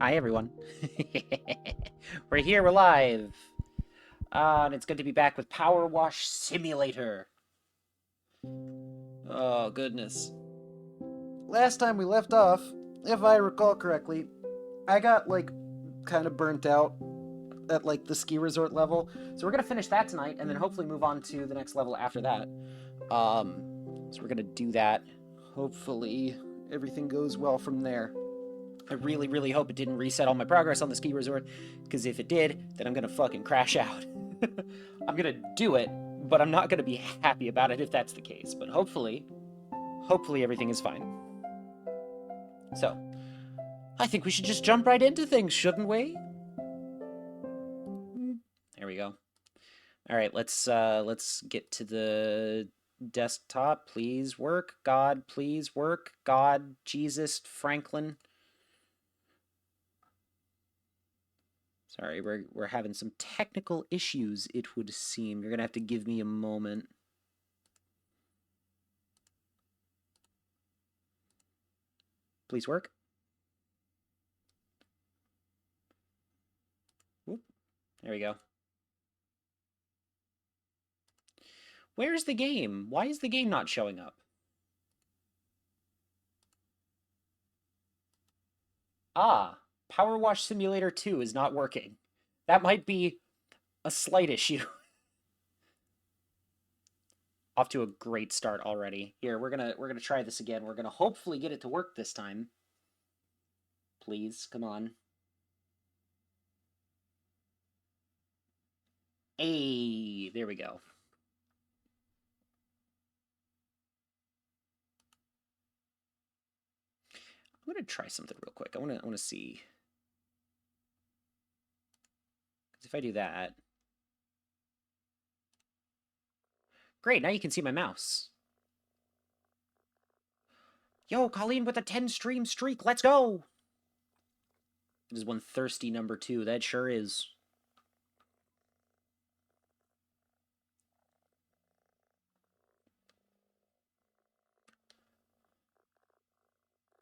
Hi, everyone. We're here, we're live. And it's good to be back with PowerWash Simulator. Oh, goodness. Last time we left off, if I recall correctly, I got like kind of burnt out at like the ski resort level. So we're going to finish that tonight and then hopefully move on to the next level after that. So we're going to do that. Hopefully, everything goes well from there. I really, really hope it didn't reset all my progress on the ski resort, because if it did, then I'm going to fucking crash out. I'm going to do it, but I'm not going to be happy about it if that's the case. But hopefully everything is fine. So, I think we should just jump right into things, shouldn't we? There we go. All right, let's get to the desktop. Please work. God, please work. God, Jesus, Franklin. Sorry, we're having some technical issues, it would seem. You're gonna have to give me a moment. Please work. Whoop. There we go. Where's the game? Why is the game not showing up? Ah, PowerWash Simulator 2 is not working. That might be a slight issue. Off to a great start already. Here, we're gonna try this again. We're gonna hopefully get it to work this time. Please, come on. Hey, there we go. I'm gonna try something real quick. I wanna see. Because if I do that, great. Now you can see my mouse. Yo, Colleen with a 10-stream streak. Let's go. It is one thirsty number 2. That sure is.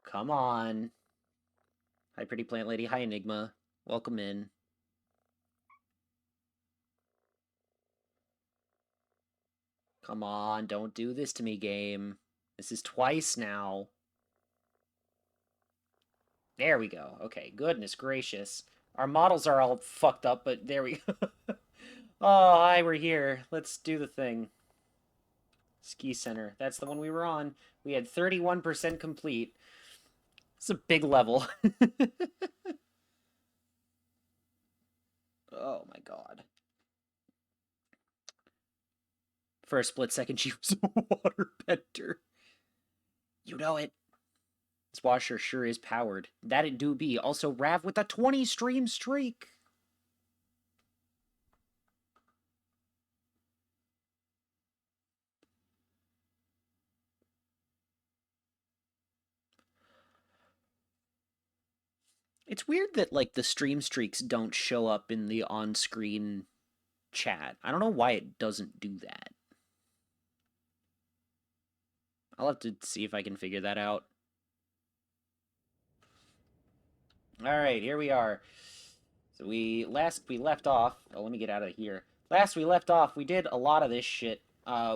Come on. Hi, pretty plant lady. Hi, Enigma. Welcome in. Come on, don't do this to me, game. This is twice now. There we go. Okay, goodness gracious. Our models are all fucked up, but there we go. Oh, hi, we're here. Let's do the thing. Ski Center. That's the one we were on. We had 31% complete. It's a big level. Oh my god. For a split second, she was a waterbender. You know it. This washer sure is powered. That it do be. Also, Rav with a 20-stream streak. It's weird that, like, the stream streaks don't show up in the on-screen chat. I don't know why it doesn't do that. I'll have to see if I can figure that out. Alright, here we are. So last we left off... Oh, let me get out of here. Last we left off, we did a lot of this shit.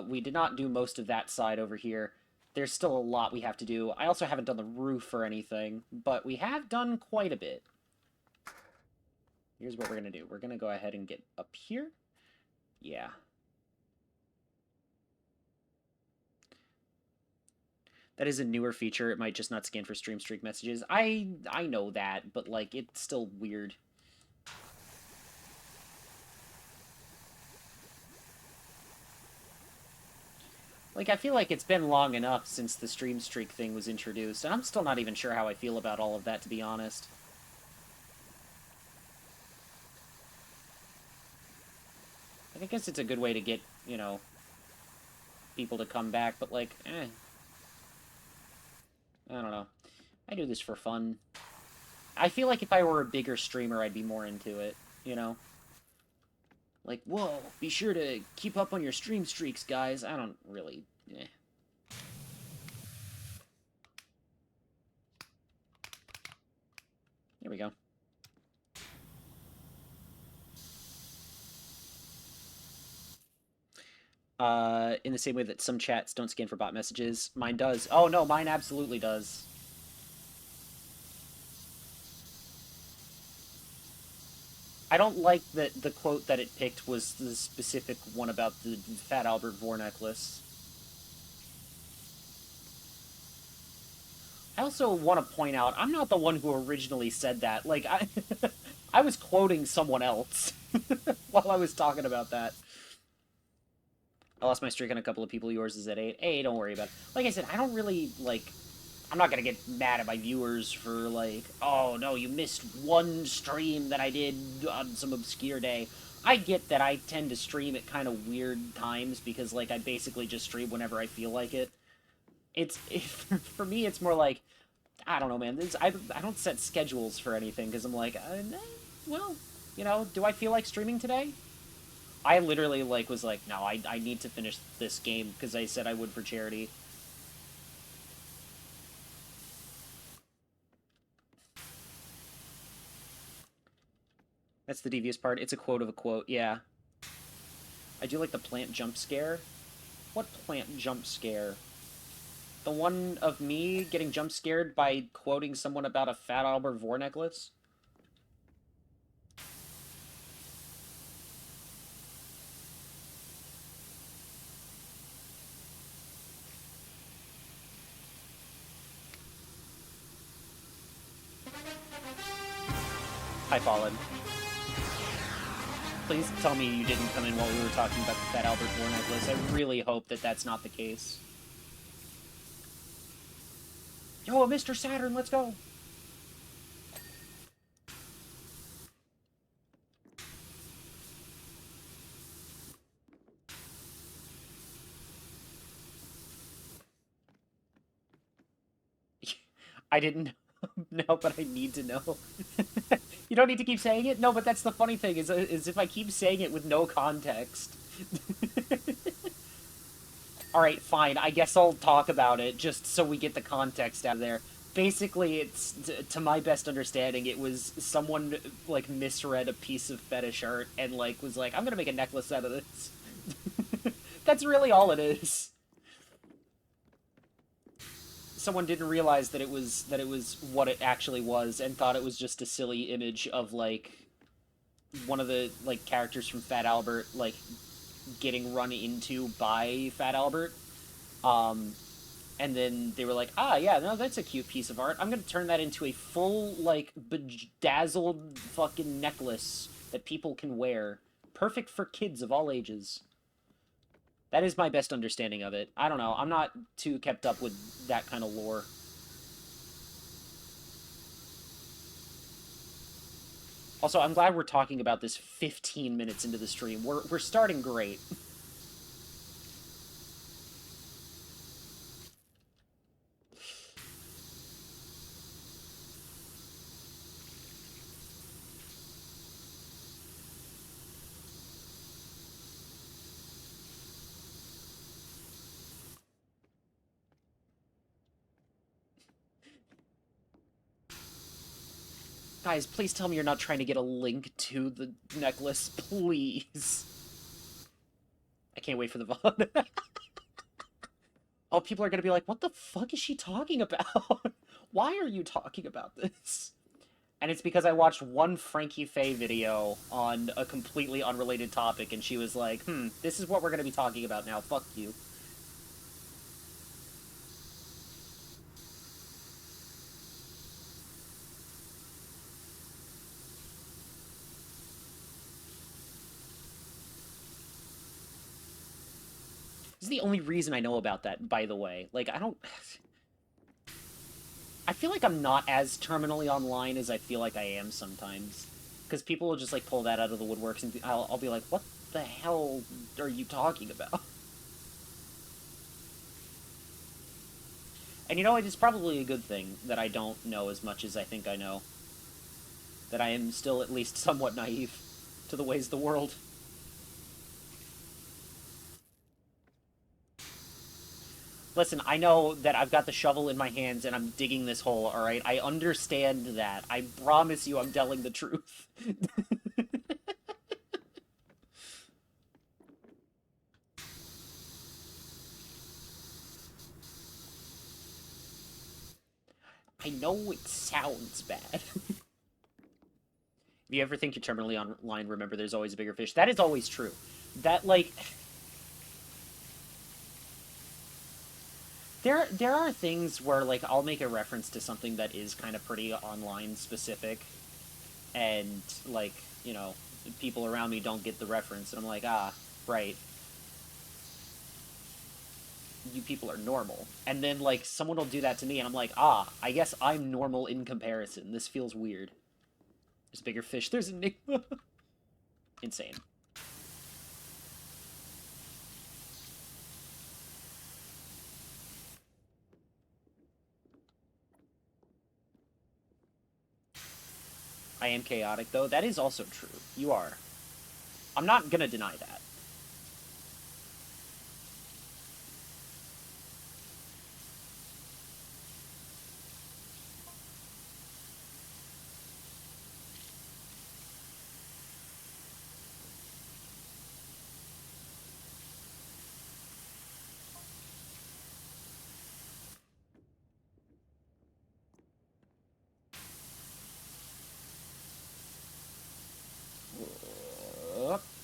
We did not do most of that side over here. There's still a lot we have to do. I also haven't done the roof or anything, but we have done quite a bit. Here's what we're going to do. We're going to go ahead and get up here. Yeah. That is a newer feature. It might just not scan for stream streak messages. I know that, but, like, it's still weird. Like, I feel like it's been long enough since the stream streak thing was introduced, and I'm still not even sure how I feel about all of that, to be honest. I guess it's a good way to get, you know, people to come back, but, like, I don't know. I do this for fun. I feel like if I were a bigger streamer, I'd be more into it, you know? Like, whoa, be sure to keep up on your stream streaks, guys. I don't really... There we go. In the same way that some chats don't scan for bot messages. Mine does. Oh no, mine absolutely does. I don't like that the quote that it picked was the specific one about the Fat Albert Vor necklace. I also want to point out, I'm not the one who originally said that. Like, I was quoting someone else while I was talking about that. I lost my streak on a couple of people. Yours is at 8. Hey, don't worry about it. Like I said, I don't really, like, I'm not gonna get mad at my viewers for, like, oh, no, you missed one stream that I did on some obscure day. I get that I tend to stream at kind of weird times because, like, I basically just stream whenever I feel like it. For me, it's more like, I don't know, man. I don't set schedules for anything because I'm like, well, do I feel like streaming today? I literally like was like, no, I need to finish this game because I said I would for charity. That's the devious part. It's a quote of a quote. Yeah. I do like the plant jump scare. What plant jump scare? The one of me getting jump scared by quoting someone about a Fat Albert Vor necklace? Hi, Fallen. Please tell me you didn't come in while we were talking about the Fat Albert Vor necklace. I really hope that that's not the case. Yo, Mr. Saturn, let's go! I didn't know, but I need to know. You don't need to keep saying it? No, but that's the funny thing, is if I keep saying it with no context. Alright, fine, I guess I'll talk about it, just so we get the context out of there. Basically, it's, to my best understanding, it was someone, like, misread a piece of fetish art and, like, was like, I'm gonna make a necklace out of this. That's really all it is. Someone didn't realize that it was what it actually was and thought it was just a silly image of, like, one of the, like, characters from Fat Albert, like, getting run into by Fat Albert. Um, and then they were like, ah, yeah, no, that's a cute piece of art. I'm gonna turn that into a full, like, bedazzled fucking necklace that people can wear. Perfect for kids of all ages. That is my best understanding of it. I don't know. I'm not too kept up with that kind of lore. Also, I'm glad we're talking about this 15 minutes into the stream. We're starting great. Guys, please tell me you're not trying to get a link to the necklace, please. I can't wait for the VOD. Oh, people are gonna be like, what the fuck is she talking about? Why are you talking about this? And it's because I watched one Frankie Faye video on a completely unrelated topic, and she was like, this is what we're gonna be talking about now, fuck you. This is the only reason I know about that, by the way. Like, I don't... I feel like I'm not as terminally online as I feel like I am sometimes. Because people will just, like, pull that out of the woodworks, and I'll be like, what the hell are you talking about? And you know, it is probably a good thing that I don't know as much as I think I know. That I am still at least somewhat naive to the ways of the world. Listen, I know that I've got the shovel in my hands and I'm digging this hole, alright? I understand that. I promise you I'm telling the truth. I know it sounds bad. If you ever think you're terminally online, remember there's always a bigger fish. That is always true. That, like, there are things where, like, I'll make a reference to something that is kind of pretty online specific, and, like, you know, people around me don't get the reference, and I'm like, ah, right. You people are normal. And then, like, someone will do that to me, and I'm like, ah, I guess I'm normal in comparison. This feels weird. There's a bigger fish. There's Enigma. Insane. I am chaotic, though. That is also true. You are. I'm not gonna deny that.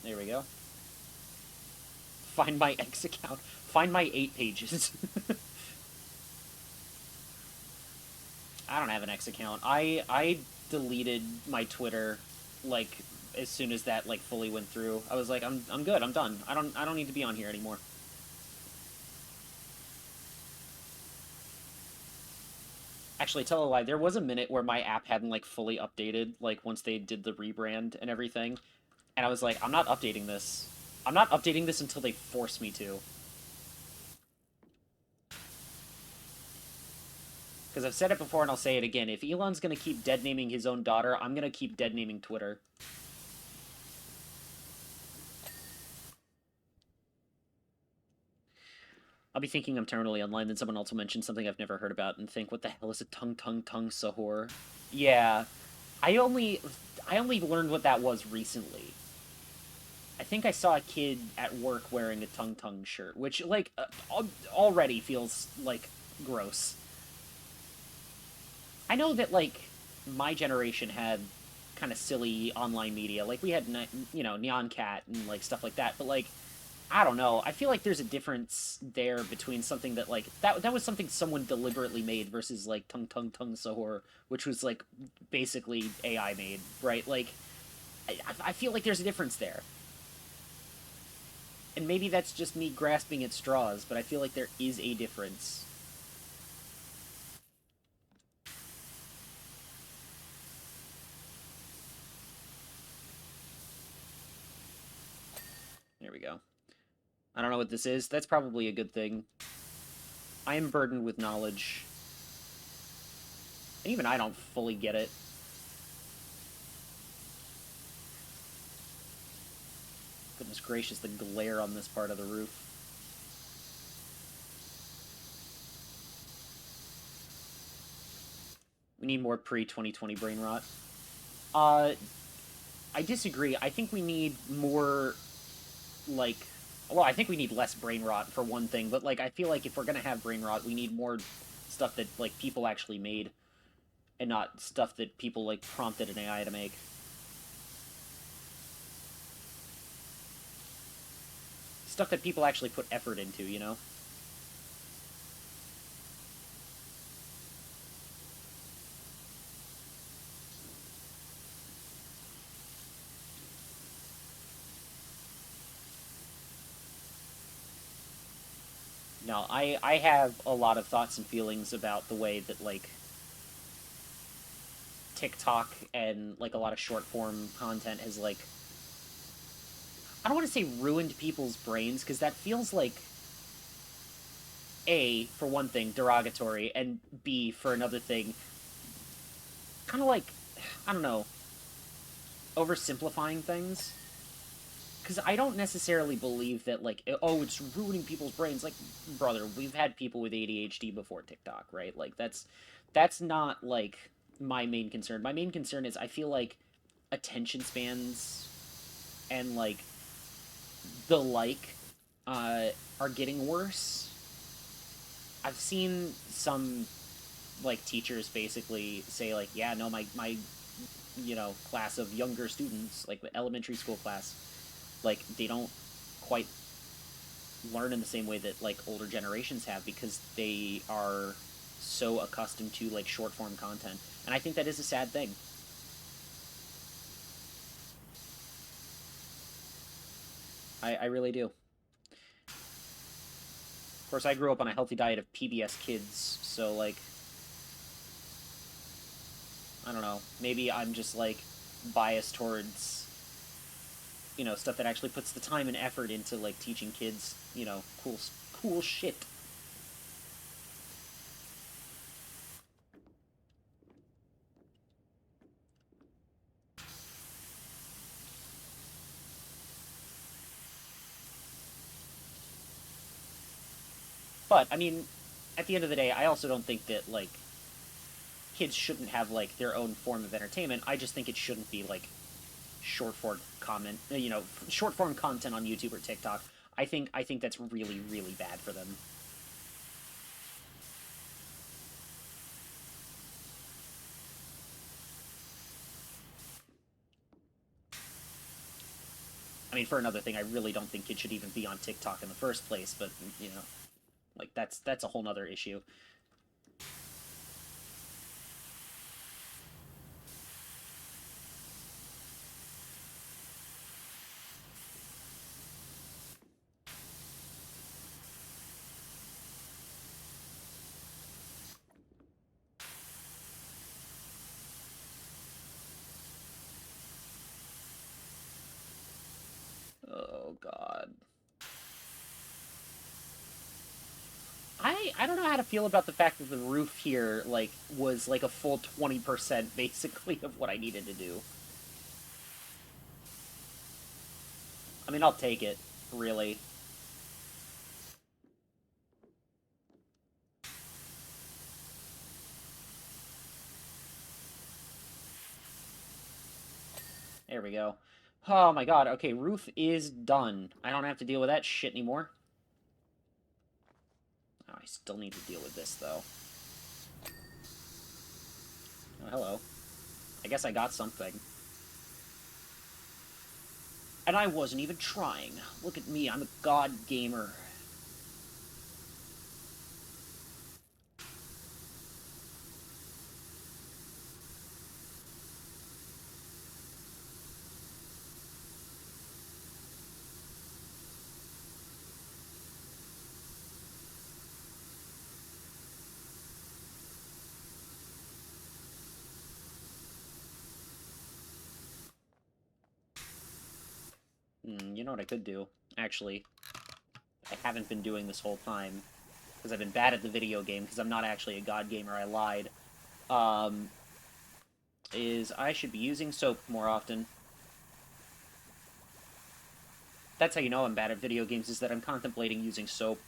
There we go. Find my X account. Find my 8 pages. I don't have an X account. I deleted my Twitter, like, as soon as that, like, fully went through. I was like, I'm good. I'm done. I don't need to be on here anymore. Actually, tell a lie. There was a minute where my app hadn't, like, fully updated, like, once they did the rebrand and everything. And I was like, I'm not updating this. I'm not updating this until they force me to. Because I've said it before and I'll say it again. If Elon's going to keep dead-naming his own daughter, I'm going to keep dead-naming Twitter. I'll be thinking I'm terminally online, then someone else will mention something I've never heard about and think, what the hell is a tongue sahur? Yeah. I only learned what that was recently. I think I saw a kid at work wearing a tongue shirt, which, like, already feels, like, gross. I know that, like, my generation had kind of silly online media. Like, we had, you know, Neon Cat and, like, stuff like that. But, like, I don't know. I feel like there's a difference there between something that, like, that was something someone deliberately made versus, like, tongue sahur, which was, like, basically AI made, right? Like, I feel like there's a difference there. And maybe that's just me grasping at straws, but I feel like there is a difference. There we go. I don't know what this is. That's probably a good thing. I am burdened with knowledge. And even I don't fully get it. Goodness gracious, the glare on this part of the roof. We need more pre-2020 brain rot. I disagree. I think we need more, like... Well, I think we need less brain rot, for one thing, but, like, I feel like if we're gonna have brain rot, we need more stuff that, like, people actually made, and not stuff that people, like, prompted an AI to make. Stuff that people actually put effort into, you know? No, I have a lot of thoughts and feelings about the way that, like, TikTok and, like, a lot of short-form content has, like... I don't want to say ruined people's brains, because that feels like... A, for one thing, derogatory, and B, for another thing, kind of like, I don't know, oversimplifying things. Because I don't necessarily believe that, like, oh, it's ruining people's brains. Like, brother, we've had people with ADHD before TikTok, right? Like, that's not, like, my main concern. My main concern is I feel like attention spans and, like, the like, are getting worse. I've seen some like teachers basically say like, yeah, no, my class of younger students, like the elementary school class, like they don't quite learn in the same way that like older generations have because they are so accustomed to like short form content. And I think that is a sad thing. I really do. Of course, I grew up on a healthy diet of PBS Kids, so like I don't know. Maybe I'm just like biased towards stuff that actually puts the time and effort into like teaching kids cool shit. But I mean, at the end of the day, I also don't think that like kids shouldn't have like their own form of entertainment. I just think it shouldn't be like short form content on YouTube or TikTok. I think that's really really bad for them. I mean, for another thing, I really don't think kids should even be on TikTok in the first place. But like that's a whole nother issue. Oh God. I don't know how to feel about the fact that the roof here like was like a full 20% basically of what I needed to do. I mean, I'll take it, really. There we go. Oh my God. Okay, roof is done. I don't have to deal with that shit anymore. Oh, I still need to deal with this though. Oh, hello. I guess I got something. And I wasn't even trying. Look at me, I'm a god gamer. You know what I could do? Actually, I haven't been doing this whole time because I've been bad at the video game because I'm not actually a god gamer. I lied. Um, is I should be using soap more often. That's how you know I'm bad at video games, is that I'm contemplating using soap.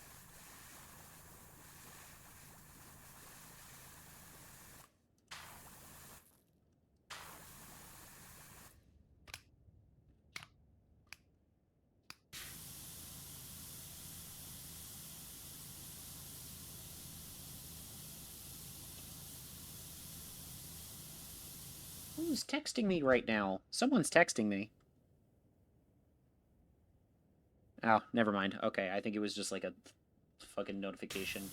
Who's texting me right now? Someone's texting me. Oh, never mind. Okay, I think it was just like a fucking notification.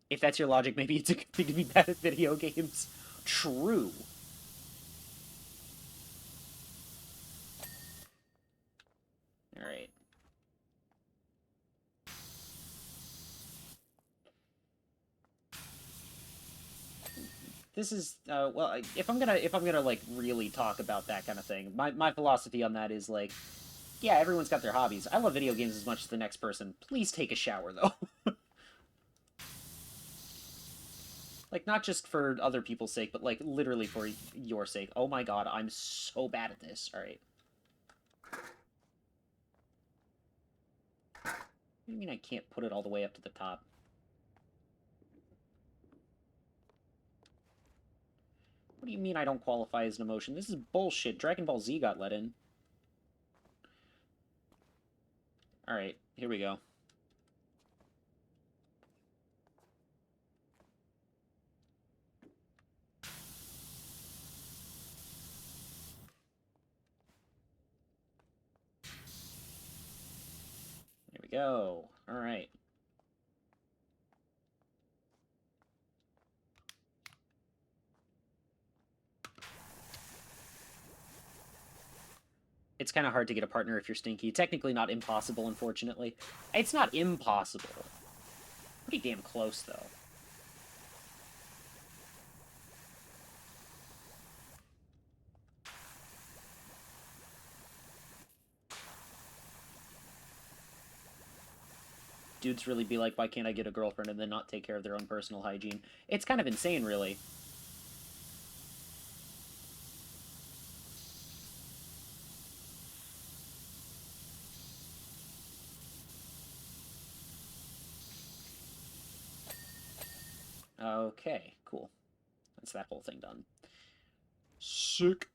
If that's your logic, maybe it's a good thing to be bad at video games. True. Alright. This is well, if I'm gonna like really talk about that kind of thing, my philosophy on that is like, yeah, everyone's got their hobbies. I love video games as much as the next person. Please take a shower though. Like, not just for other people's sake, but like literally for your sake. Oh my God, I'm so bad at this. All right. What do you mean I can't put it all the way up to the top? What do you mean I don't qualify as an emotion? This is bullshit. Dragon Ball Z got let in. All right, here we go. go. Alright. It's kind of hard to get a partner if you're stinky. Technically not impossible, unfortunately. It's not impossible. Pretty damn close, though. Dudes really be like, why can't I get a girlfriend and then not take care of their own personal hygiene? It's kind of insane, really. Okay, cool. That's that whole thing done. Sick.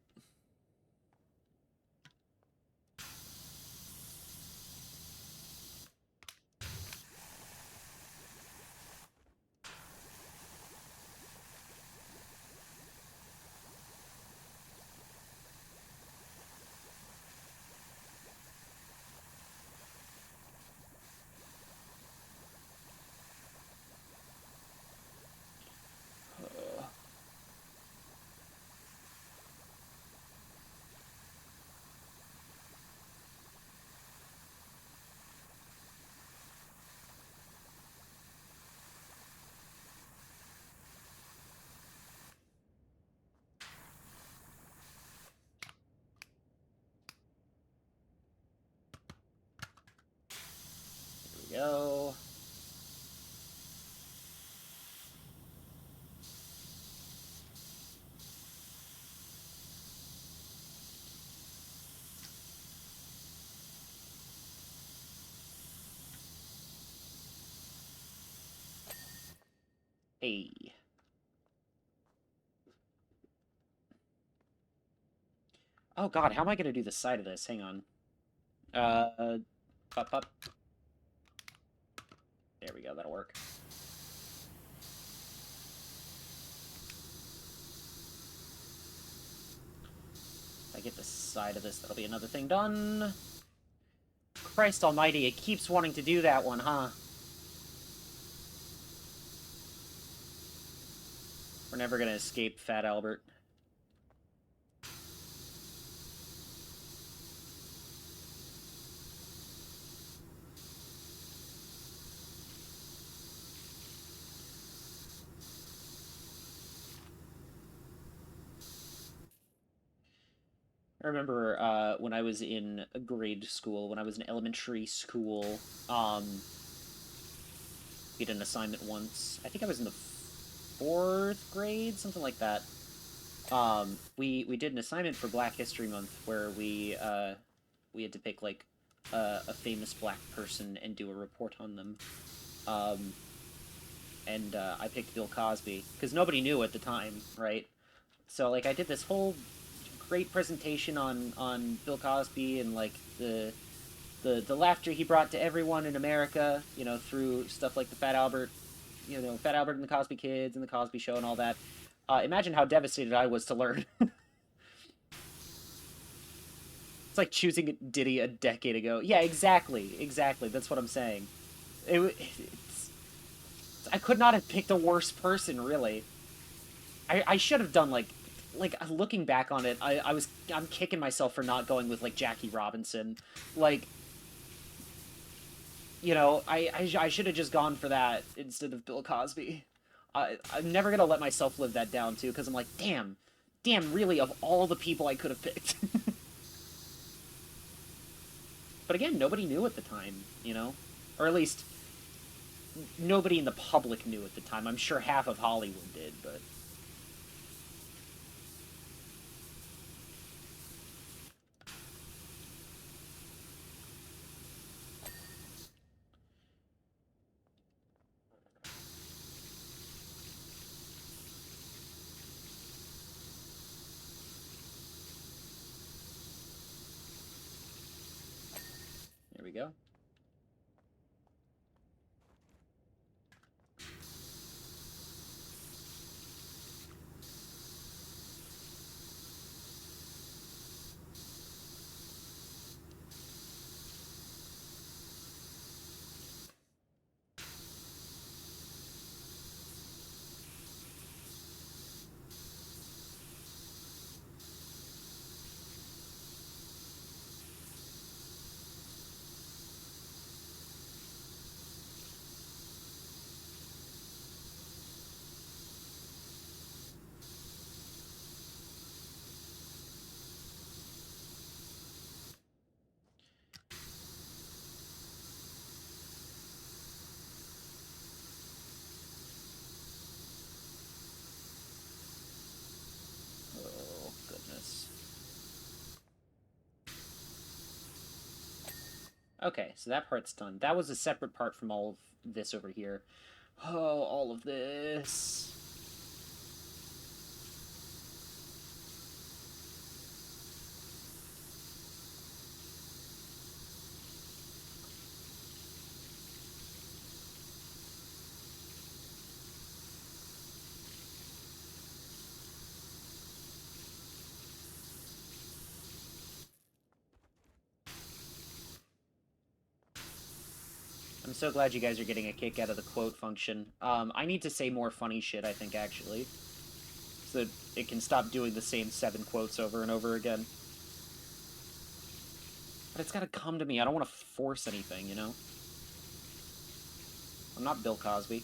Here we go. Hey. Oh god, how am I gonna do the side of this? Hang on. Up. There we go, that'll work. If I get the side of this, that'll be another thing done. Christ almighty, it keeps wanting to do that one, huh? We're never gonna escape Fat Albert. I remember when I was in grade school, when I was in elementary school, we did an assignment once. I think I was in the fourth grade, something like that. We did an assignment for Black History Month where we had to pick like a famous black person and do a report on them. Um, and I picked Bill Cosby because nobody knew at the time, right? So like I did this whole great presentation on Bill Cosby and like the laughter he brought to everyone in America, you know, through stuff like the Fat Albert, you know, Fat Albert and the Cosby Kids and the Cosby Show and all that. Imagine how devastated I was to learn. It's like choosing Diddy a decade ago. Yeah, exactly. That's what I'm saying. It's, I could not have picked a worse person, really. I should have done like looking back on it, I'm kicking myself for not going with like Jackie Robinson. Like, you know, I should have just gone for that instead of Bill Cosby. I'm never gonna let myself live that down too, because I'm like, damn, really, of all the people I could have picked. But again, nobody knew at the time, you know, or at least nobody in the public knew at the time. I'm sure half of Hollywood did, but. There we go. Okay, so that part's done. That was a separate part from all of this over here. Oh, all of this. I'm so glad you guys are getting a kick out of the quote function. I need to say more funny shit, I think, actually. So that it can stop doing the same 7 quotes over and over again. But it's gotta come to me. I don't want to force anything, you know? I'm not Bill Cosby.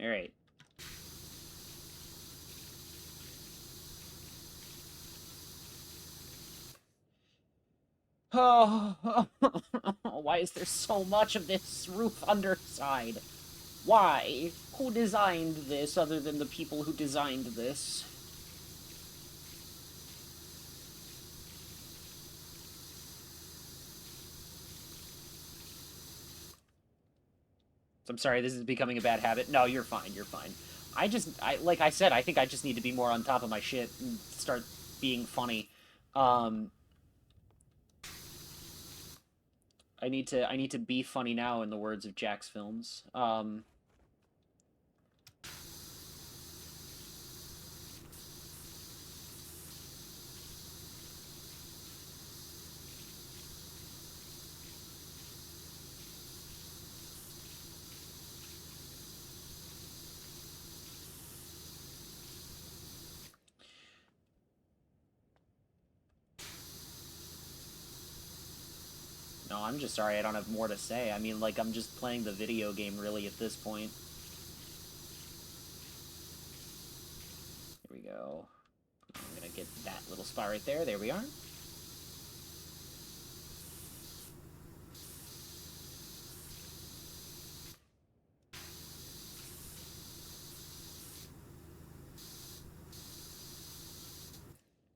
Alright. Oh, why is there so much of this roof underside? Why? Who designed this other than the people who designed this? So I'm sorry, this is becoming a bad habit. No, you're fine, you're fine. Like I said, I think I just need to be more on top of my shit and start being funny. Um, I need to be funny now, in the words of Jack's films. No, I'm just sorry I don't have more to say. I mean, like, I'm just playing the video game, really, at this point. Here we go. I'm gonna get that little spot right there. There we are.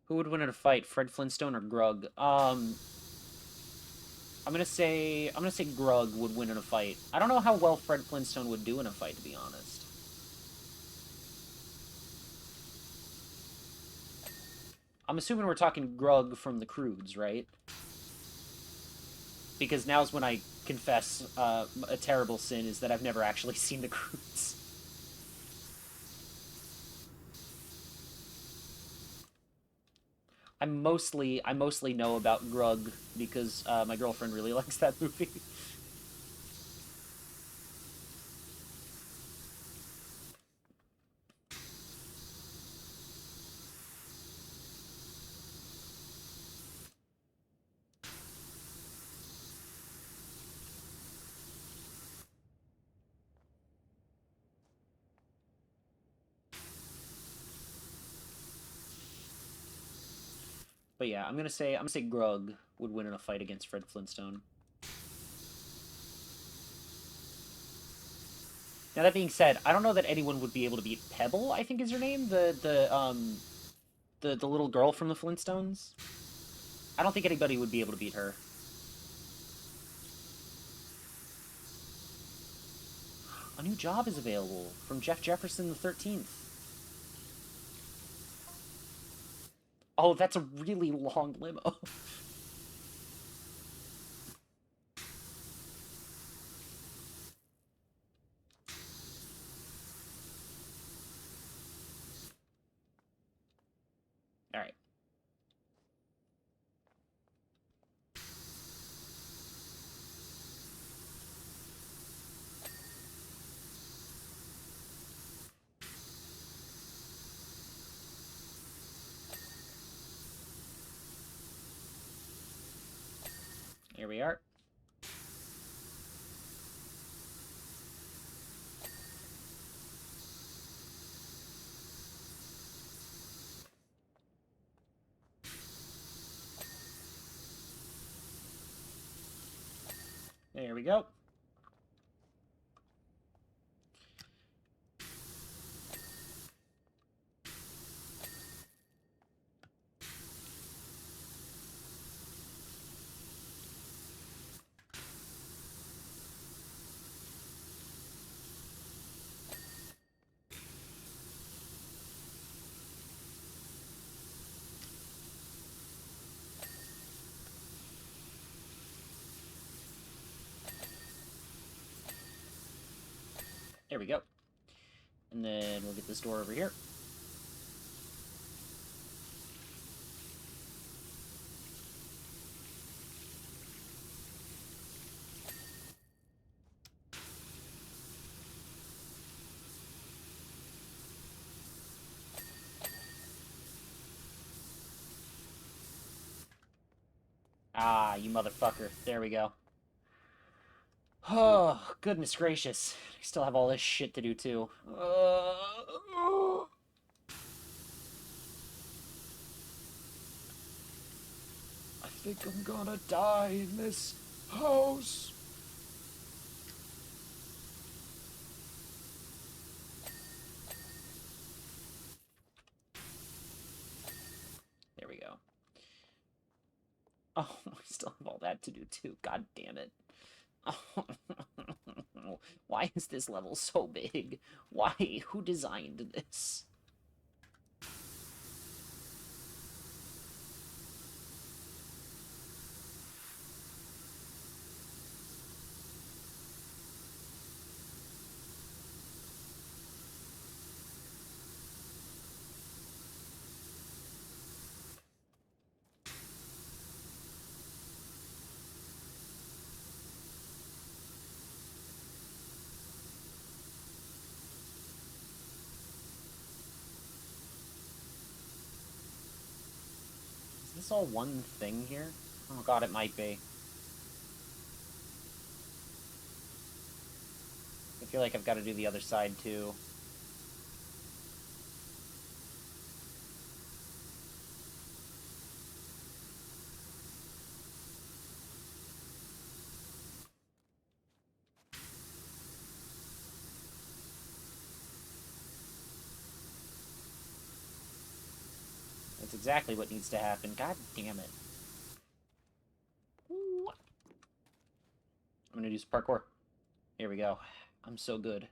Who would win in a fight, Fred Flintstone or Grug? I'm gonna say Grug would win in a fight. I don't know how well Fred Flintstone would do in a fight, to be honest. I'm assuming we're talking Grug from the Croods, right? Because now's when I confess a terrible sin is that I've never actually seen the Croods. I mostly know about Grug because my girlfriend really likes that movie. But yeah, I'm gonna say Grug would win in a fight against Fred Flintstone. Now that being said, I don't know that anyone would be able to beat Pebble, I think is her name, the little girl from the Flintstones. I don't think anybody would be able to beat her. A new job is available from Jeff Jefferson the 13th. Oh, that's a really long limo. All right. Here we are. There we go. There we go. And then we'll get this door over here. Ah, you motherfucker. There we go. Oh, goodness gracious. I still have all this shit to do, too. I think I'm gonna die in this house. There we go. Oh, I still have all that to do, too. God damn it. Why is this level so big? Why? Who designed this? Is this all one thing here? Oh god, it might be. I feel like I've got to do the other side, too. That's exactly what needs to happen. God damn it. Ooh. I'm gonna do some parkour. Here we go. I'm so good.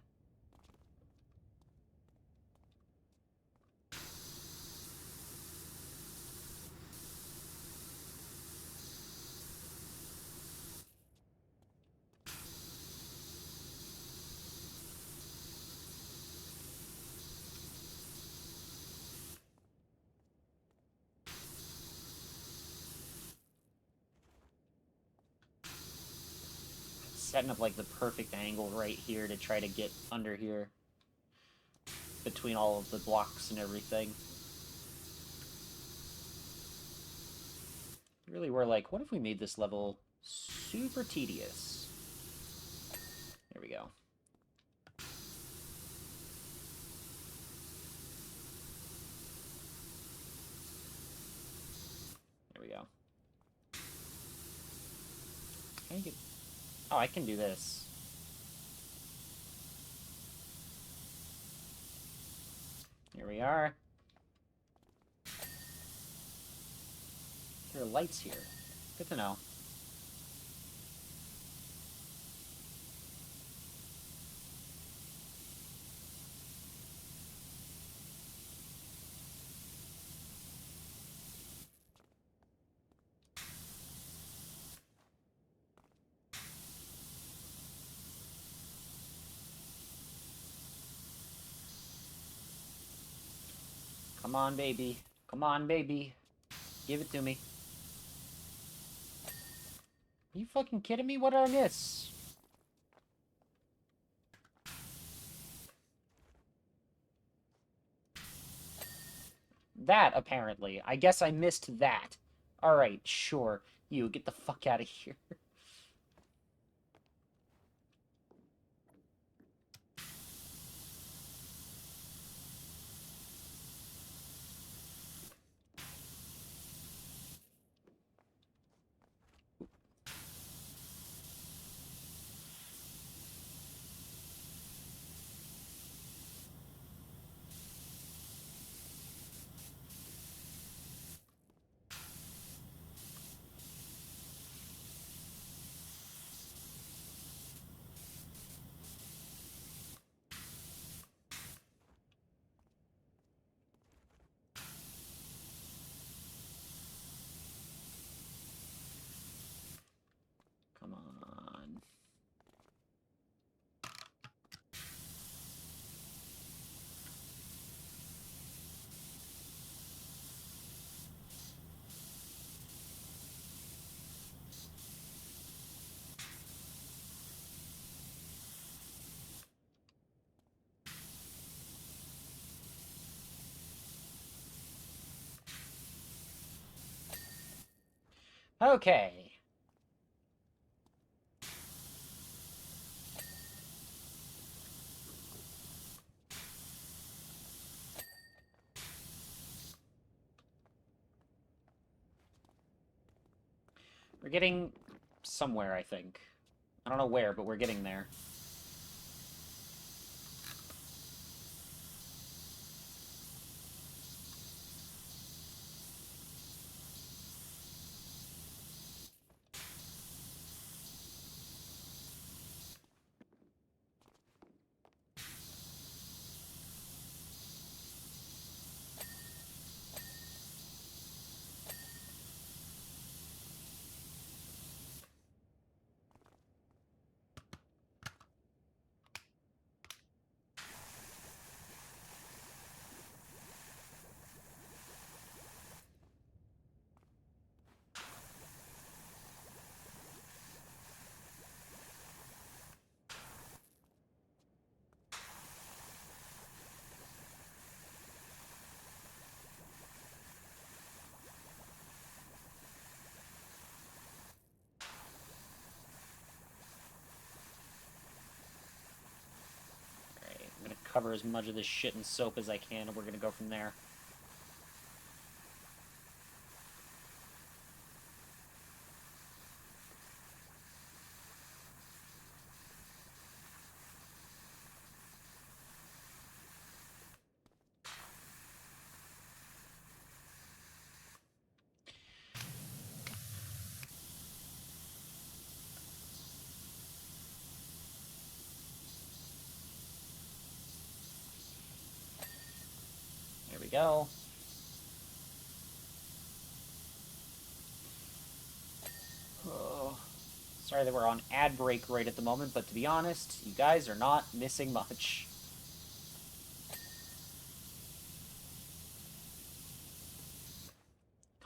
Setting up like the perfect angle right here to try to get under here between all of the blocks and everything. Really, we're like, what if we made this level super tedious? There we go. There we go. Can I get... Oh, I can do this. Here we are. There are lights here. Good to know. Come on, baby. Come on, baby. Give it to me. Are you fucking kidding me? What did I miss? That, apparently. I guess I missed that. Alright, sure. You, get the fuck out of here. Okay. We're getting somewhere, I think. I don't know where, but we're getting there. Alright, I'm gonna cover as much of this shit in soap as I can, and we're gonna go from there. There we go. Oh. Sorry that we're on ad break right at the moment, but to be honest, you guys are not missing much.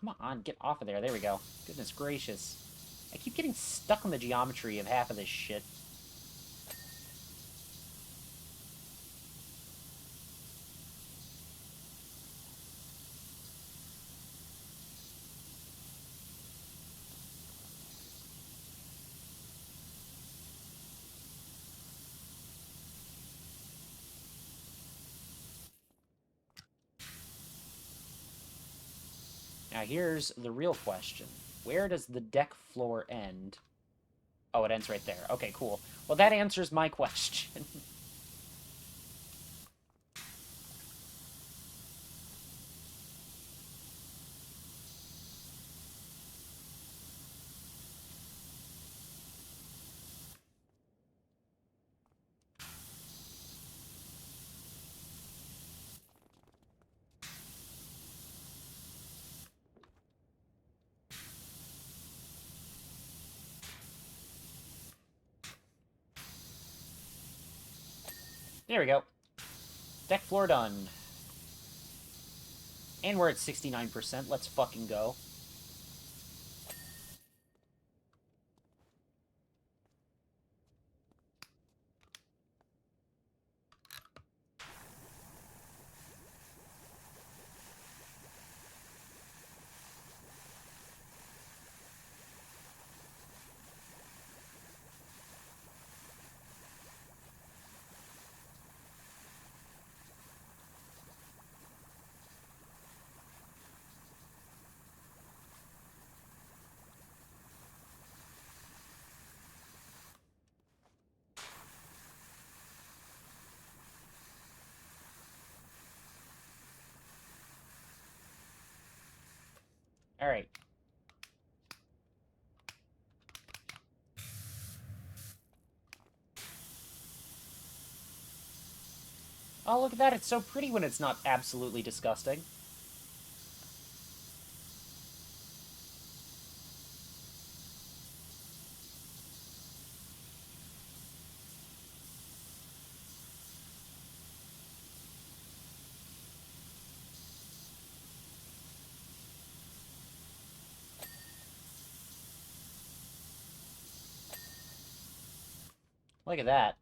Come on, get off of there. There we go. Goodness gracious. I keep getting stuck on the geometry of half of this shit. Now here's the real question. Where does the deck floor end? Oh, it ends right there. Okay, cool. Well, that answers my question. There we go. Deck floor done. And we're at 69%. Let's fucking go. Alright. Oh, look at that. It's so pretty when it's not absolutely disgusting. Look at that.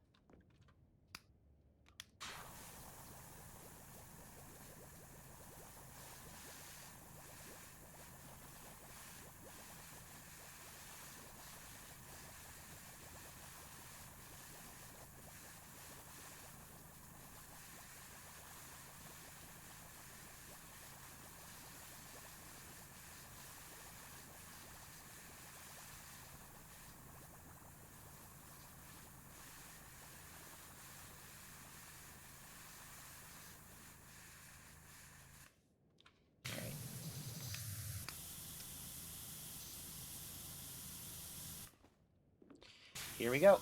Here we go.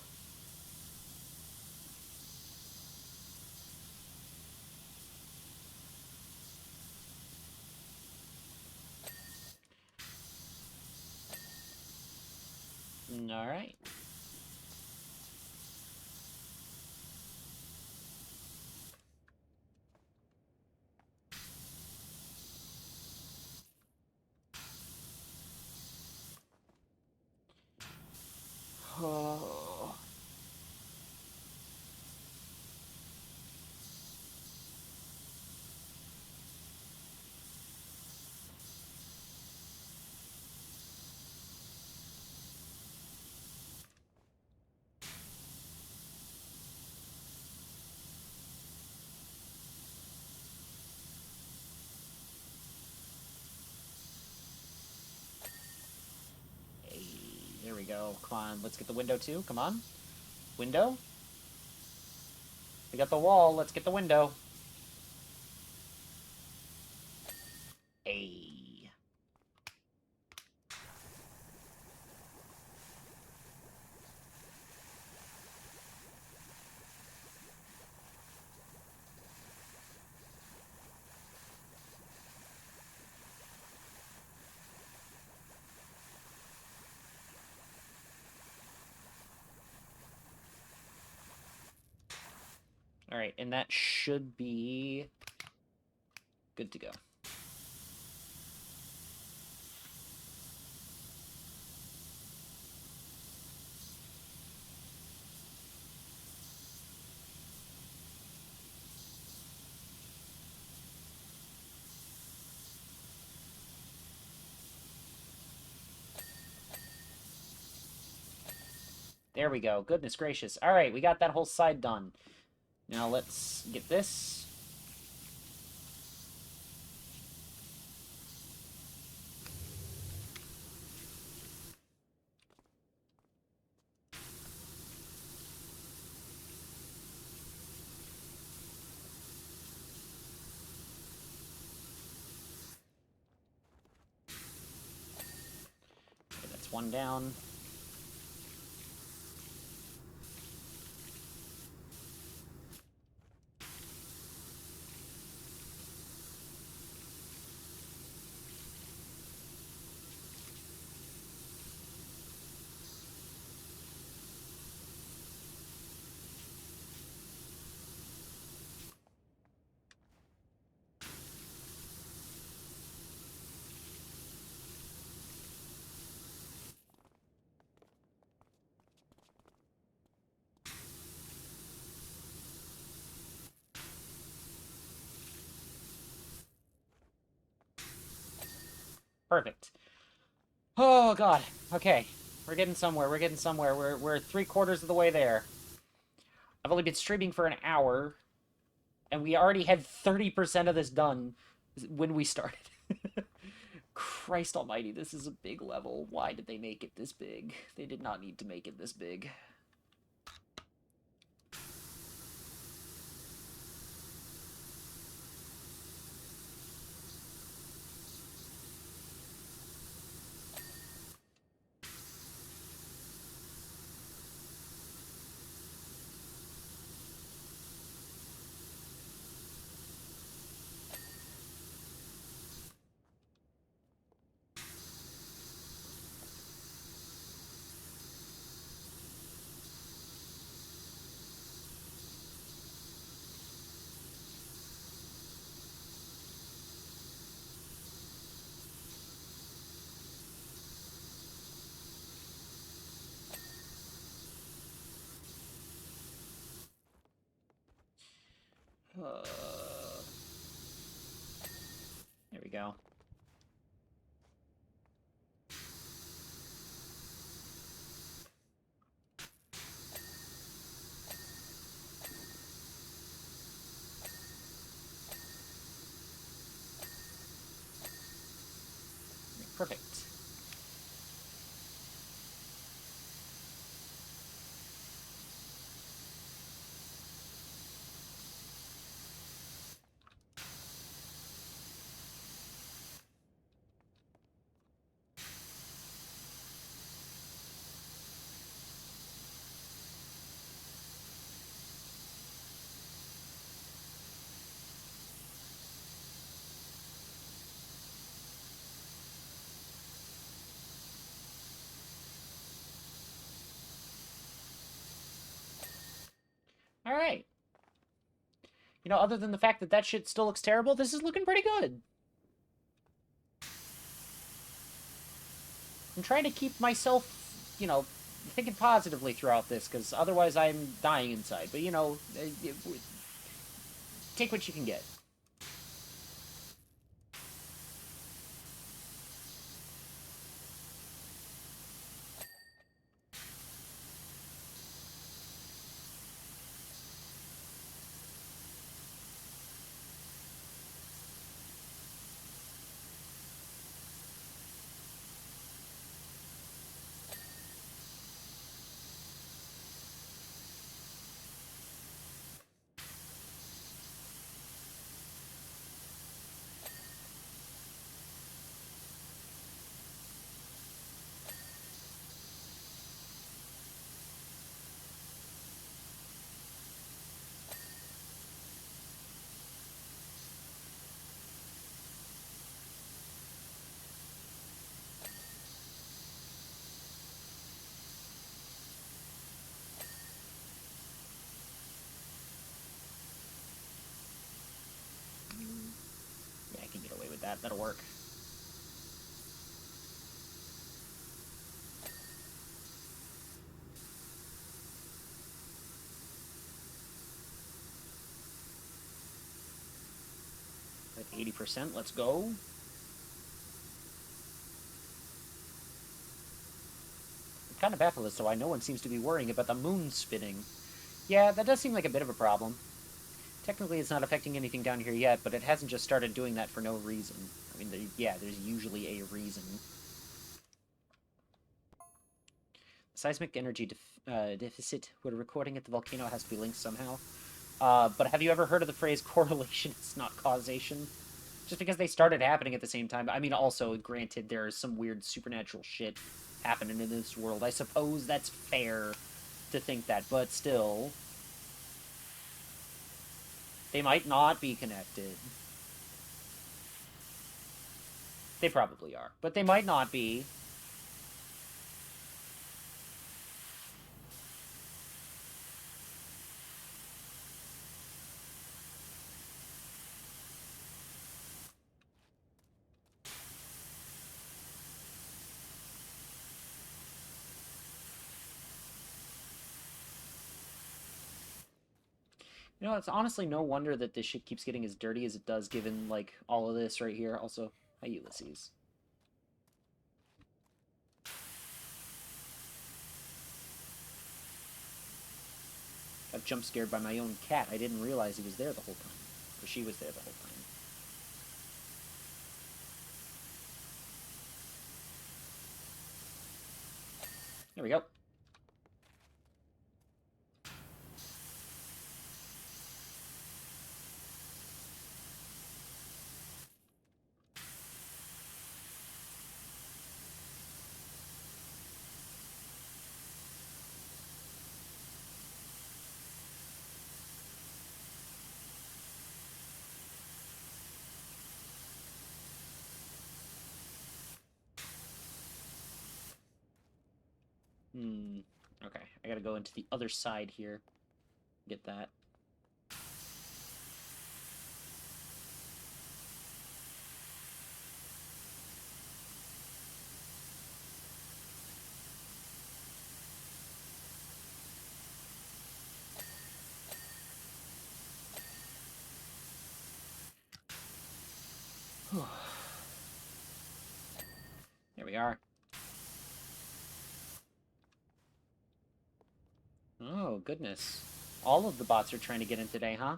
All right. Oh. Hey, there we go. Come on, let's get the window too. Come on. Window? We got the wall. Let's get the window. Hey. All right, and that should be good to go. There we go. Goodness gracious. All right, we got that whole side done. Now let's get this. Okay, that's one down. Perfect. Oh god. Okay. We're getting somewhere. We're getting somewhere. We're 3/4 of the way there. I've only been streaming for an hour, and we already had 30% of this done when we started. Christ almighty, this is a big level. Why did they make it this big? They did not need to make it this big. Uh, there we go. Perfect. You know, other than the fact that that shit still looks terrible, this is looking pretty good. I'm trying to keep myself, you know, thinking positively throughout this, because otherwise I'm dying inside. But, you know, take what you can get. Yeah, I can get away with that. That'll work. At 80%, let's go. I'm kind of baffled as to why no one seems to be worrying about the moon spinning. Yeah, that does seem like a bit of a problem. Technically, it's not affecting anything down here yet, but it hasn't just started doing that for no reason. I mean, yeah, there's usually a reason. Seismic energy deficit where recording at the volcano has to be linked somehow. But have you ever heard of the phrase correlation is not causation? Just because they started happening at the same time. I mean, also, granted, there is some weird supernatural shit happening in this world. I suppose that's fair to think that, but still... They might not be connected. They probably are, but they might not be. You know, it's honestly no wonder that this shit keeps getting as dirty as it does, given, like, all of this right here. Also, hi, Ulysses. Got jump scared by my own cat. I didn't realize he was there the whole time. Or she was there the whole time. There we go. Okay, I gotta go into the other side here. Get that. There we are. Oh, goodness. All of the bots are trying to get in today, huh?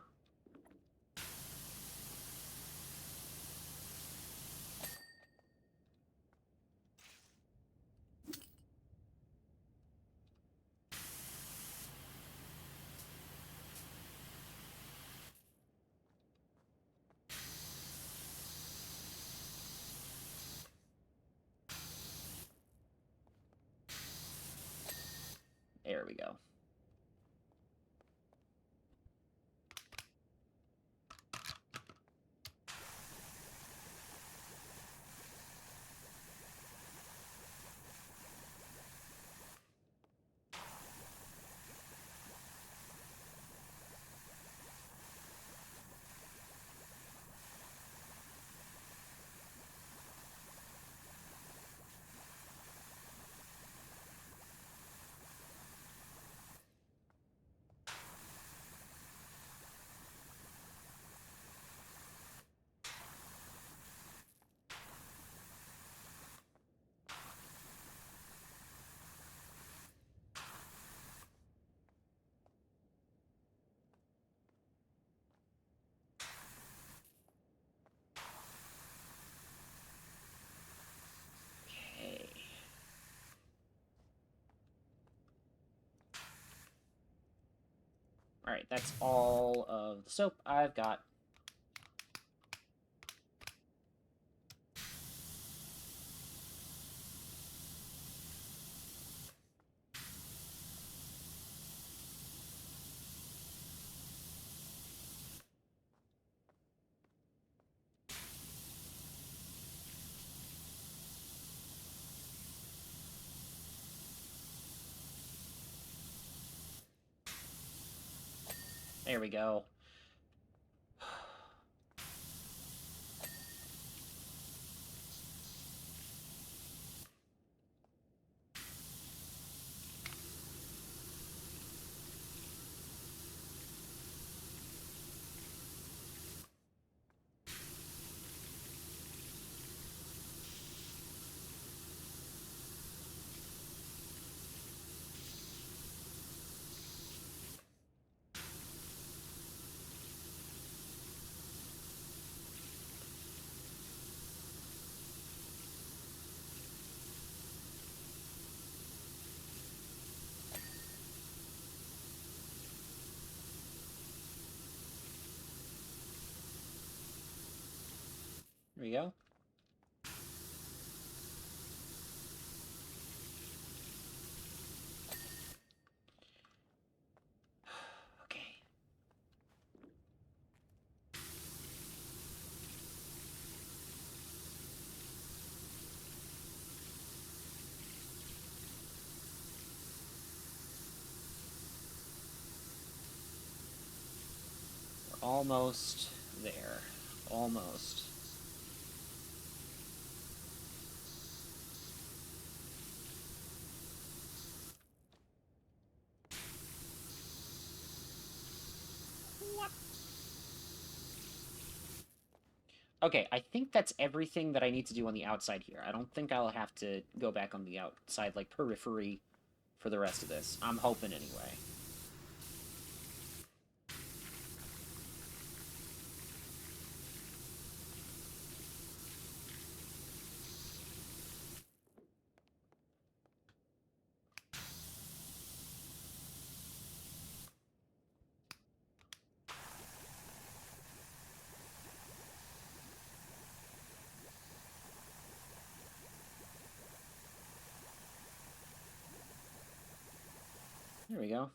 There we go. Alright, that's all of the soap I've got. There we go. There we go. Okay. We're almost there. Almost. What? Okay, I think that's everything that I need to do on the outside here. I don't think I'll have to go back on the outside, like, periphery for the rest of this. I'm hoping anyway. There we go.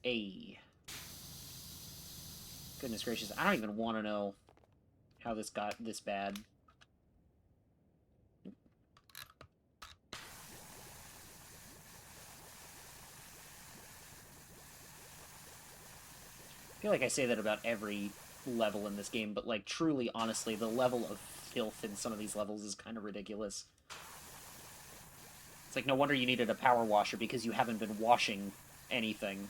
A. Goodness gracious, I don't even want to know how this got this bad. I feel like I say that about every level in this game, but, like, truly, honestly, the level of filth in some of these levels is kind of ridiculous. It's like, no wonder you needed a power washer, because you haven't been washing anything.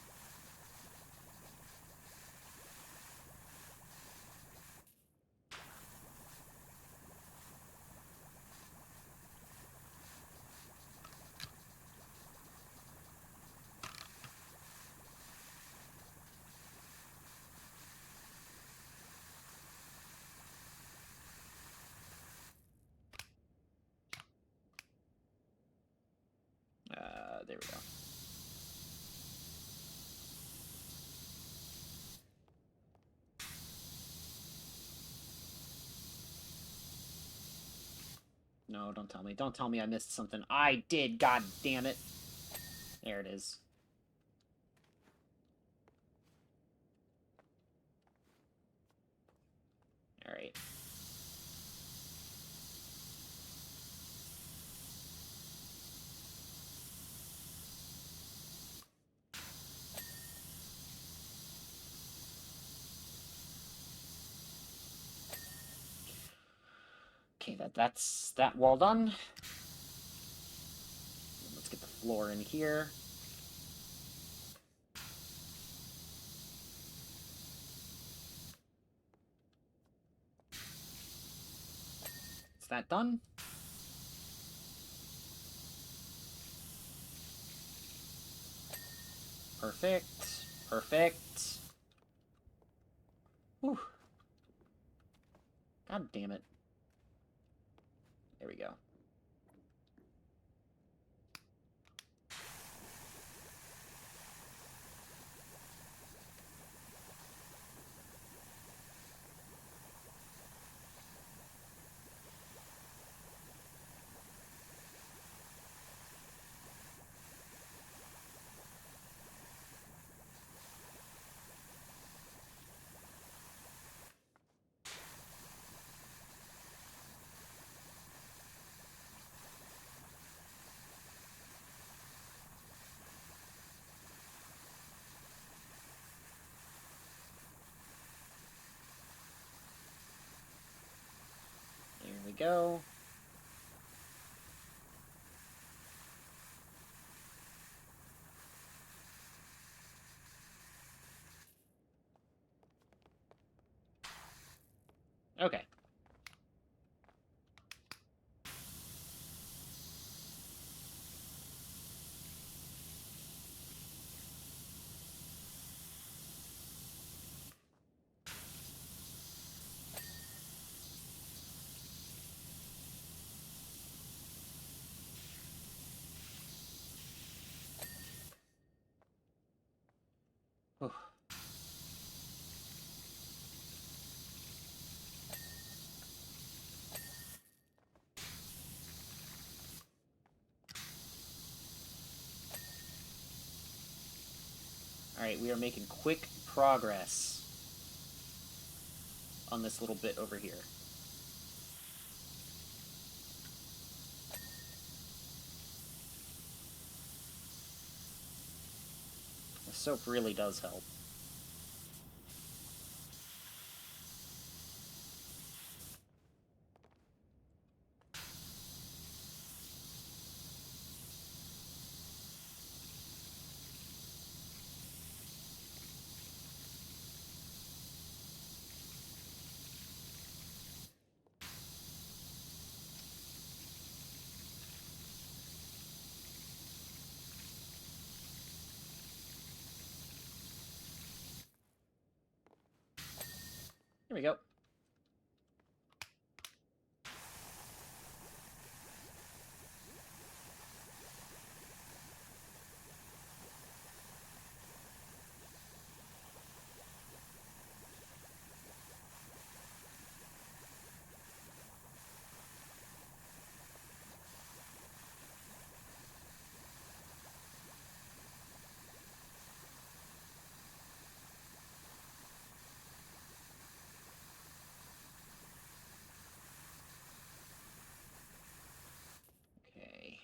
There we go. No, don't tell me. Don't tell me I missed something. I did, god damn it. There it is. Alright. Okay, that's that wall done. Let's get the floor in here. Is that done? Perfect. Perfect. Whew. God damn it. There we go. There we go. Okay. Whew. Alright, we are making quick progress on this little bit over here. The soap really does help. Here we go. Okay.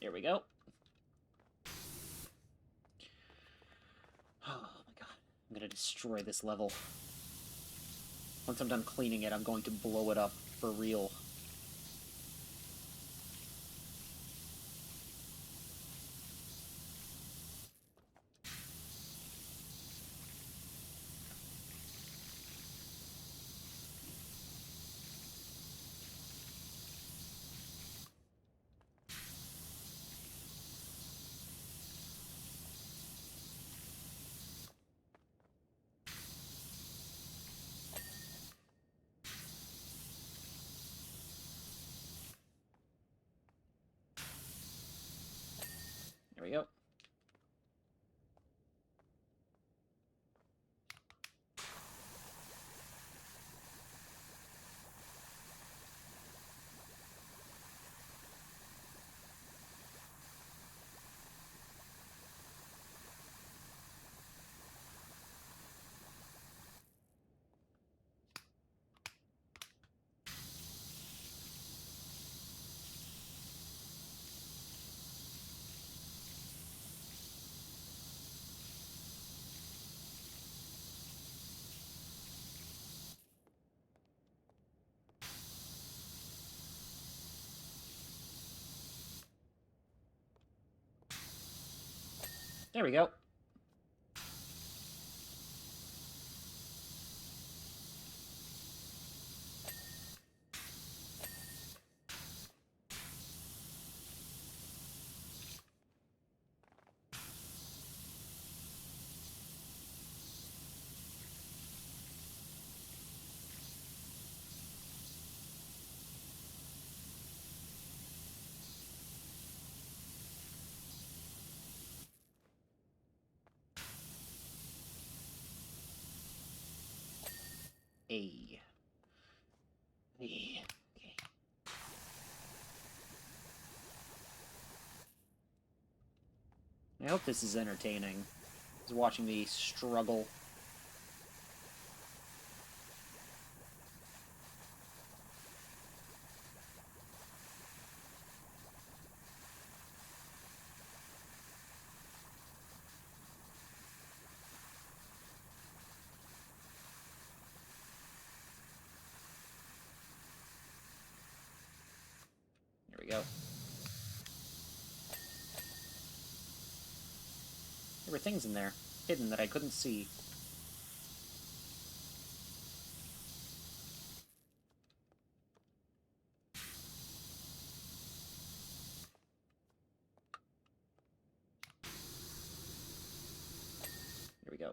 There we go. Oh my god. I'm gonna destroy this level. Once I'm done cleaning it, I'm going to blow it up for real. There we go. A. Okay. I hope this is entertaining. Just watching me struggle. There we go. There were things in there, hidden, that I couldn't see. Here we go.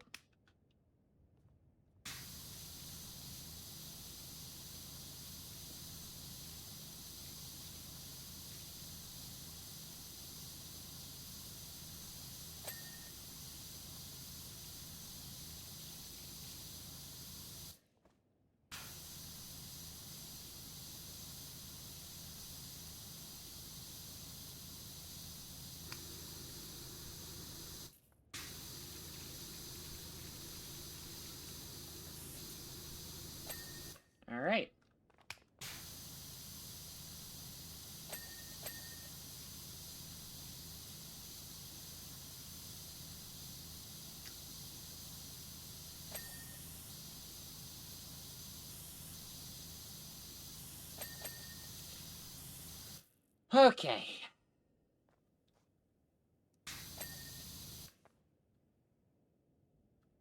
All right. Okay.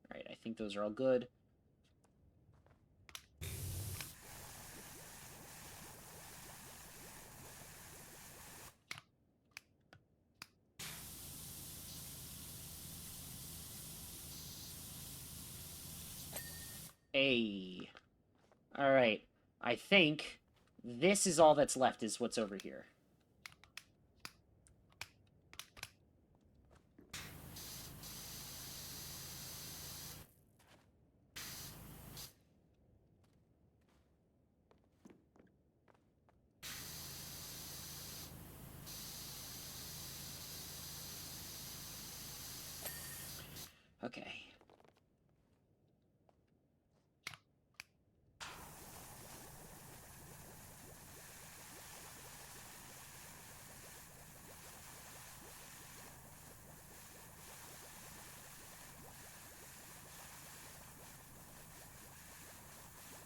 All right, I think those are all good. A. All right. I think this is all that's left, is what's over here. Okay.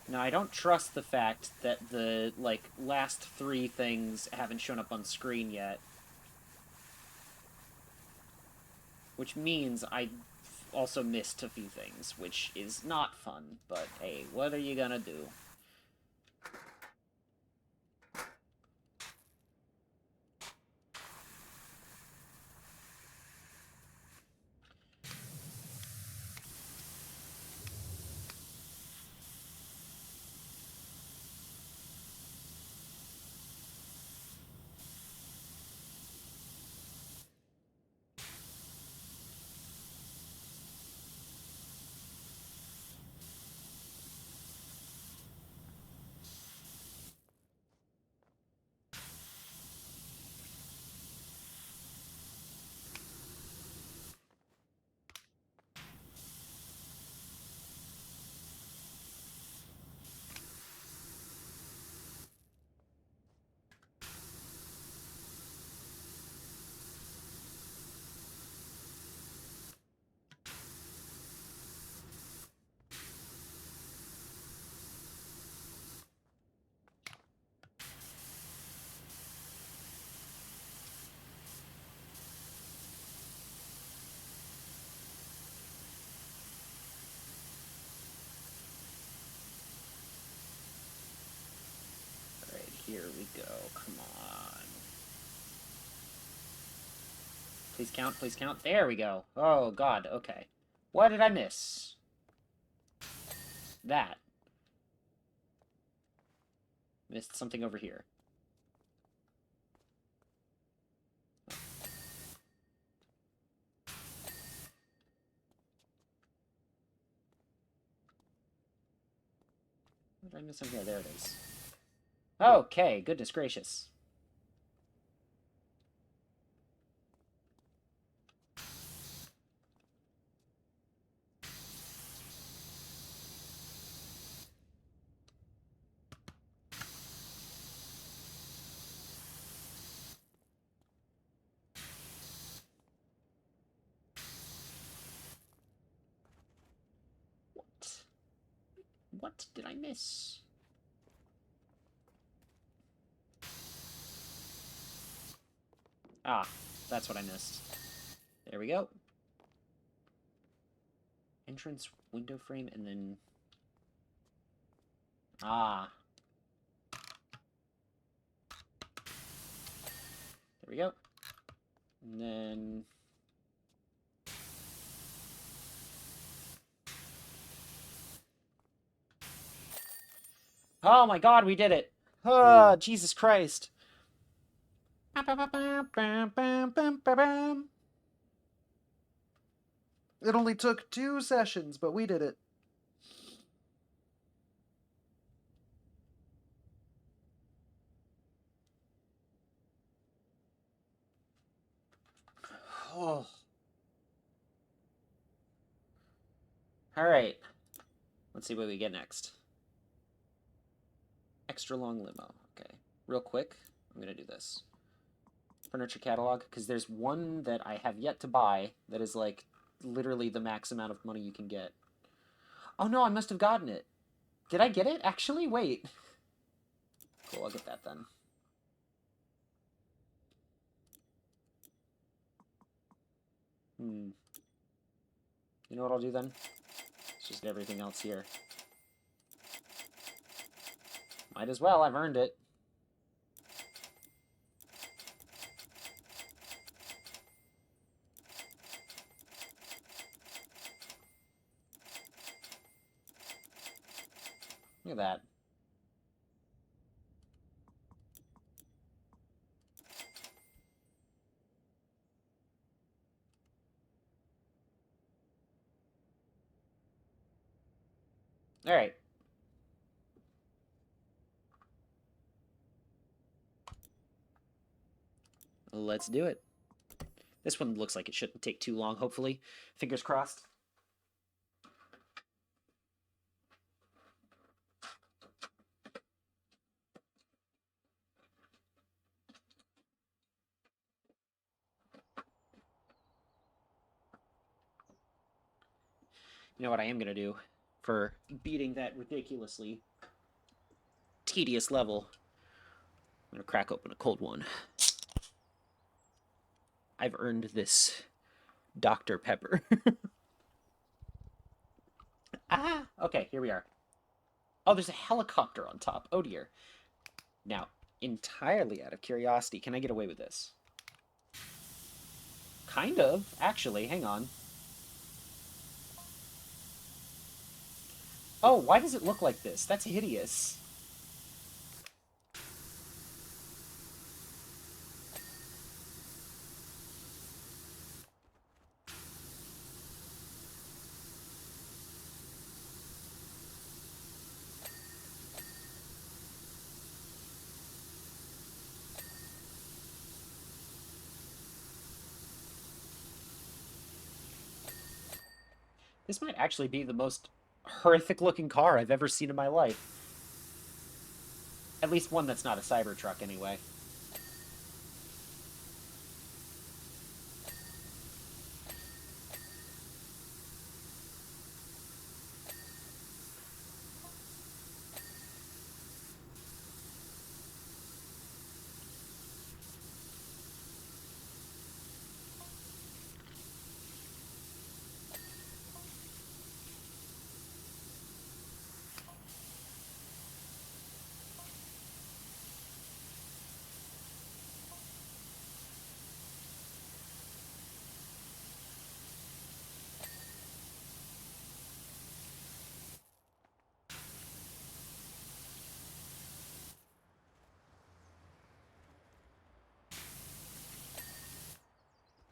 Now, I don't trust the fact that the, like, last three things haven't shown up on screen yet. Which means I also missed a few things, which is not fun, but hey, what are you gonna do? Please count, please count. There we go. Oh, God, okay. What did I miss? That. Missed something over here. What did I miss over here? There it is. Okay, goodness gracious. What? What did I miss? Ah, that's what I missed. There we go. Entrance, window frame, and then... Ah. There we go. And then... Oh my god, we did it! Ah, Jesus Christ. It only took 2 sessions, but we did it. Oh. Alright. Let's see what we get next. Extra long limo. Okay. Real quick, I'm gonna do this. Furniture catalog, because there's one that I have yet to buy that is like literally the max amount of money you can get. Oh no, I must have gotten it. Did I get it? Actually, wait. Cool, I'll get that then. You know what I'll do then? Let's just get everything else here. Might as well, I've earned it. Look at that. Alright. Let's do it. This one looks like it shouldn't take too long, hopefully. Fingers crossed. You know what I am going to do for beating that ridiculously tedious level? I'm going to crack open a cold one. I've earned this Dr. Pepper. Ah! Okay, here we are. Oh, there's a helicopter on top. Oh, dear. Now, entirely out of curiosity, can I get away with this? Kind of, actually. Hang on. Oh, why does it look like this? That's hideous. This might actually be the most horrific looking car I've ever seen in my life. At least one that's not a Cybertruck, anyway.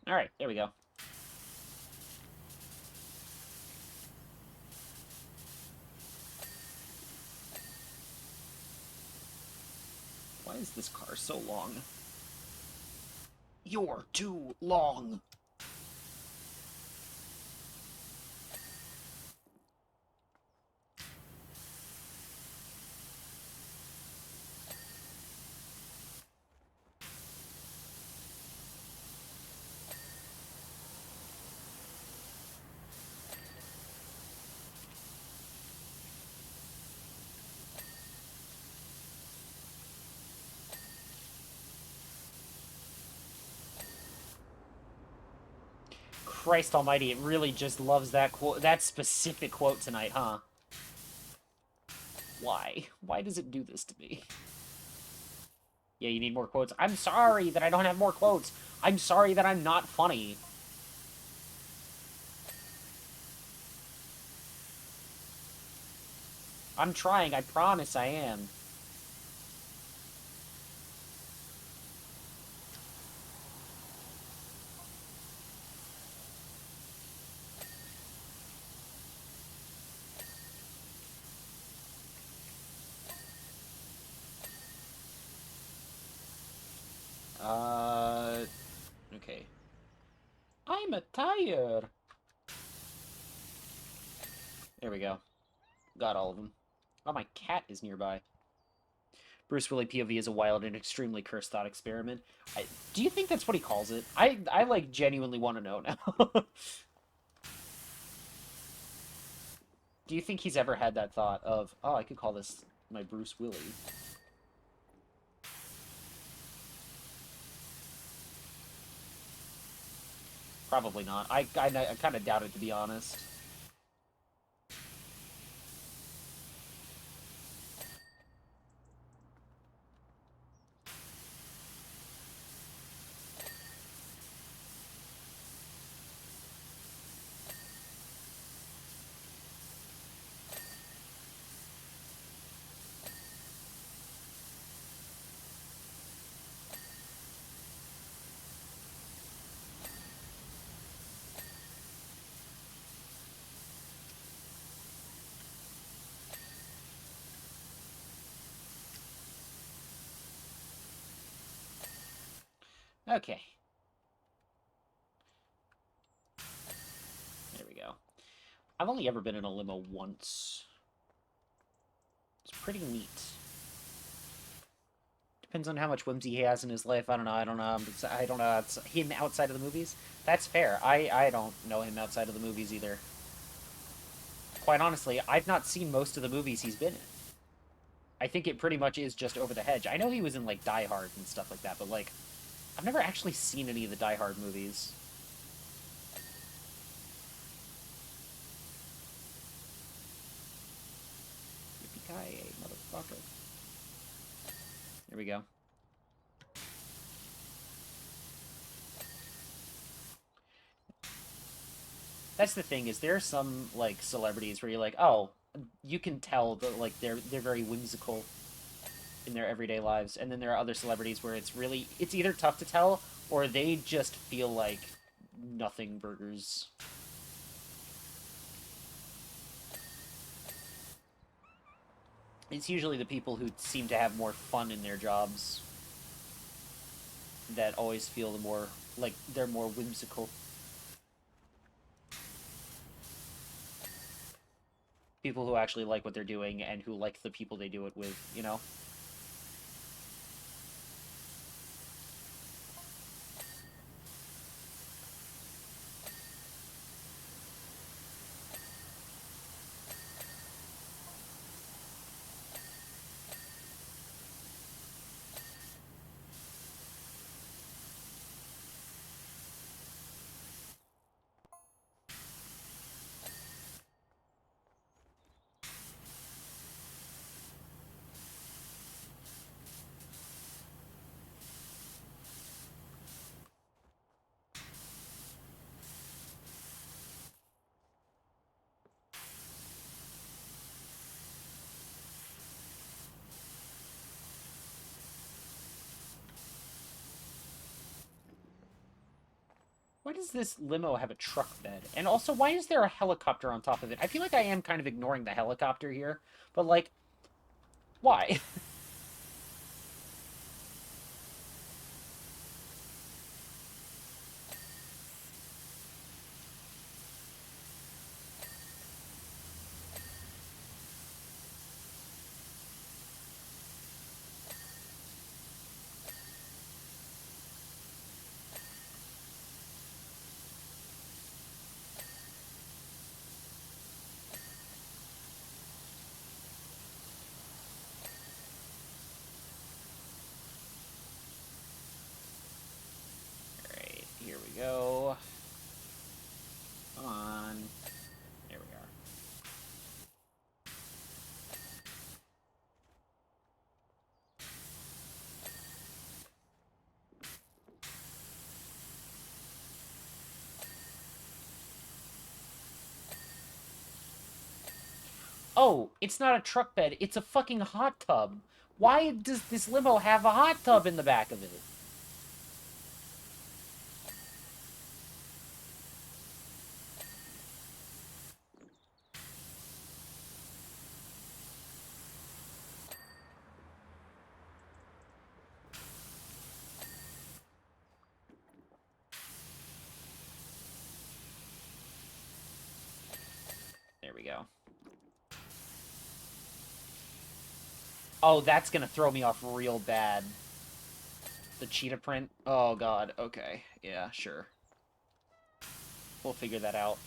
Alright, there we go. Why is this car so long? You're too long! Christ almighty, it really just loves that quote, that specific quote tonight, huh? Why? Why does it do this to me? Yeah, you need more quotes. I'm sorry that I don't have more quotes. I'm sorry that I'm not funny. I'm trying, I promise I am. Okay. I'm a tire. There we go. Got all of them. Oh, my cat is nearby. Bruce Willis POV is a wild and extremely cursed thought experiment. Do you think that's what he calls it? I like, genuinely want to know now. Do you think he's ever had that thought of, oh, I could call this my Bruce Willis? Probably not. I kind of doubt it, to be honest. Okay. There we go. I've only ever been in a limo once. It's pretty neat. Depends on how much whimsy he has in his life. I don't know. I don't know. I don't know. It's him outside of the movies. That's fair. I don't know him outside of the movies either. Quite honestly, I've not seen most of the movies he's been in. I think it pretty much is just Over the Hedge. I know he was in, like, Die Hard and stuff like that, but, like, I've never actually seen any of the Die Hard movies. Yippee-ki-yay, motherfucker. There we go. That's the thing, is there are some, like, celebrities where you're like, oh, you can tell that, like, they're very whimsical in their everyday lives, and then there are other celebrities where it's either tough to tell, or they just feel like nothing burgers. It's usually the people who seem to have more fun in their jobs that always feel the more, like, they're more whimsical. People who actually like what they're doing and who like the people they do it with, you know? Why does this limo have a truck bed? And also, why is there a helicopter on top of it? I feel like I am kind of ignoring the helicopter here, but, like, why? Alright, here we go. Come on. There we are. Oh, it's not a truck bed, it's a fucking hot tub. Why does this limo have a hot tub in the back of it? There we go. Oh, that's gonna throw me off real bad. The cheetah print? Oh god, okay. Yeah, sure. We'll figure that out.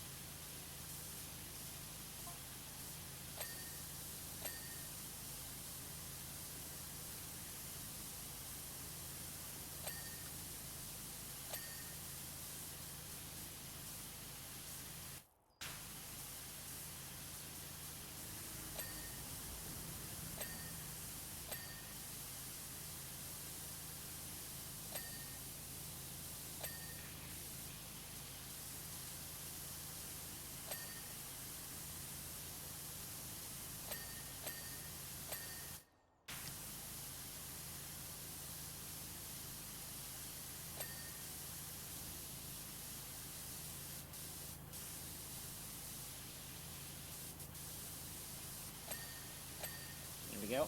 Here we go.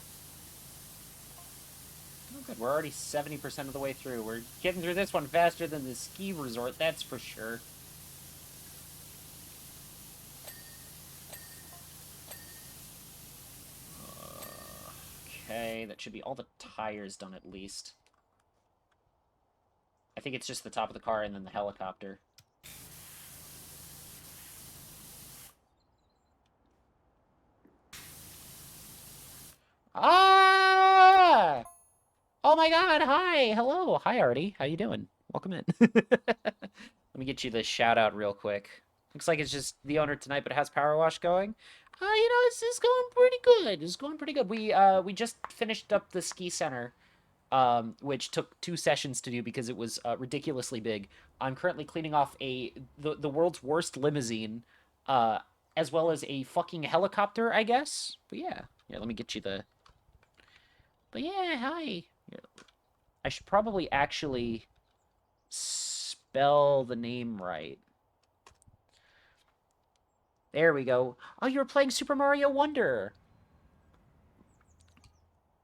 Oh, good. We're already 70% of the way through. We're getting through this one faster than the ski resort, that's for sure. Okay, that should be all the tires done at least. I think it's just the top of the car and then the helicopter. Ah! Oh my god, hi! Hello! Hi, Artie. How you doing? Welcome in. Let me get you the shout out real quick. Looks like it's just the owner tonight, but it has PowerWash going. You know, it's going pretty good. It's going pretty good. We just finished up the ski center, which took 2 sessions to do because it was ridiculously big. I'm currently cleaning off the world's worst limousine, uh, as well as a fucking helicopter, I guess. But yeah, let me get you the. But yeah, hi. Here, I should probably actually spell the name right. There we go. Oh, you were playing Super Mario Wonder.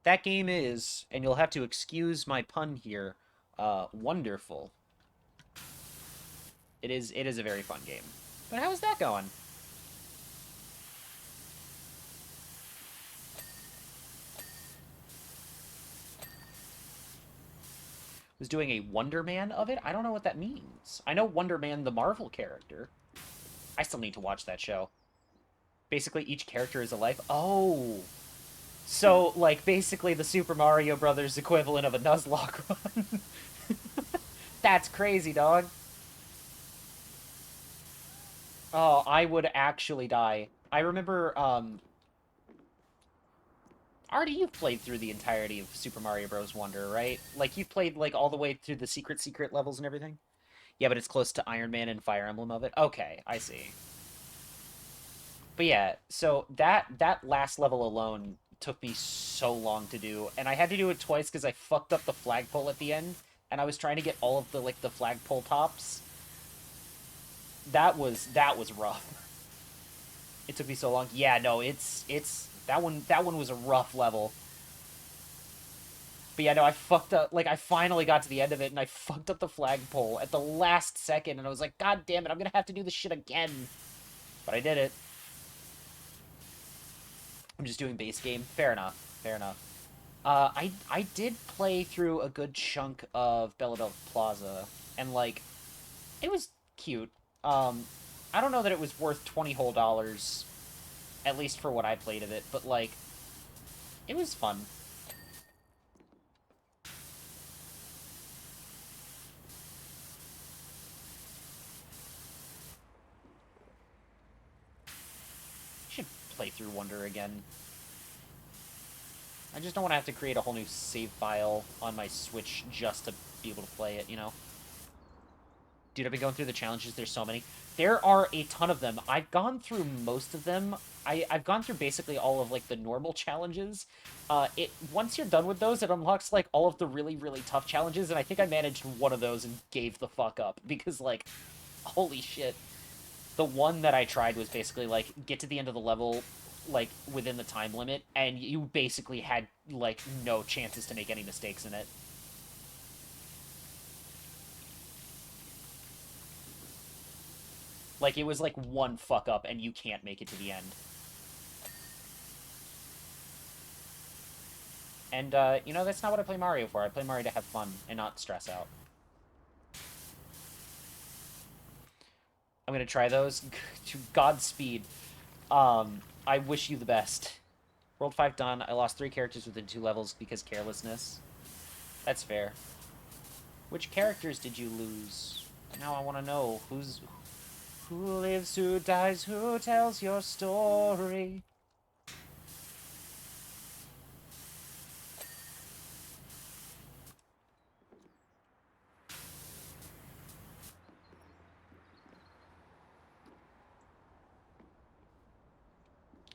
That game is, and you'll have to excuse my pun here, wonderful. It is a very fun game. But how is that going? Was doing a Wonder Man of it? I don't know what that means. I know Wonder Man, the Marvel character. I still need to watch that show. Basically, each character is a life. Oh. So, like, basically the Super Mario Brothers equivalent of a Nuzlocke run. That's crazy, dog. Oh, I would actually die. I remember, Artie, you've played through the entirety of Super Mario Bros. Wonder, right? Like, you've played, like, all the way through the secret levels and everything? Yeah, but it's close to Iron Man and Fire Emblem of it? Okay, I see. But yeah, so that last level alone took me so long to do, and I had to do it twice because I fucked up the flagpole at the end, and I was trying to get all of the, like, the flagpole tops. That was rough. It took me so long. Yeah, no, it's that one was a rough level. But yeah, no, I fucked up. Like, I finally got to the end of it, and I fucked up the flagpole at the last second, and I was like, God damn it, I'm gonna have to do this shit again. But I did it. I'm just doing base game. Fair enough. Fair enough. I did play through a good chunk of Bella Plaza, and like, it was cute. Um, I don't know that it was worth 20 whole dollars, at least for what I played of it, but like, it was fun. I should play through Wonder again. I just don't want to have to create a whole new save file on my Switch just to be able to play it, you know? Dude, I've been going through the challenges. There's so many. There are a ton of them. I've gone through most of them. I've gone through basically all of, like, the normal challenges. Once you're done with those, it unlocks, like, all of the really, really tough challenges, and I think I managed one of those and gave the fuck up. Because, like, holy shit. The one that I tried was basically, like, get to the end of the level, like, within the time limit, and you basically had, like, no chances to make any mistakes in it. Like, it was, like, one fuck up, and you can't make it to the end. And, you know, that's not what I play Mario for. I play Mario to have fun and not stress out. I'm gonna try those. Godspeed. I wish you the best. World 5 done. I lost 3 characters within 2 levels because carelessness. That's fair. Which characters did you lose? Now I want to know who lives, who dies, who tells your story.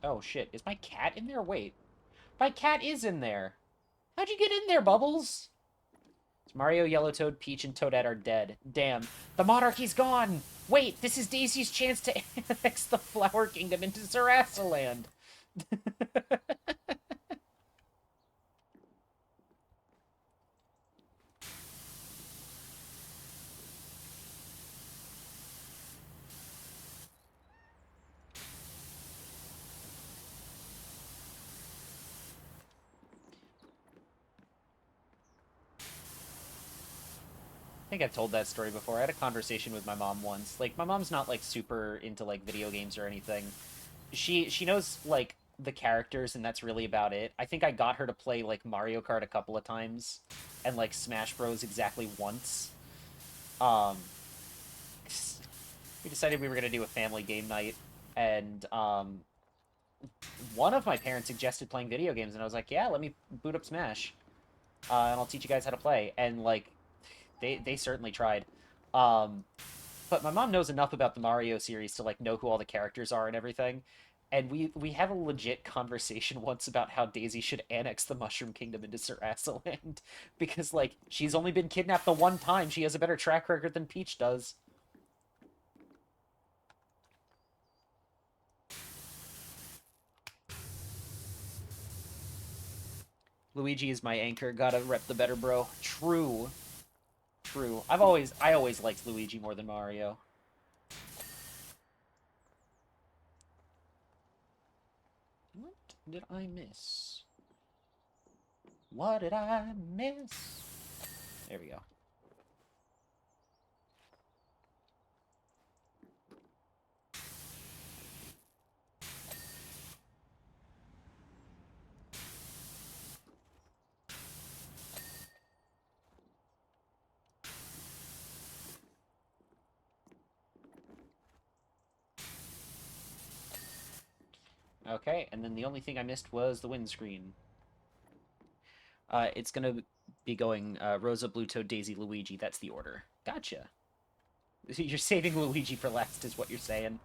Oh shit, is my cat in there? Wait, my cat is in there. How'd you get in there, Bubbles? Mario, Yellow Toad, Peach, and Toadette are dead. Damn, the monarchy's gone. Wait, this is Daisy's chance to annex the Flower Kingdom into Sarasaland. I think I've told that story before. I had a conversation with my mom once. Like, my mom's not, like, super into, like, video games or anything. She knows, like, the characters, and that's really about it. I think I got her to play, like, Mario Kart a couple of times, and, like, Smash Bros. Exactly once. Um, we decided we were gonna do a family game night, and, one of my parents suggested playing video games, and I was like, yeah, let me boot up Smash, and I'll teach you guys how to play. And, like, they certainly tried. Um, but my mom knows enough about the Mario series to, like, know who all the characters are and everything. And we have a legit conversation once about how Daisy should annex the Mushroom Kingdom into Sarasaland because, like, she's only been kidnapped the one time. She has a better track record than Peach does. Luigi is my anchor. Gotta rep the better bro. True. True. I always liked Luigi more than Mario. What did I miss? What did I miss? There we go. Okay, and then the only thing I missed was the windscreen. It's gonna be going Rosa, Blue Toad, Daisy, Luigi. That's the order. Gotcha. You're saving Luigi for last, is what you're saying.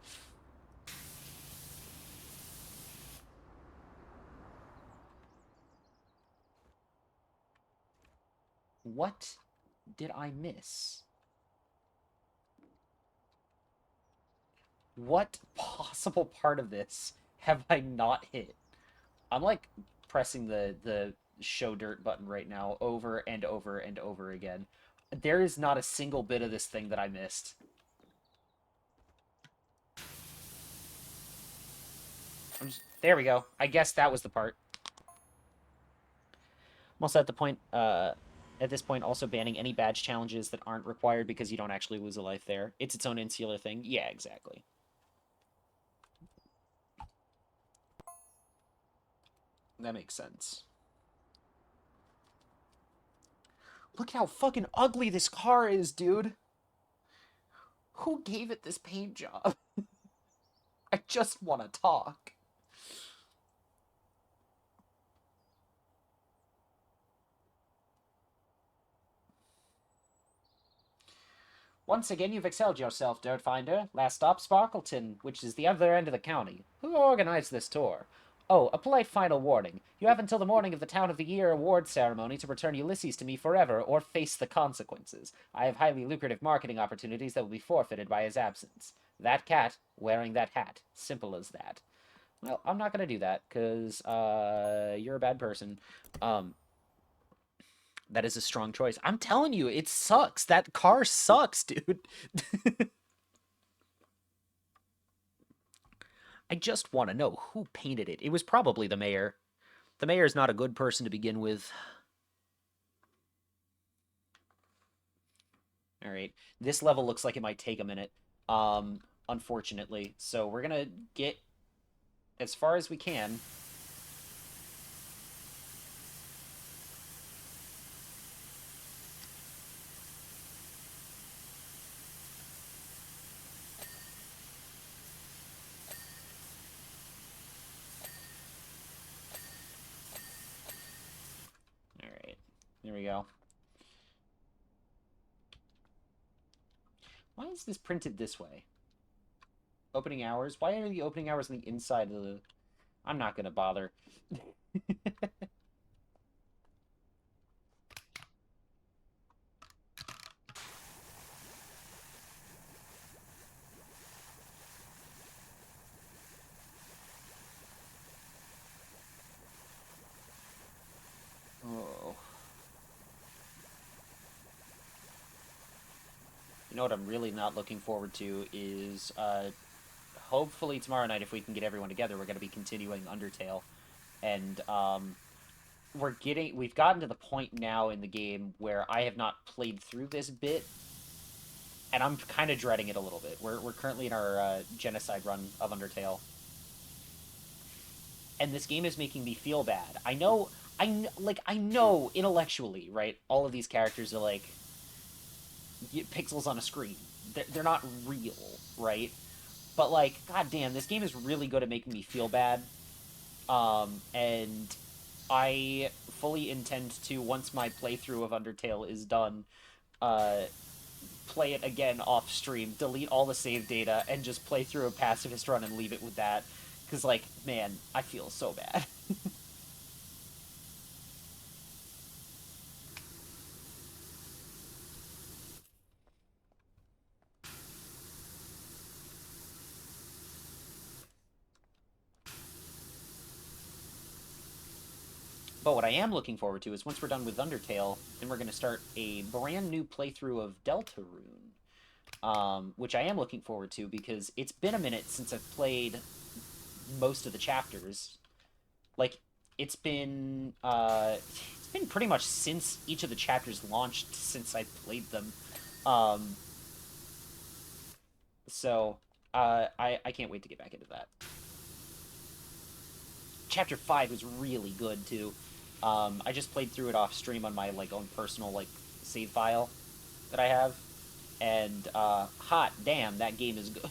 What did I miss? What possible part of this have I not hit? I'm like pressing the show dirt button right now over and over and over again. There is not a single bit of this thing that I missed. There we go. I guess that was the part. I'm also at this point, also banning any badge challenges that aren't required because you don't actually lose a life there. It's its own insular thing. Yeah, exactly. That makes sense. Look how fucking ugly this car is, dude. Who gave it this paint job? I just want to talk. Once again, you've excelled yourself, Dirtfinder. Last stop, Sparkleton, which is the other end of the county. Who organized this tour? Oh, a polite final warning. You have until the morning of the Town of the Year award ceremony to return Ulysses to me forever or face the consequences. I have highly lucrative marketing opportunities that will be forfeited by his absence. That cat wearing that hat. Simple as that. Well, I'm not going to do that because you're a bad person. That is a strong choice. I'm telling you, it sucks. That car sucks, dude. I just want to know who painted it. It was probably the mayor. The mayor is not a good person to begin with. All right. This level looks like it might take a minute. Unfortunately. So we're going to get as far as we can. All right. There we go. Why is this printed this way? Opening hours? Why are the opening hours on the inside of the... I'm not going to bother. Oh. You know what I'm really not looking forward to is hopefully tomorrow night, if we can get everyone together, we're going to be continuing Undertale. And we've gotten to the point now in the game where I have not played through this bit, and I'm kind of dreading it a little bit. We're currently in our genocide run of Undertale, and this game is making me feel bad. I know intellectually, right? All of these characters are like pixels on a screen. They're not real, right? But like, goddamn, this game is really good at making me feel bad. And I fully intend to, once my playthrough of Undertale is done, uh, play it again off stream, delete all the save data, and just play through a pacifist run and leave it with that. Because, like, man, I feel so bad. But what I am looking forward to is once we're done with Undertale, then we're going to start a brand new playthrough of Deltarune. Which I am looking forward to because it's been a minute since I've played most of the chapters. Like, it's been pretty much since each of the chapters launched since I played them. Um, so I can't wait to get back into that. Chapter 5 was really good too. I just played through it off stream on my like own personal like save file that I have, and hot damn, that game is good.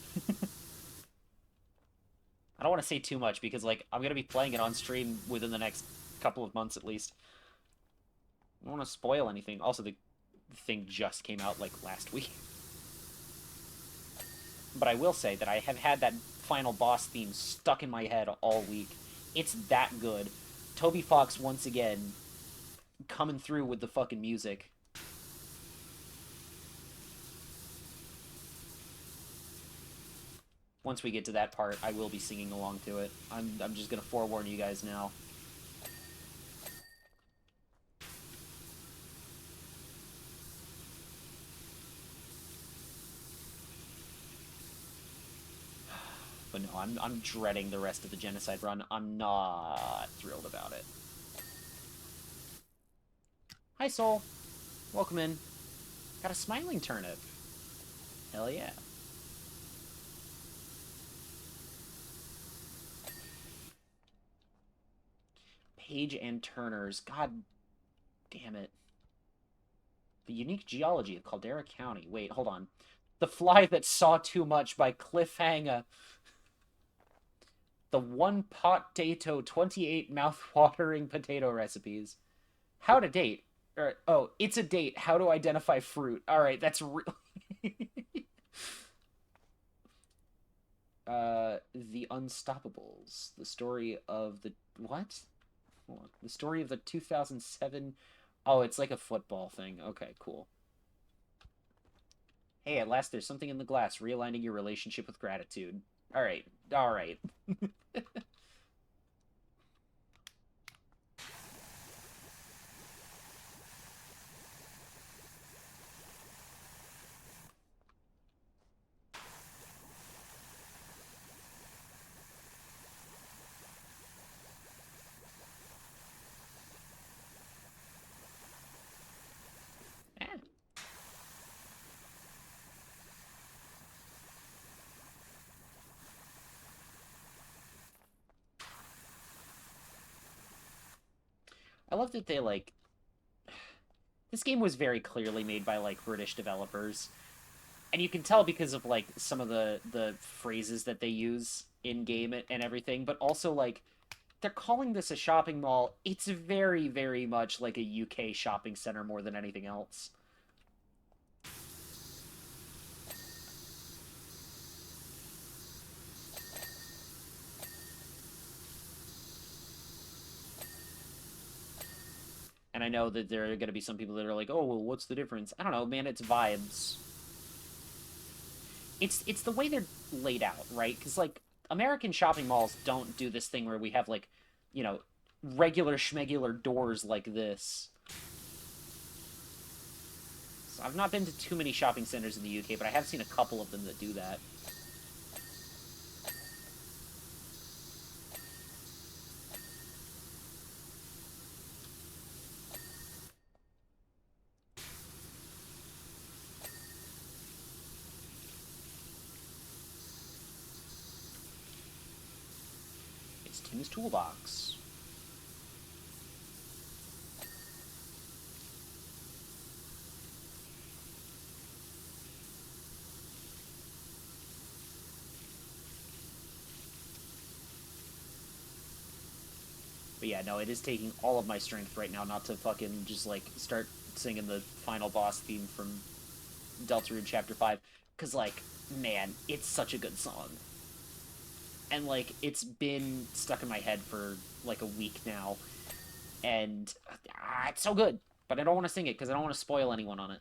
I don't want to say too much because like I'm gonna be playing it on stream within the next couple of months at least. I don't want to spoil anything. Also, the thing just came out like last week. But I will say that I have had that final boss theme stuck in my head all week. It's that good. Toby Fox once again coming through with the fucking music. once we get to that part, I will be singing along to it. I'm just gonna forewarn you guys now. But no, I'm dreading the rest of the genocide run. I'm not thrilled about it. Hi, Soul. Welcome in. Got a smiling turnip. Hell yeah. Page and Turners. God damn it. The unique geology of Caldera County. Wait, hold on. The Fly That Saw Too Much by Cliffhanger. The One Pot Tato 28 mouth-watering potato recipes. How to date. Oh, it's a date. How to identify fruit. All right, that's really... The Unstoppables. The story of the... What? Hold on. The story of the 2007... Oh, it's like a football thing. Okay, cool. Hey, at last there's something in the glass, realigning your relationship with gratitude. Alright, alright. Eh. I love that they, like... This game was very clearly made by, like, British developers. And you can tell because of, like, some of the phrases that they use in-game and everything, but also, like, they're calling this a shopping mall. It's very, very much like a UK shopping center more than anything else. And I know that there are going to be some people that are like, oh, well, what's the difference? I don't know, man, it's vibes. It's the way they're laid out, right? Because, like, American shopping malls don't do this thing where we have, like, you know, regular schmegular doors like this. So I've not been to too many shopping centers in the UK, but I have seen a couple of them that do that. It's Tim's Toolbox. But yeah, no, it is taking all of my strength right now not to fucking just, like, start singing the final boss theme from Deltarune Chapter 5. Because, like, man, it's such a good song. And, like, it's been stuck in my head for, like, a week now. And it's so good. But I don't want to sing it because I don't want to spoil anyone on it.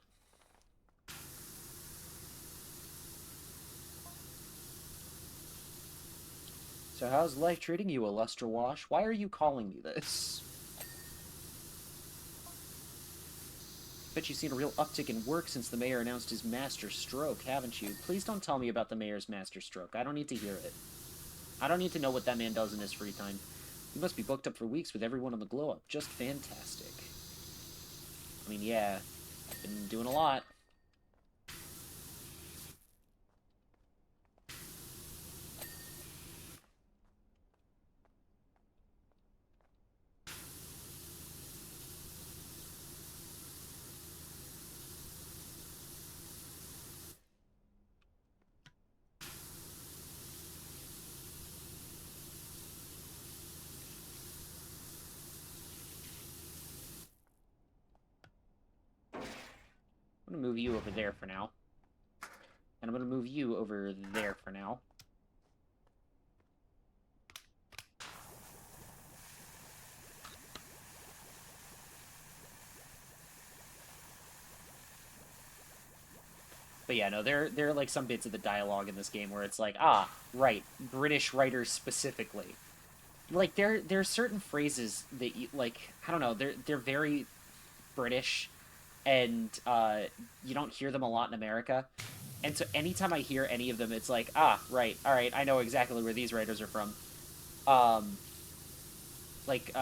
So how's life treating you, Illustra Wash? Why are you calling me this? Bet you've seen a real uptick in work since the mayor announced his master stroke, haven't you? Please don't tell me about the mayor's master stroke. I don't need to hear it. I don't need to know what that man does in his free time. He must be booked up for weeks with everyone on the glow up. Just fantastic. I mean, yeah, I've been doing a lot. I'm gonna move you over there for now. And I'm gonna move you over there for now. But yeah, no, there are like some bits of the dialogue in this game where it's like, ah, right, British writers specifically. Like there are certain phrases that you like, I don't know, they're very British, and you don't hear them a lot in America. And so anytime I hear any of them, it's like, ah, right, all right, I know exactly where these writers are from. Um, like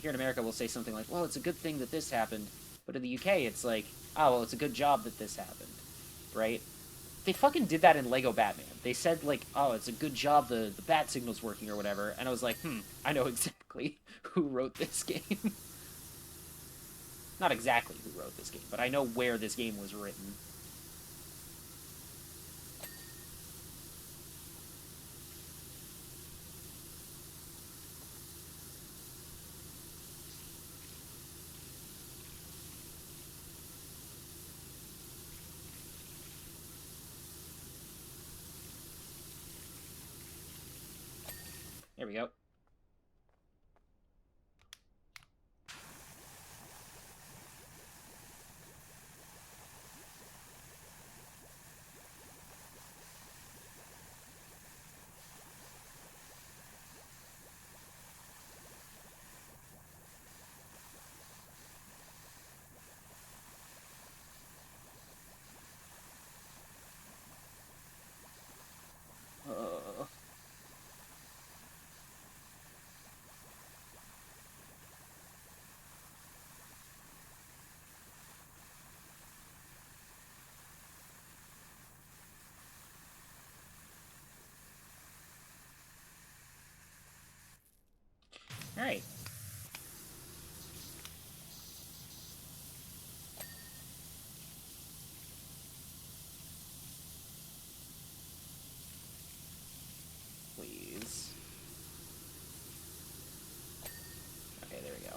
here in America, we'll say something like, well, it's a good thing that this happened, but in the UK, it's like, oh, well, it's a good job that this happened, right? They fucking did that in Lego Batman. They said like, "Oh, it's a good job the bat signal's working or whatever," and I was like, I know exactly who wrote this game." Not exactly who wrote this game, but I know where this game was written. There we go. Uh, all right. Please. Okay, there we go.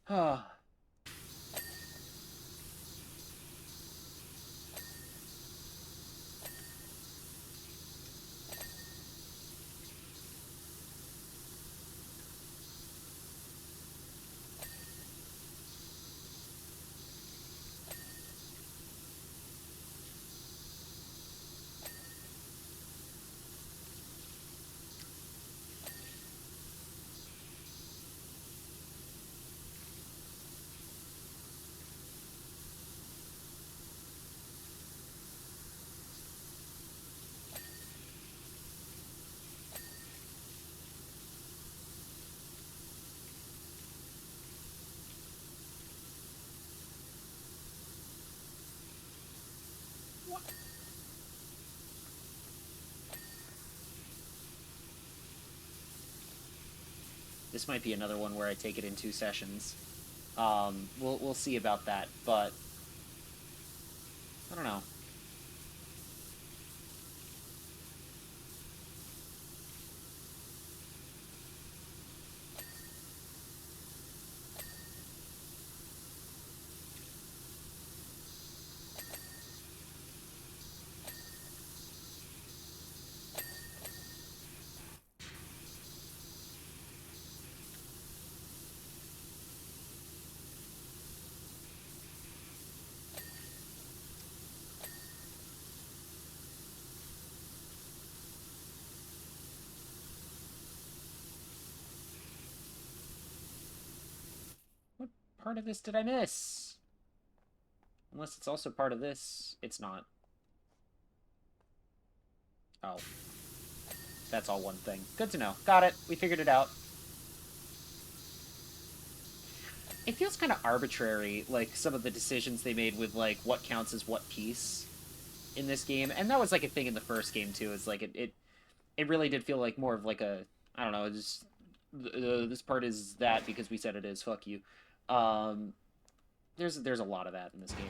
Ah. This might be another one where I take it in 2 sessions. We'll see about that, but I don't know. What part of this did I miss? Unless it's also part of this. It's not. Oh. That's all one thing. Good to know. Got it. We figured it out. It feels kind of arbitrary, like, some of the decisions they made with, like, what counts as what piece in this game. And that was, like, a thing in the first game, too. It's like, it really did feel like more of, like, a, I don't know, just, this part is that because we said it is. Fuck you. Um, there's a lot of that in this game.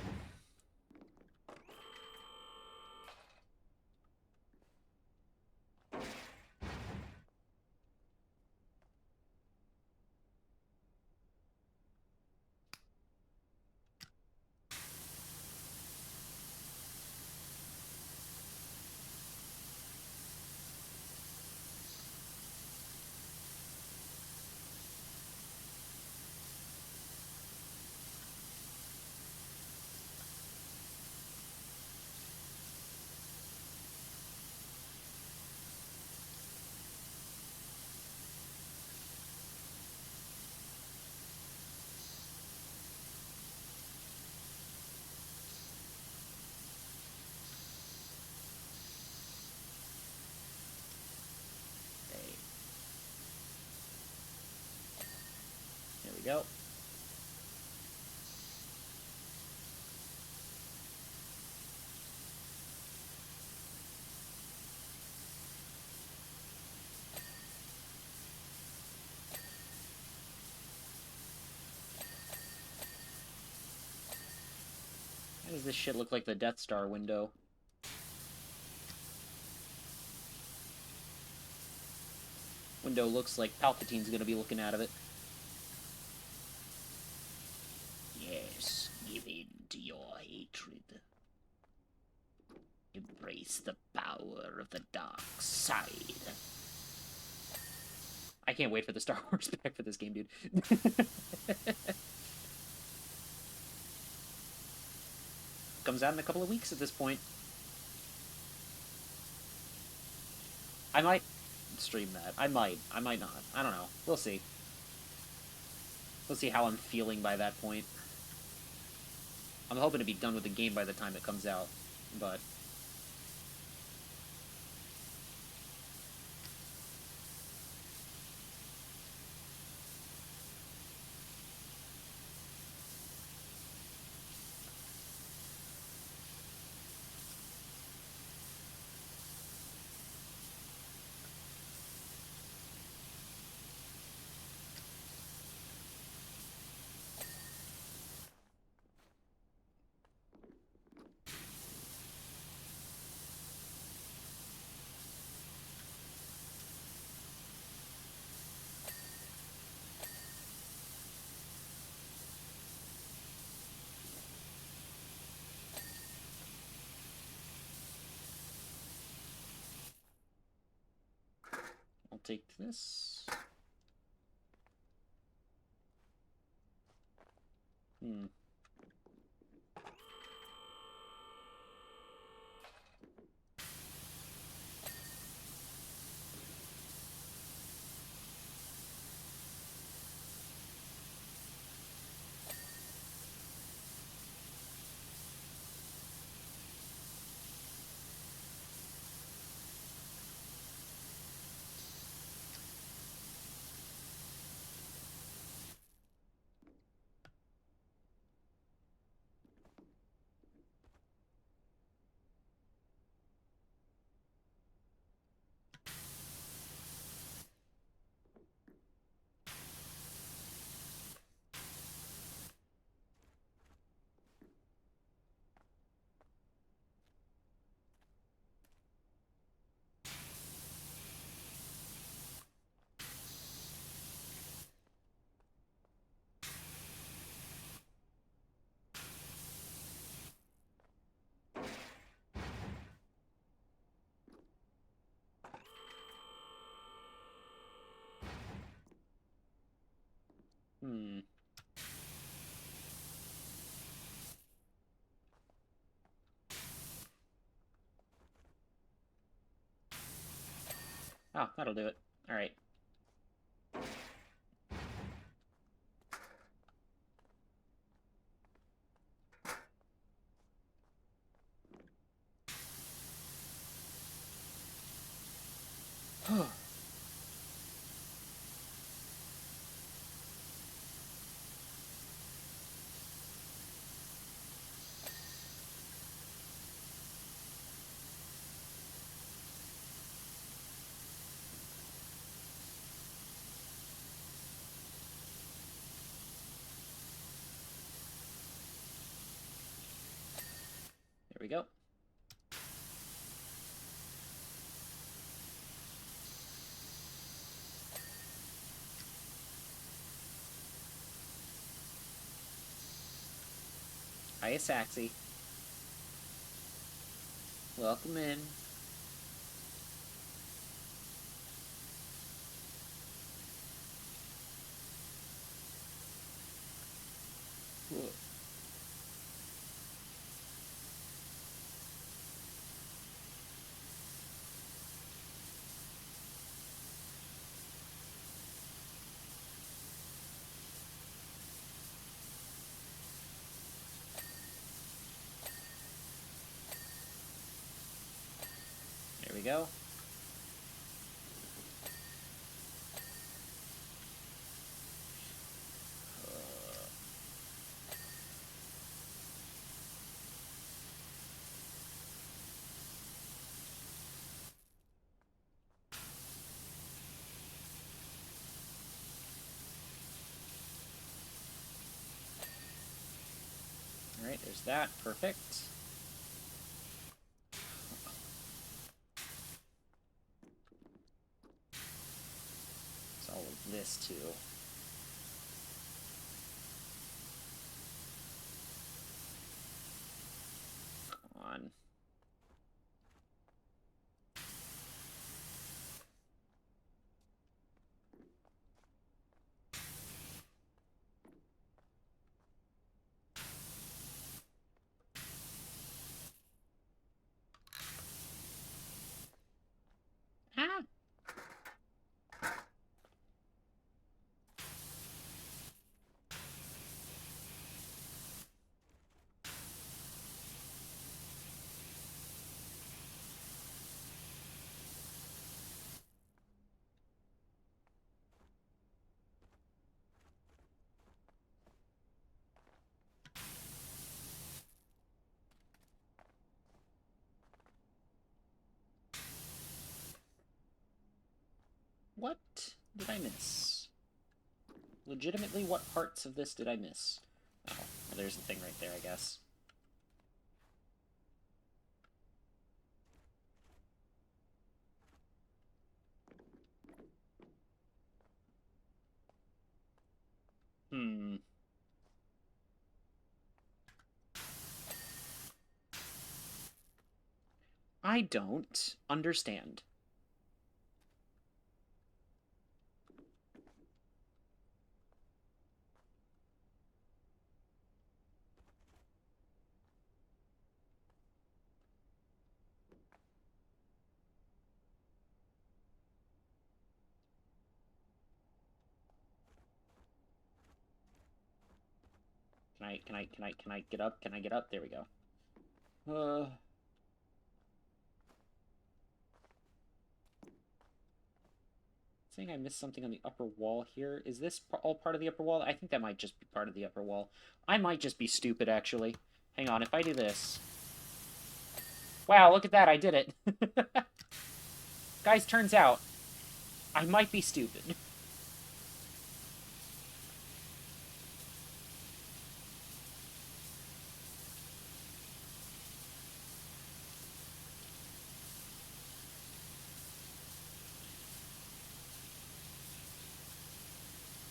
we go. Why does this shit look like the Death Star window? Window looks like Palpatine's gonna be looking out of it. Yes, give in to your hatred. Embrace the power of the dark side. I can't wait for the Star Wars pack for this game, dude. Comes out in a couple of weeks at this point. I might stream that. I might not. I don't know. We'll see. We'll see how I'm feeling by that point. I'm hoping to be done with the game by the time it comes out, but... I'll take this. Oh, that'll do it. Alright. There we go. Hiya, Saxy. Welcome in. Whoa. There we go. Alright, there's that. Perfect. There's all of this, too. Come on. Ah! What did I miss? Legitimately, what parts of this did I miss? Oh, well, there's the thing right there, I guess. Hmm. I don't understand. Can I get up? Can I get up? There we go. Saying I missed something on the upper wall here. Is this all part of the upper wall? I think that might just be part of the upper wall. I might just be stupid, actually. Hang on, if I do this... Wow, look at that, I did it. Guys, turns out, I might be stupid.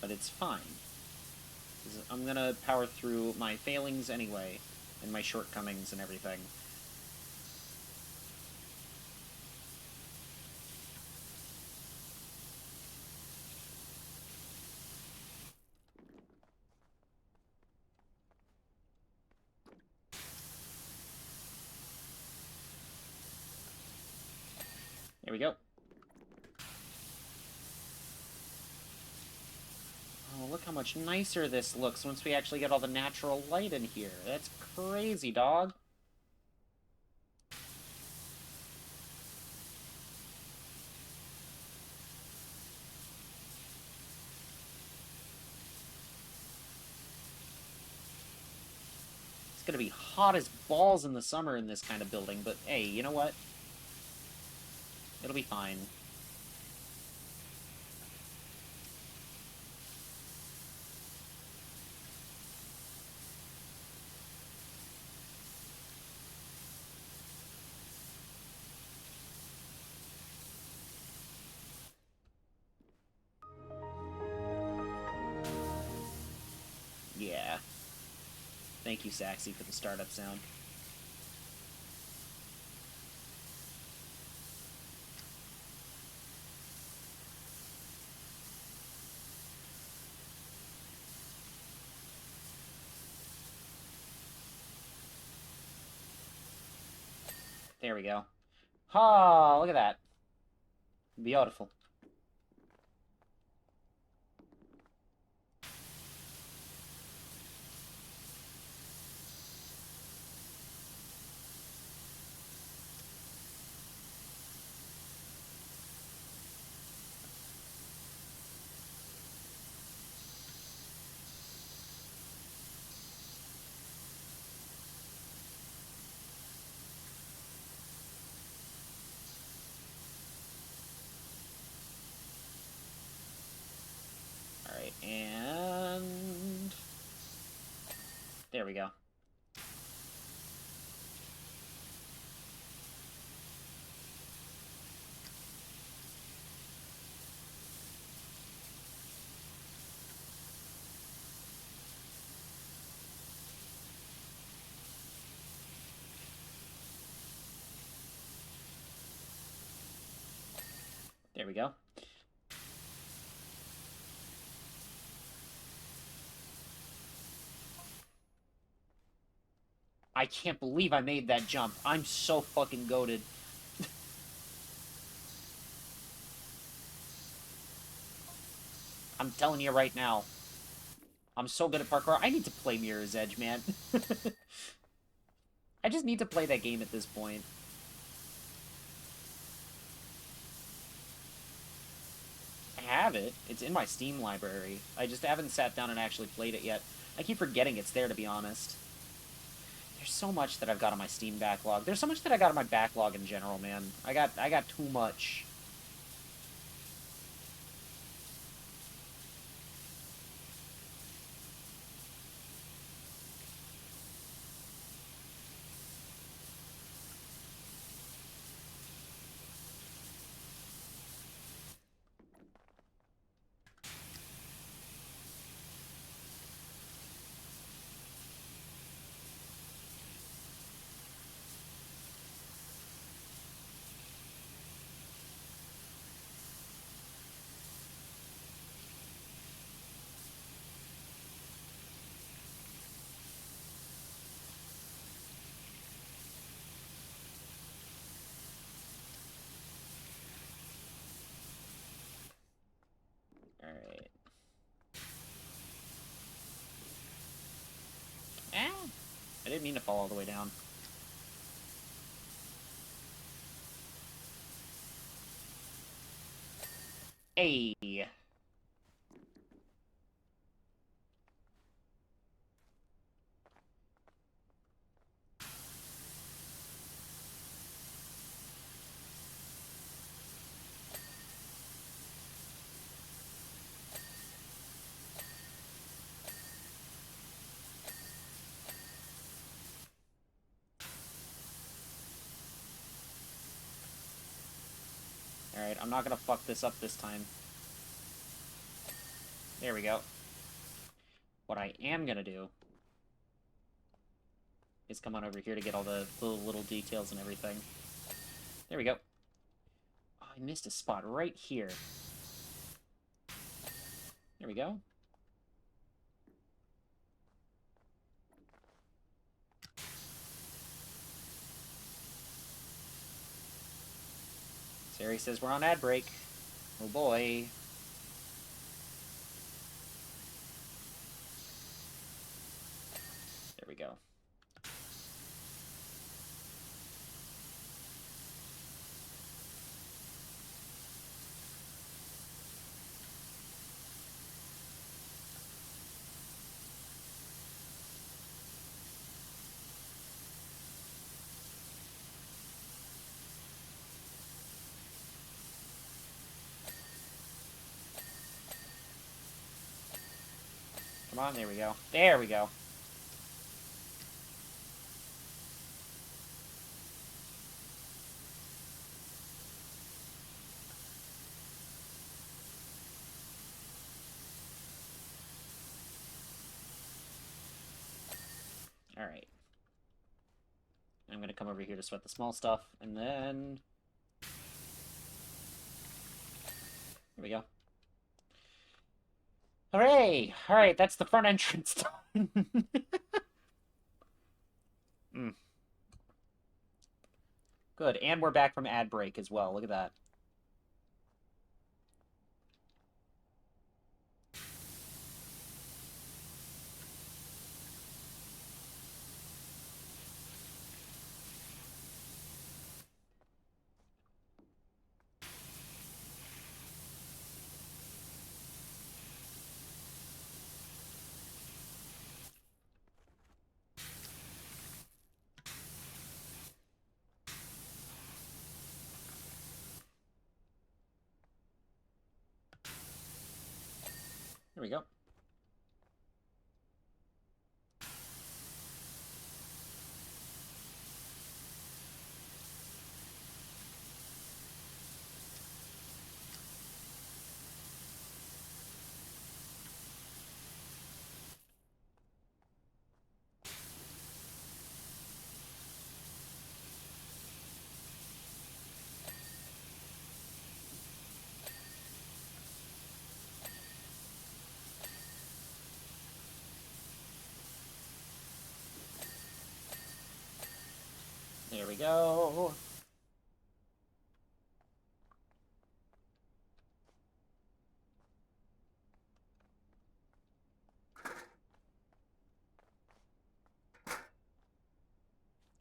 But it's fine. I'm gonna power through my failings anyway, and my shortcomings and everything. There we go. Oh, look how much nicer this looks once we actually get all the natural light in here. That's crazy, dog. It's gonna be hot as balls in the summer in this kind of building, but hey, you know what? It'll be fine. Yeah. Thank you, Saxy, for the startup sound. There we go. Ha! Look at that. Beautiful. Alright, and... there we go. There we go. I can't believe I made that jump. I'm so fucking goated. I'm telling you right now. I'm so good at parkour. I need to play Mirror's Edge, man. I just need to play that game at this point. I have it. It's in my Steam library. I just haven't sat down and actually played it yet. I keep forgetting it's there, to be honest. There's so much that I've got on my Steam backlog. There's so much that I got on my backlog in general, man. I got too much. Alright. I didn't mean to fall all the way down. Hey. Alright, I'm not gonna fuck this up this time. There we go. What I am gonna do is come on over here to get all the little details and everything. There we go. Oh, I missed a spot right here. There we go. Sari says we're on ad break. Oh boy. There we go. Come on, there we go. There we go. Alright. I'm gonna come over here to sweat the small stuff, and then... There we go. Hooray! Alright, that's the front entrance done. Good, and we're back from ad break as well. Look at that. There we go. There we go.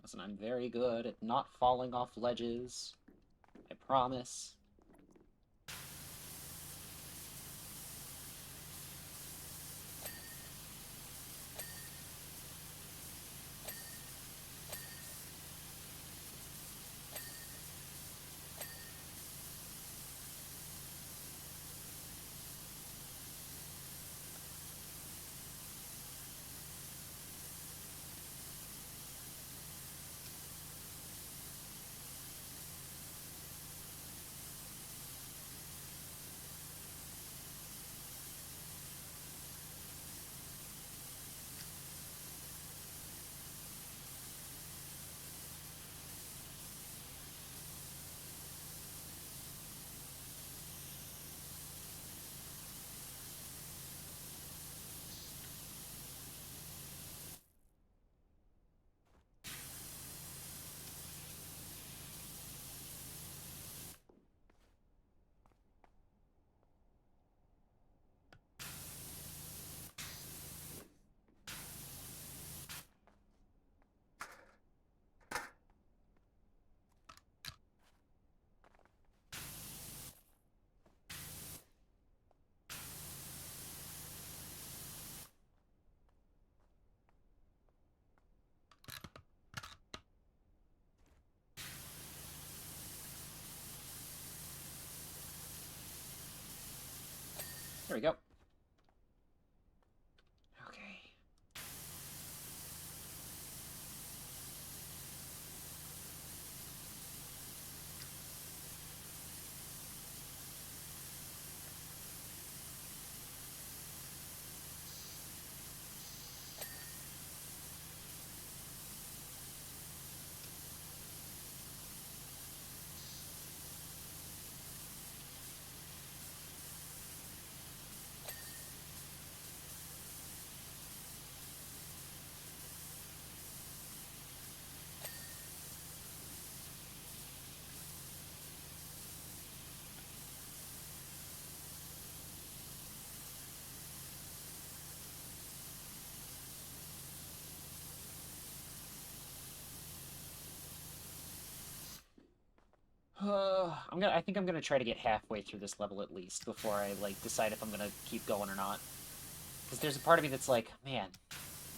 Listen, I'm very good at not falling off ledges. I promise. There we go. Okay. I think I'm gonna try to get halfway through this level at least before I, like, decide if I'm gonna keep going or not. Because there's a part of me that's like, man,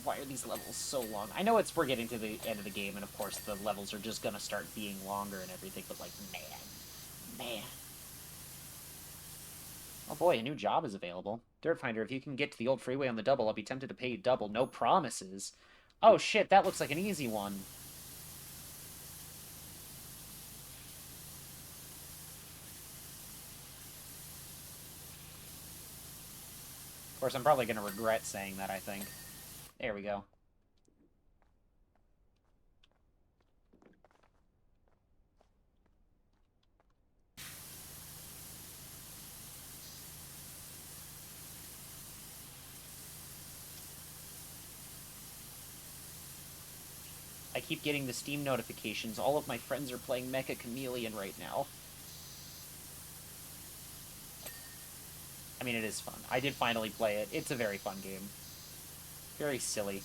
why are these levels so long? I know we're getting to the end of the game, and of course the levels are just gonna start being longer and everything, but like, man. Oh boy, a new job is available. Dirt Finder, if you can get to the old freeway on the double, I'll be tempted to pay you double. No promises. Oh shit, that looks like an easy one. Of course, I'm probably gonna regret saying that, I think. There we go. I keep getting the Steam notifications. All of my friends are playing Mecha Chameleon right now. I mean, it is fun. I did finally play it. It's a very fun game. Very silly.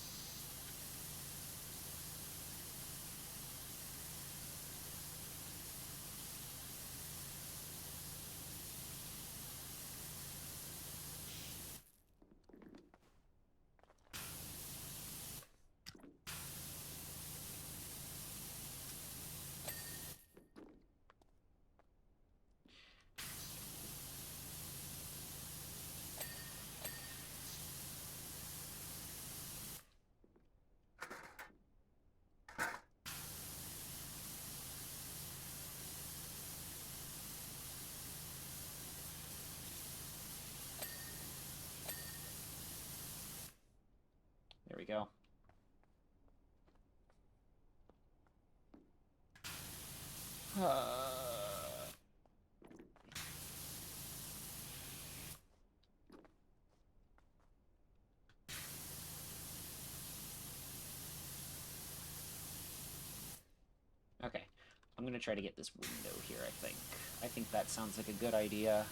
There we go. I'm gonna try to get this window here, I think. I think that sounds like a good idea.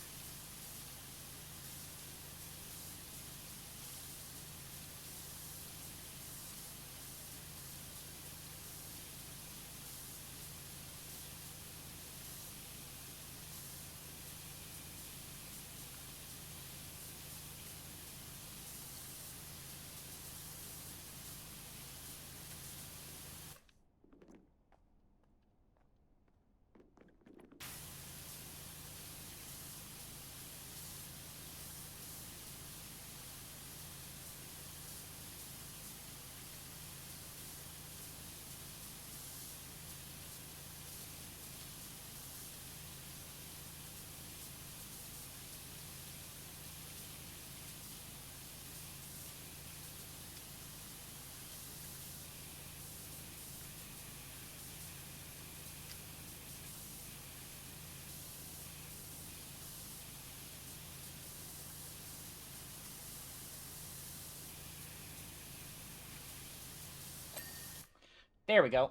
There we go.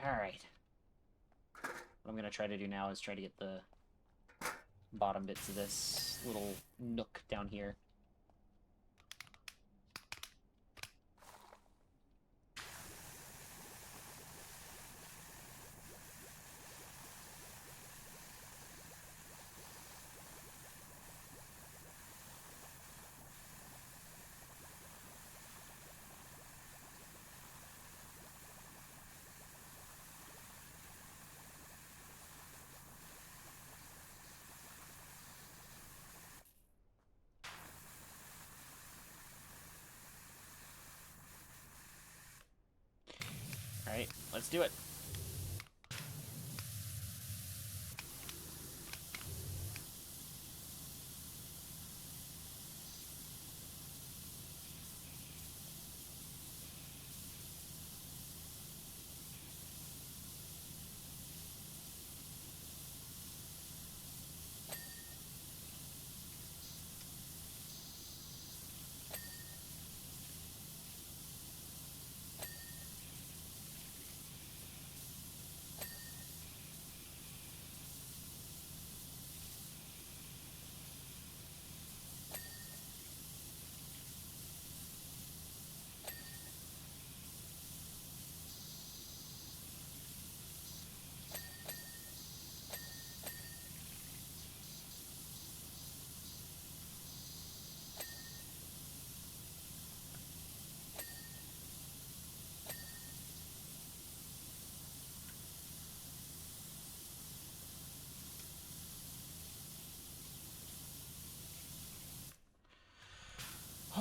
Alright. What I'm gonna try to do now is try to get the bottom bits of this little nook down here. Alright, let's do it.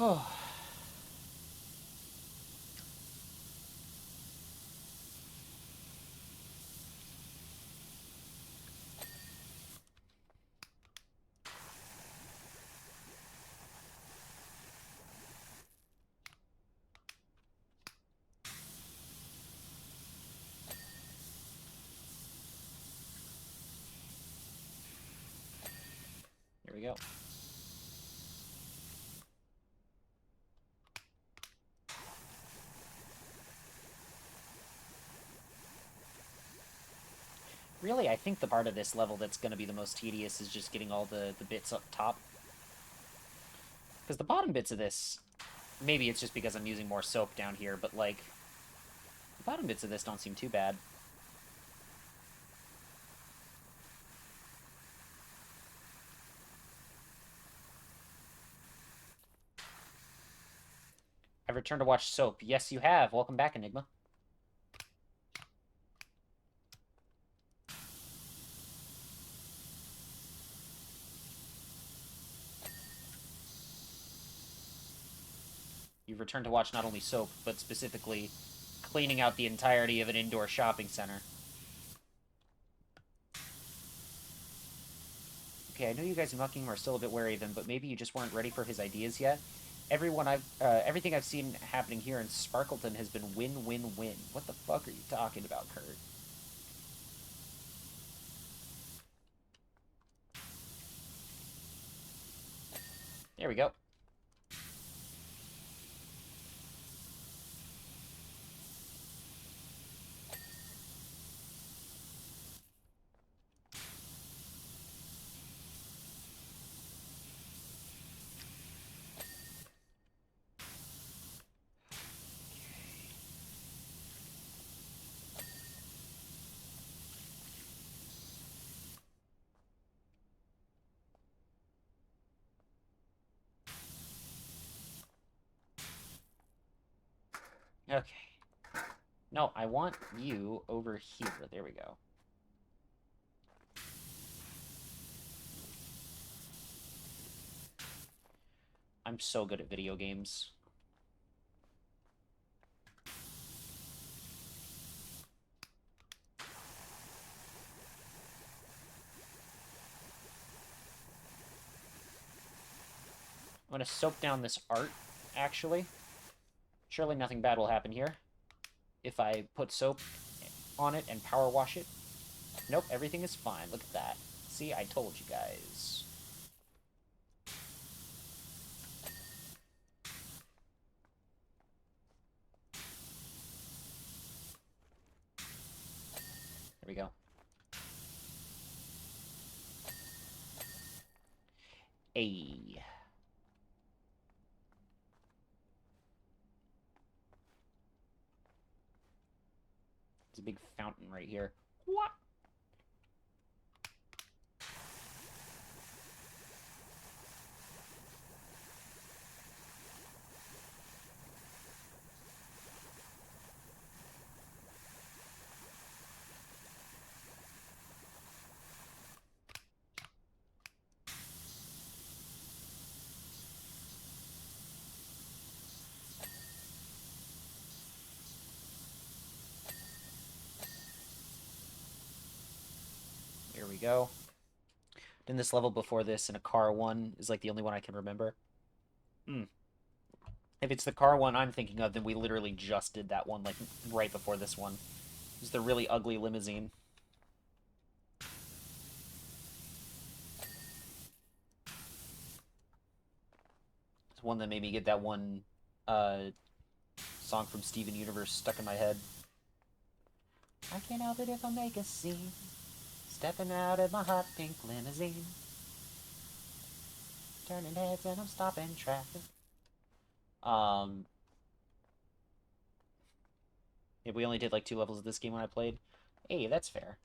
Oh. Here we go. Really, I think the part of this level that's going to be the most tedious is just getting all the bits up top. Because the bottom bits of this, maybe it's just because I'm using more soap down here, but, like, the bottom bits of this don't seem too bad. I've returned to watch soap. Yes, you have. Welcome back, Enigma. You've returned to watch not only soap, but specifically cleaning out the entirety of an indoor shopping center. Okay, I know you guys in Buckingham are still a bit wary of him, but maybe you just weren't ready for his ideas yet. Everything I've seen happening here in Sparkleton has been win-win-win. What the fuck are you talking about, Kurt? There we go. Okay. No, I want you over here. There we go. I'm so good at video games. I'm gonna soak down this art, actually. Surely nothing bad will happen here if I put soap on it and power wash it. Nope, everything is fine. Look at that. See, I told you guys. There we go. Ayy. There's a big fountain right here. What? Here we go. Done this level before this, and a car one is like the only one I can remember. If it's the car one I'm thinking of, then we literally just did that one like right before this one. It's the really ugly limousine. It's one that made me get that one song from Steven Universe stuck in my head. I can't help it if I make a scene, stepping out of my hot pink limousine, turning heads and I'm stopping traffic. If we only did like 2 levels of this game when I played, hey, that's fair.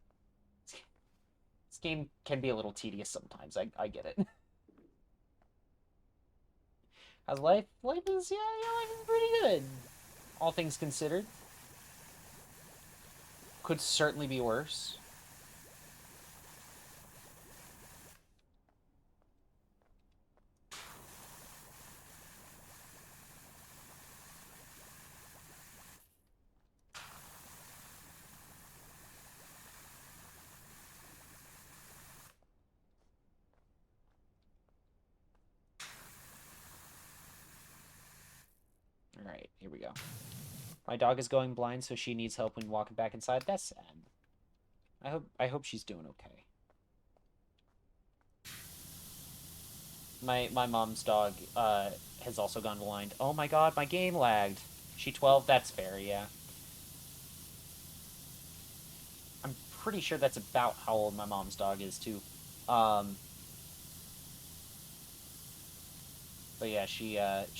This game can be a little tedious sometimes. I get it. How's life? Life is, yeah, life is pretty good. All things considered. Could certainly be worse. Alright, here we go. My dog is going blind, so she needs help when walking back inside. That's sad. I hope she's doing okay. My mom's dog has also gone blind. Oh my god, my game lagged. She 12? That's fair, yeah. I'm pretty sure that's about how old my mom's dog is, too. But yeah, she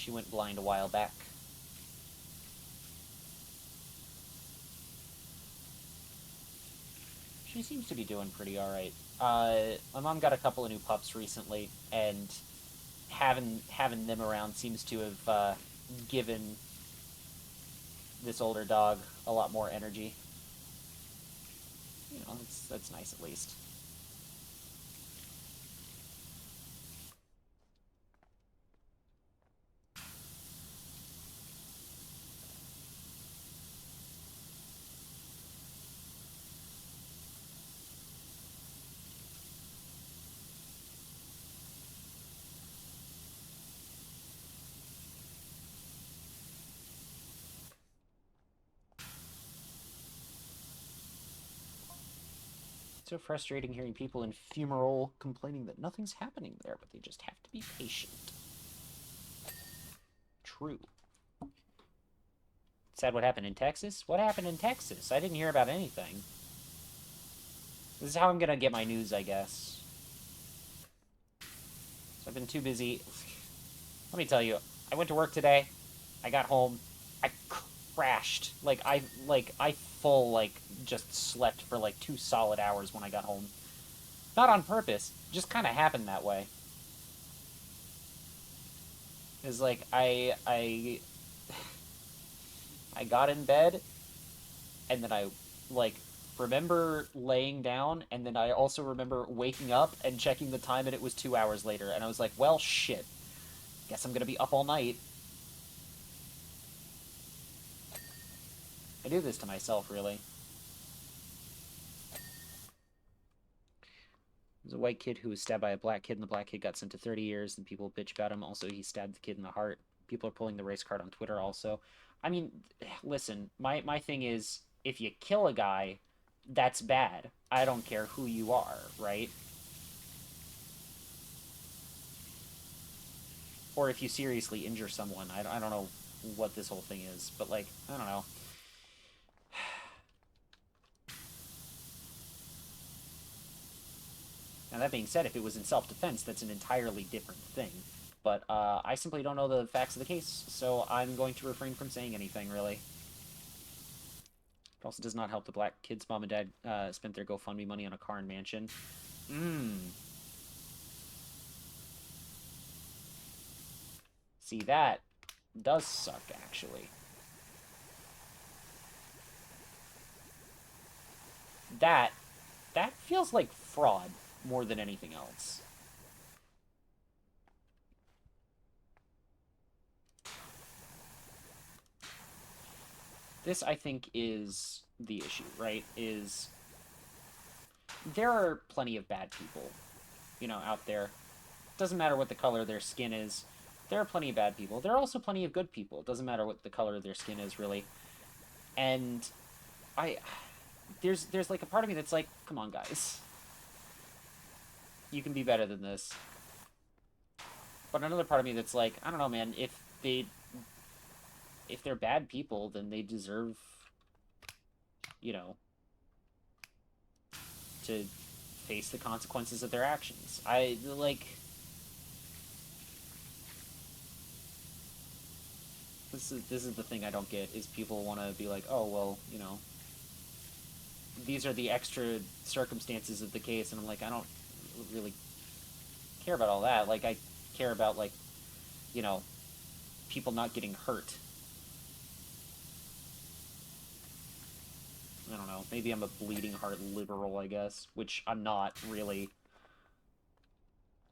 went blind a while back. She seems to be doing pretty alright. My mom got a couple of new pups recently, and having them around seems to have given this older dog a lot more energy. You know, that's nice at least. It's so frustrating hearing people in fumarole complaining that nothing's happening there, but they just have to be patient. True. Sad what happened in Texas? What happened in Texas? I didn't hear about anything. This is how I'm gonna get my news, I guess. So I've been too busy. Let me tell you, I went to work today. I got home. I crashed. I just slept for like 2 solid hours when I got home. Not on purpose. Just kind of happened that way. It's like I I got in bed, and then I, like, remember laying down, and then I also remember waking up and checking the time, and it was 2 hours later, and I was like, well, shit. Guess I'm gonna be up all night. I do this to myself, really. There's a white kid who was stabbed by a black kid, and the black kid got sent to 30 years, and people bitch about him. Also, he stabbed the kid in the heart. People are pulling the race card on Twitter, also. I mean, listen, my thing is, if you kill a guy, that's bad. I don't care who you are, right? Or if you seriously injure someone. I don't know what this whole thing is, but, like, I don't know. Now, that being said, if it was in self-defense, that's an entirely different thing. But I simply don't know the facts of the case, so I'm going to refrain from saying anything, really. It also does not help the black kid's mom and dad spent their GoFundMe money on a car and mansion. See, that does suck, actually. That feels like fraud more than anything else. This, I think, is the issue, right? Is there are plenty of bad people, you know, out there. Doesn't matter what the color of their skin is. There are plenty of bad people. There are also plenty of good people. It doesn't matter what the color of their skin is, really. And I there's like a part of me that's like, come on, guys. You can be better than this. But another part of me that's like, I don't know, man, if they're bad people, then they deserve, you know, to face the consequences of their actions. I like this is the thing I don't get is people want to be like, oh well, you know, these are the extra circumstances of the case, and I'm like, I don't really care about all that. Like, I care about, like, you know, people not getting hurt. I don't know. Maybe I'm a bleeding heart liberal, I guess, which I'm not really.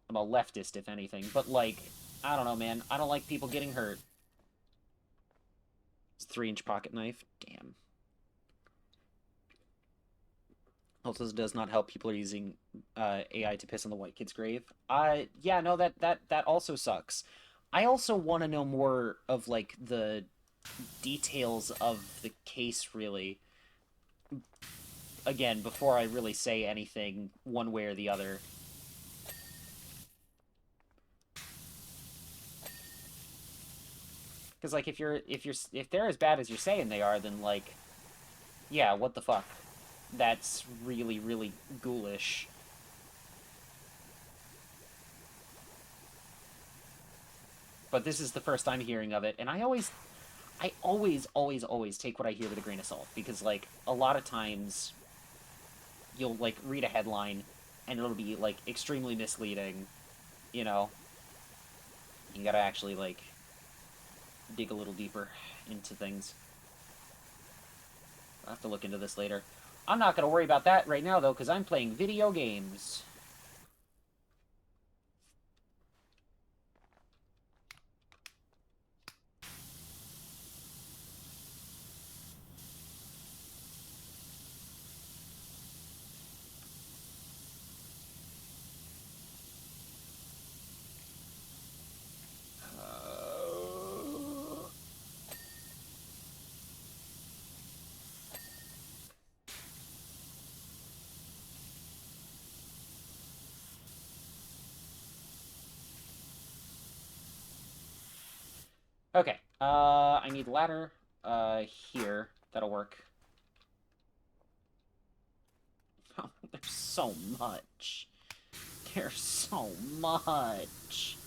I'm a leftist, if anything. But, like, I don't know, man. I don't like people getting hurt. It's a 3-inch pocket knife. Damn. Also, does not help people are using AI to piss on the white kid's grave. Yeah, no, that also sucks. I also want to know more of, like, the details of the case, really. Again, before I really say anything one way or the other. Because, like, if they're as bad as you're saying they are, then, like, yeah, what the fuck? That's really, really ghoulish. But this is the first time hearing of it, and I always, always take what I hear with a grain of salt, because, like, a lot of times you'll, like, read a headline, and it'll be, like, extremely misleading, you know? You gotta actually, like, dig a little deeper into things. I'll have to look into this later. I'm not gonna worry about that right now, though, because I'm playing video games. Okay, I need ladder, here. That'll work. Oh, there's so much. There's so much.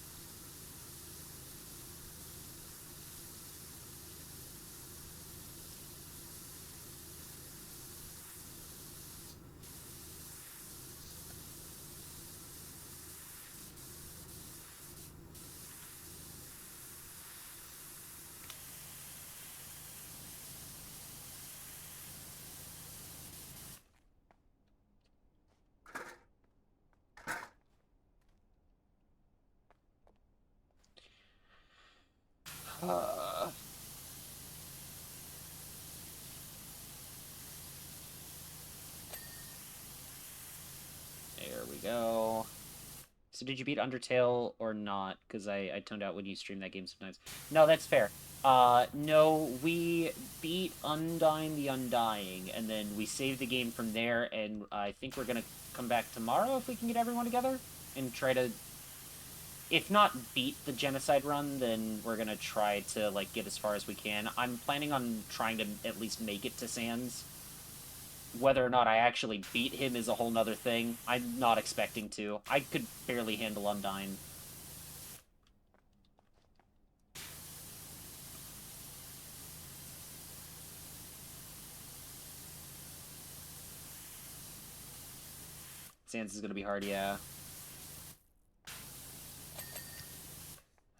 Uh, there we go. So did you beat Undertale or not? Because I toned out when you stream that game sometimes. No, that's fair. No, we beat Undying the Undying, and then we saved the game from there, and I think we're gonna come back tomorrow if we can get everyone together, and try to, if not beat the genocide run, then we're gonna try to, like, get as far as we can. I'm planning on trying to at least make it to Sans. Whether or not I actually beat him is a whole nother thing. I'm not expecting to. I could barely handle Undyne. Sans is gonna be hard, yeah.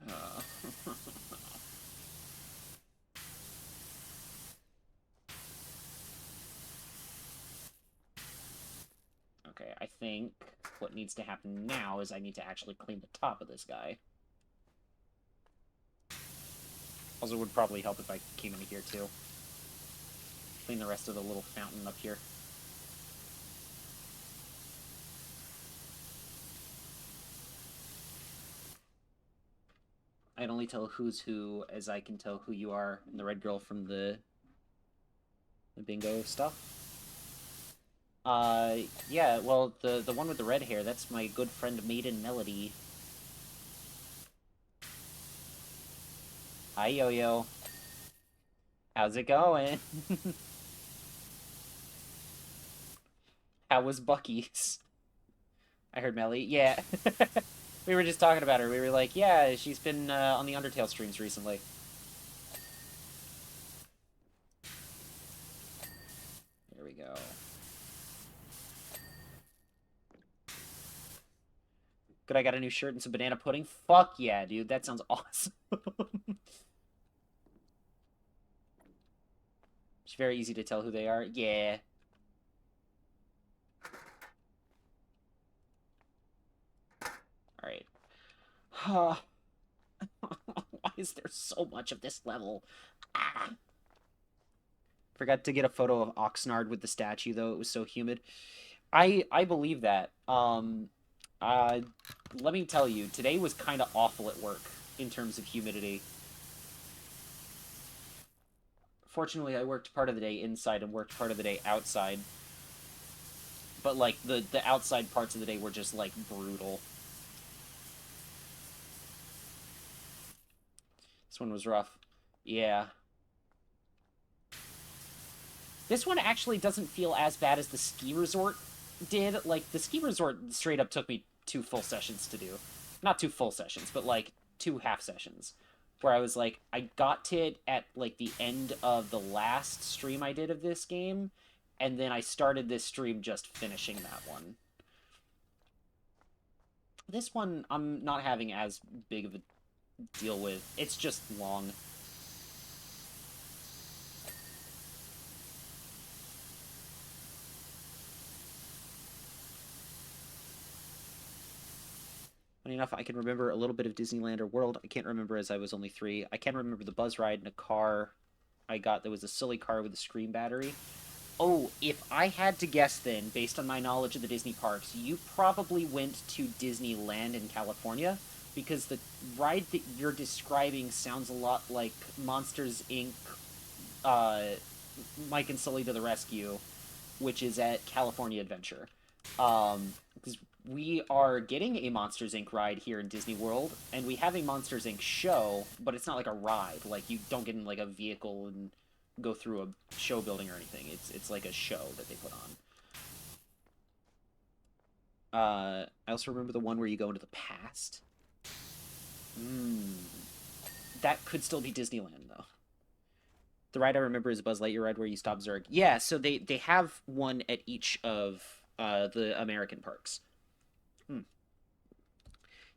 Uh. Okay, I think what needs to happen now is I need to actually clean the top of this guy. Also, it would probably help if I came into here, too. Clean the rest of the little fountain up here. I'd only tell who's who as I can tell who you are and the red girl from the bingo stuff. Yeah, well, the one with the red hair, that's my good friend Maiden Melody. Hi, Yo-Yo. How's it going? How was Bucky's? I heard Melly. Yeah. We were just talking about her. We were like, yeah, she's been on the Undertale streams recently. There we go. Good, I got a new shirt and some banana pudding. Fuck yeah, dude. That sounds awesome. It's very easy to tell who they are. Yeah. Alright. Why is there so much of this level? Ah. Forgot to get a photo of Oxnard with the statue, though. It was so humid. I believe that. Uh, Let me tell you, today was kind of awful at work in terms of humidity. Fortunately, I worked part of the day inside and worked part of the day outside. But, like, the outside parts of the day were just, like, brutal. This one was rough. Yeah. This one actually doesn't feel as bad as the ski resort did. Like, the ski resort straight up took me 2 full sessions to do. Not 2 full sessions, but, like, 2 half sessions. Where I was like, I got to it at, like, the end of the last stream I did of this game, and then I started this stream just finishing that one. This one, I'm not having as big of a deal with. It's just long. Funny enough, I can remember a little bit of Disneyland or World. I can't remember as I was only 3. I can remember the buzz ride in a car I got that was a silly car with a screen battery. Oh, if I had to guess then, based on my knowledge of the Disney parks, you probably went to Disneyland in California, because the ride that you're describing sounds a lot like Monsters, Inc., uh, Mike and Sully to the Rescue, which is at California Adventure. Because we are getting a Monsters Inc. ride here in Disney World, and we have a Monsters Inc. show, but it's not like a ride. Like, you don't get in, like, a vehicle and go through a show building or anything. It's like a show that they put on. I also remember the one where you go into the past. That could still be Disneyland, though. The ride I remember is Buzz Lightyear ride where you stop Zurg. Yeah, so they have one at each of the American parks.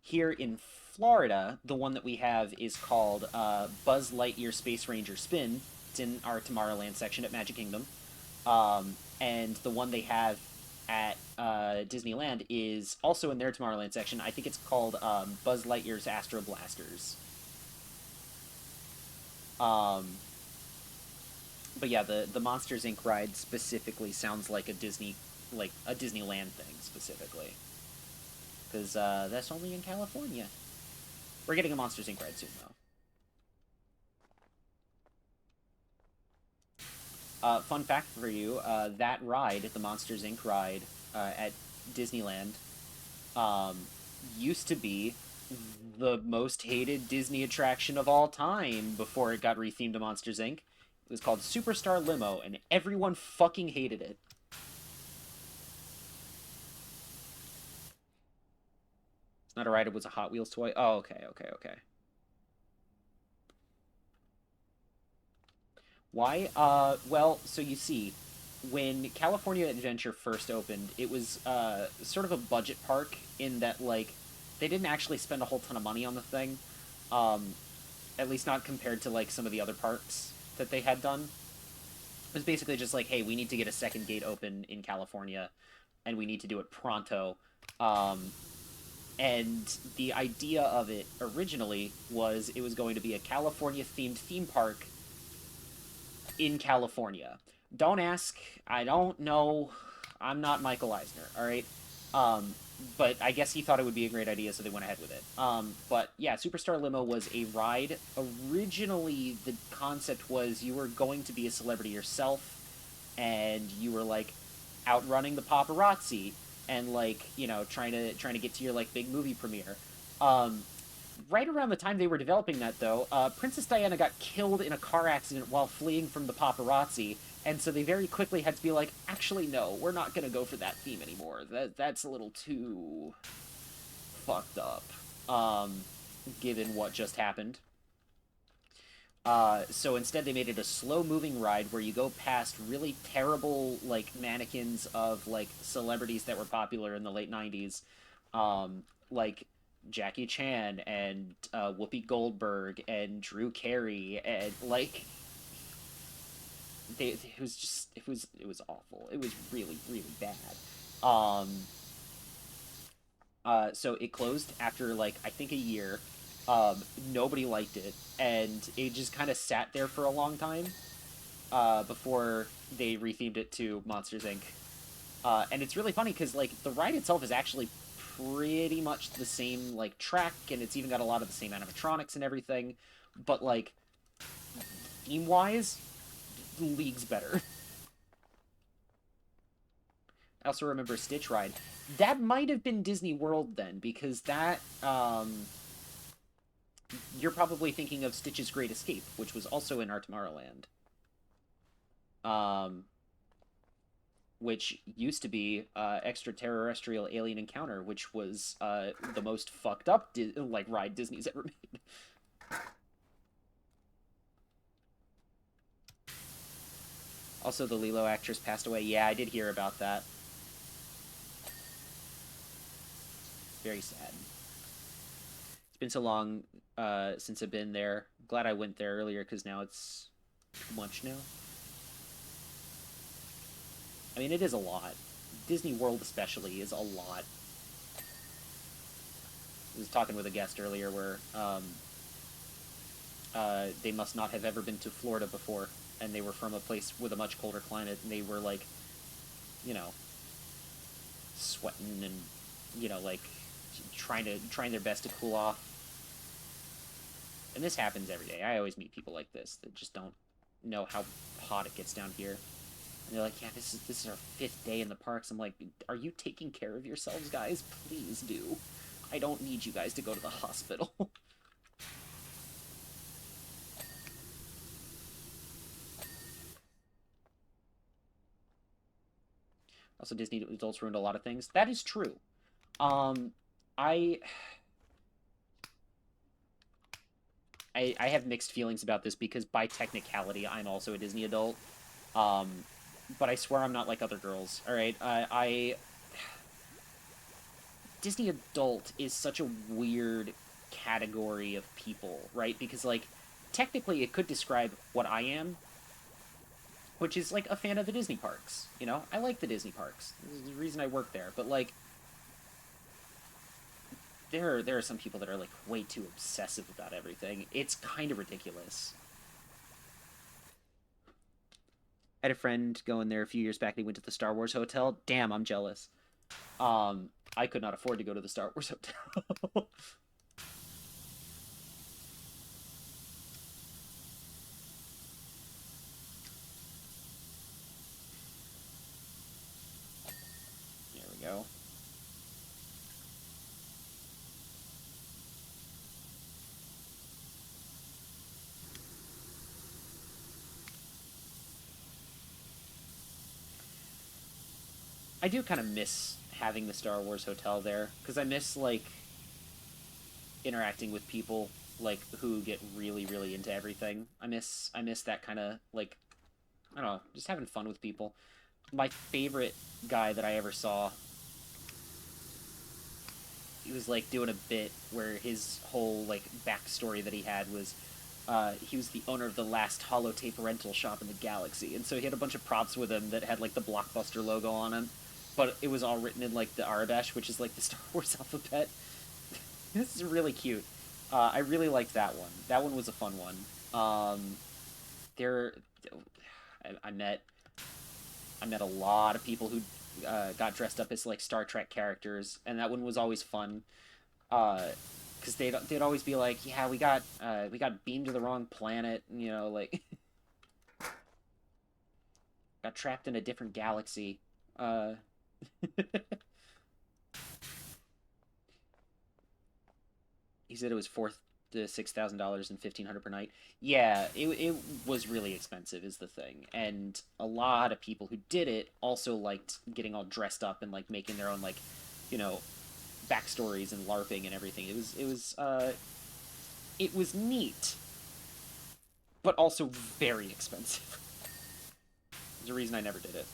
Here in Florida, the one that we have is called Buzz Lightyear Space Ranger Spin. It's in our Tomorrowland section at Magic Kingdom. And the one they have at Disneyland is also in their Tomorrowland section. I think it's called Buzz Lightyear's Astro Blasters. Um, but yeah, the Monsters Inc. ride specifically sounds like a Disneyland thing specifically, because that's only in California. We're getting a Monsters Inc. ride soon though. Fun fact for you: that ride, the Monsters Inc. ride at Disneyland, um, used to be the most hated Disney attraction of all time before it got rethemed to Monsters Inc. It was called Superstar Limo, and everyone fucking hated it. It's not a ride, it was a Hot Wheels toy. Oh, okay, okay, okay. Why? Well, so you see, when California Adventure first opened, it was sort of a budget park in that, like, they didn't actually spend a whole ton of money on the thing. Um, at least not compared to, like, some of the other parks that they had done. It was basically just like, hey, we need to get a second gate open in California, and we need to do it pronto. Um, and the idea of it originally was it was going to be a California themed theme park in California. Don't ask. I don't know. I'm not Michael Eisner, all right? Um, but I guess he thought it would be a great idea, so they went ahead with it. But yeah, Superstar Limo was a ride. Originally, the concept was you were going to be a celebrity yourself, and you were like outrunning the paparazzi and like trying to get to your like big movie premiere. Um, right around the time they were developing that, though, Princess Diana got killed in a car accident while fleeing from the paparazzi, and so they very quickly had to be like, actually, no, we're not going to go for that theme anymore. That's a little too fucked up, given what just happened. So instead, they made it a slow-moving ride where you go past really terrible, like, mannequins of, like, celebrities that were popular in the late 90s, like Jackie Chan and Whoopi Goldberg and Drew Carey, and, like, it was just, it was awful. It was really, really bad. Um, so it closed after, like, I think a year. Nobody liked it, and it just kind of sat there for a long time before they rethemed it to Monsters Inc. And it's really funny because like the ride itself is actually pretty much the same like track, and it's even got a lot of the same animatronics and everything, but like theme wise, leagues better. I also remember Stitch Ride. That might have been Disney World then, because that you're probably thinking of Stitch's Great Escape, which was also in our Tomorrowland. Um, which used to be Extraterrestrial Alien Encounter, which was the most fucked up like ride Disney's ever made. Also, the Lilo actress passed away. Yeah, I did hear about that. Very sad. It's been so long since I've been there. Glad I went there earlier because now it's too much now. I mean, it is a lot. Disney World especially is a lot. I was talking with a guest earlier where they must not have ever been to Florida before, and they were from a place with a much colder climate, and they were like, you know, sweating and like trying their best to cool off. And this happens every day. I always meet people like this that just don't know how hot it gets down here. And they're like, yeah, this is our 5th day in the parks. I'm like, are you taking care of yourselves, guys? Please do. I don't need you guys to go to the hospital. Also, Disney adults ruined a lot of things. That is true. Um, I, I have mixed feelings about this because by technicality, I'm also a Disney adult. Um, but I swear I'm not like other girls. All right, Disney adult is such a weird category of people, right? Because like technically it could describe what I am, which is like a fan of the Disney parks. I like the Disney parks. This is the reason I work there. But like there are some people that are like way too obsessive about everything. It's kind of ridiculous. I had a friend going there a few years back. He went to the Star Wars hotel. Damn, I'm jealous. I could not afford to go to the Star Wars hotel. There we go. I do kind of miss having the Star Wars hotel there because I miss like interacting with people like who get really really into everything. I miss that kind of like I don't know, just having fun with people. My favorite guy that I ever saw, he was like doing a bit where his whole like backstory that he had was he was the owner of the last holotape rental shop in the galaxy, and so he had a bunch of props with him that had like the Blockbuster logo on them, but it was all written in like the Arabesh, which is like the Star Wars alphabet. This is really cute. I really liked that one. That one was a fun one. There, I met a lot of people who got dressed up as like Star Trek characters, and that one was always fun. Because they'd always be like, yeah, we got beamed to the wrong planet, you know, like got trapped in a different galaxy. Uh, he said it was $4,000 to $6,000 and 1,500 per night. Yeah, it was really expensive, is the thing, and a lot of people who did it also liked getting all dressed up and like making their own like, you know, backstories and LARPing and everything. It was neat, but also very expensive. There's a reason I never did it.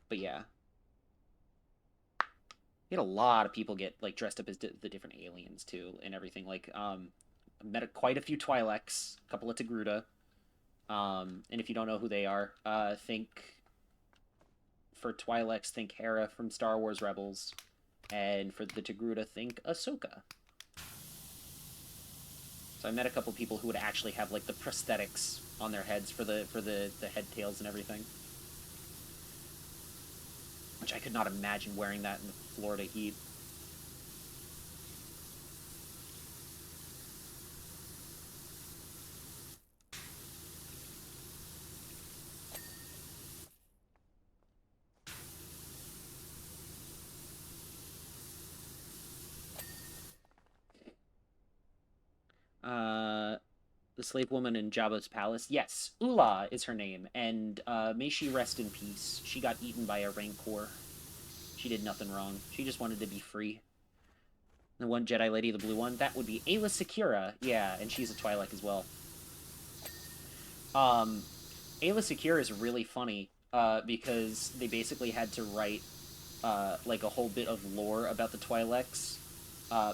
But yeah, we had a lot of people get like dressed up as the different aliens too and everything. Like, I met quite a few Twi'leks, a couple of Togruta. And if you don't know who they are, think for Twi'leks, think Hera from Star Wars Rebels, and for the Togruta, think Ahsoka. So I met a couple people who would actually have like the prosthetics on their heads for the head tails and everything, which I could not imagine wearing that in the Florida heat. Uh, the slave woman in Jabba's palace. Yes, Ula is her name, and may she rest in peace. She got eaten by a rancor. She did nothing wrong. She just wanted to be free. The one Jedi lady, the blue one, that would be Ayla Secura. Yeah, and she's a Twi'lek as well. Um, Ayla Secura is really funny because they basically had to write like a whole bit of lore about the Twi'leks,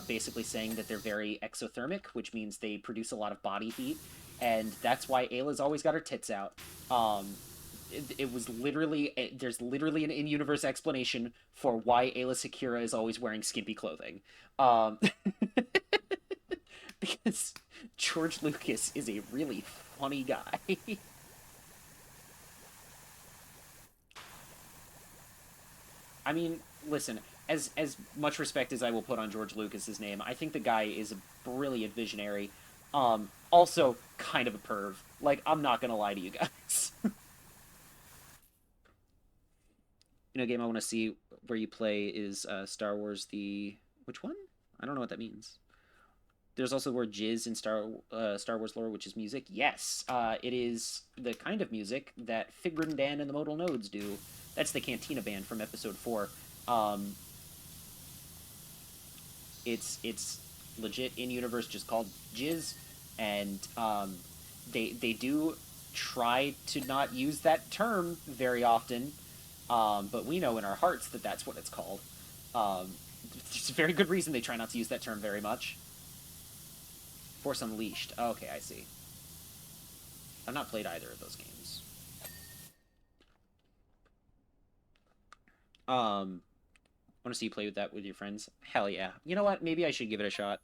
basically saying that they're very exothermic, which means they produce a lot of body heat, and that's why Ayla's always got her tits out. Um, it was literally there's literally an in-universe explanation for why Ayla Secura is always wearing skimpy clothing. Um, because George Lucas is a really funny guy. I mean, listen, as much respect as I will put on George Lucas's name, I think the guy is a brilliant visionary. Also kind of a perv. Like, I'm not gonna lie to you guys. You know, game I want to see where you play is Star Wars the which one? I don't know what that means. There's also the word jizz in Star Wars lore, which is music. Yes, it is the kind of music that Figrin Dan and the Modal Nodes do. That's the Cantina band from Episode 4. Um, it's legit in universe, just called jizz, and they do try to not use that term very often, but we know in our hearts that that's what it's called. Um, there's a very good reason they try not to use that term very much. Force Unleashed. Okay, I see. I've not played either of those games. Want to see you play with that with your friends? Hell yeah. You know what? Maybe I should give it a shot.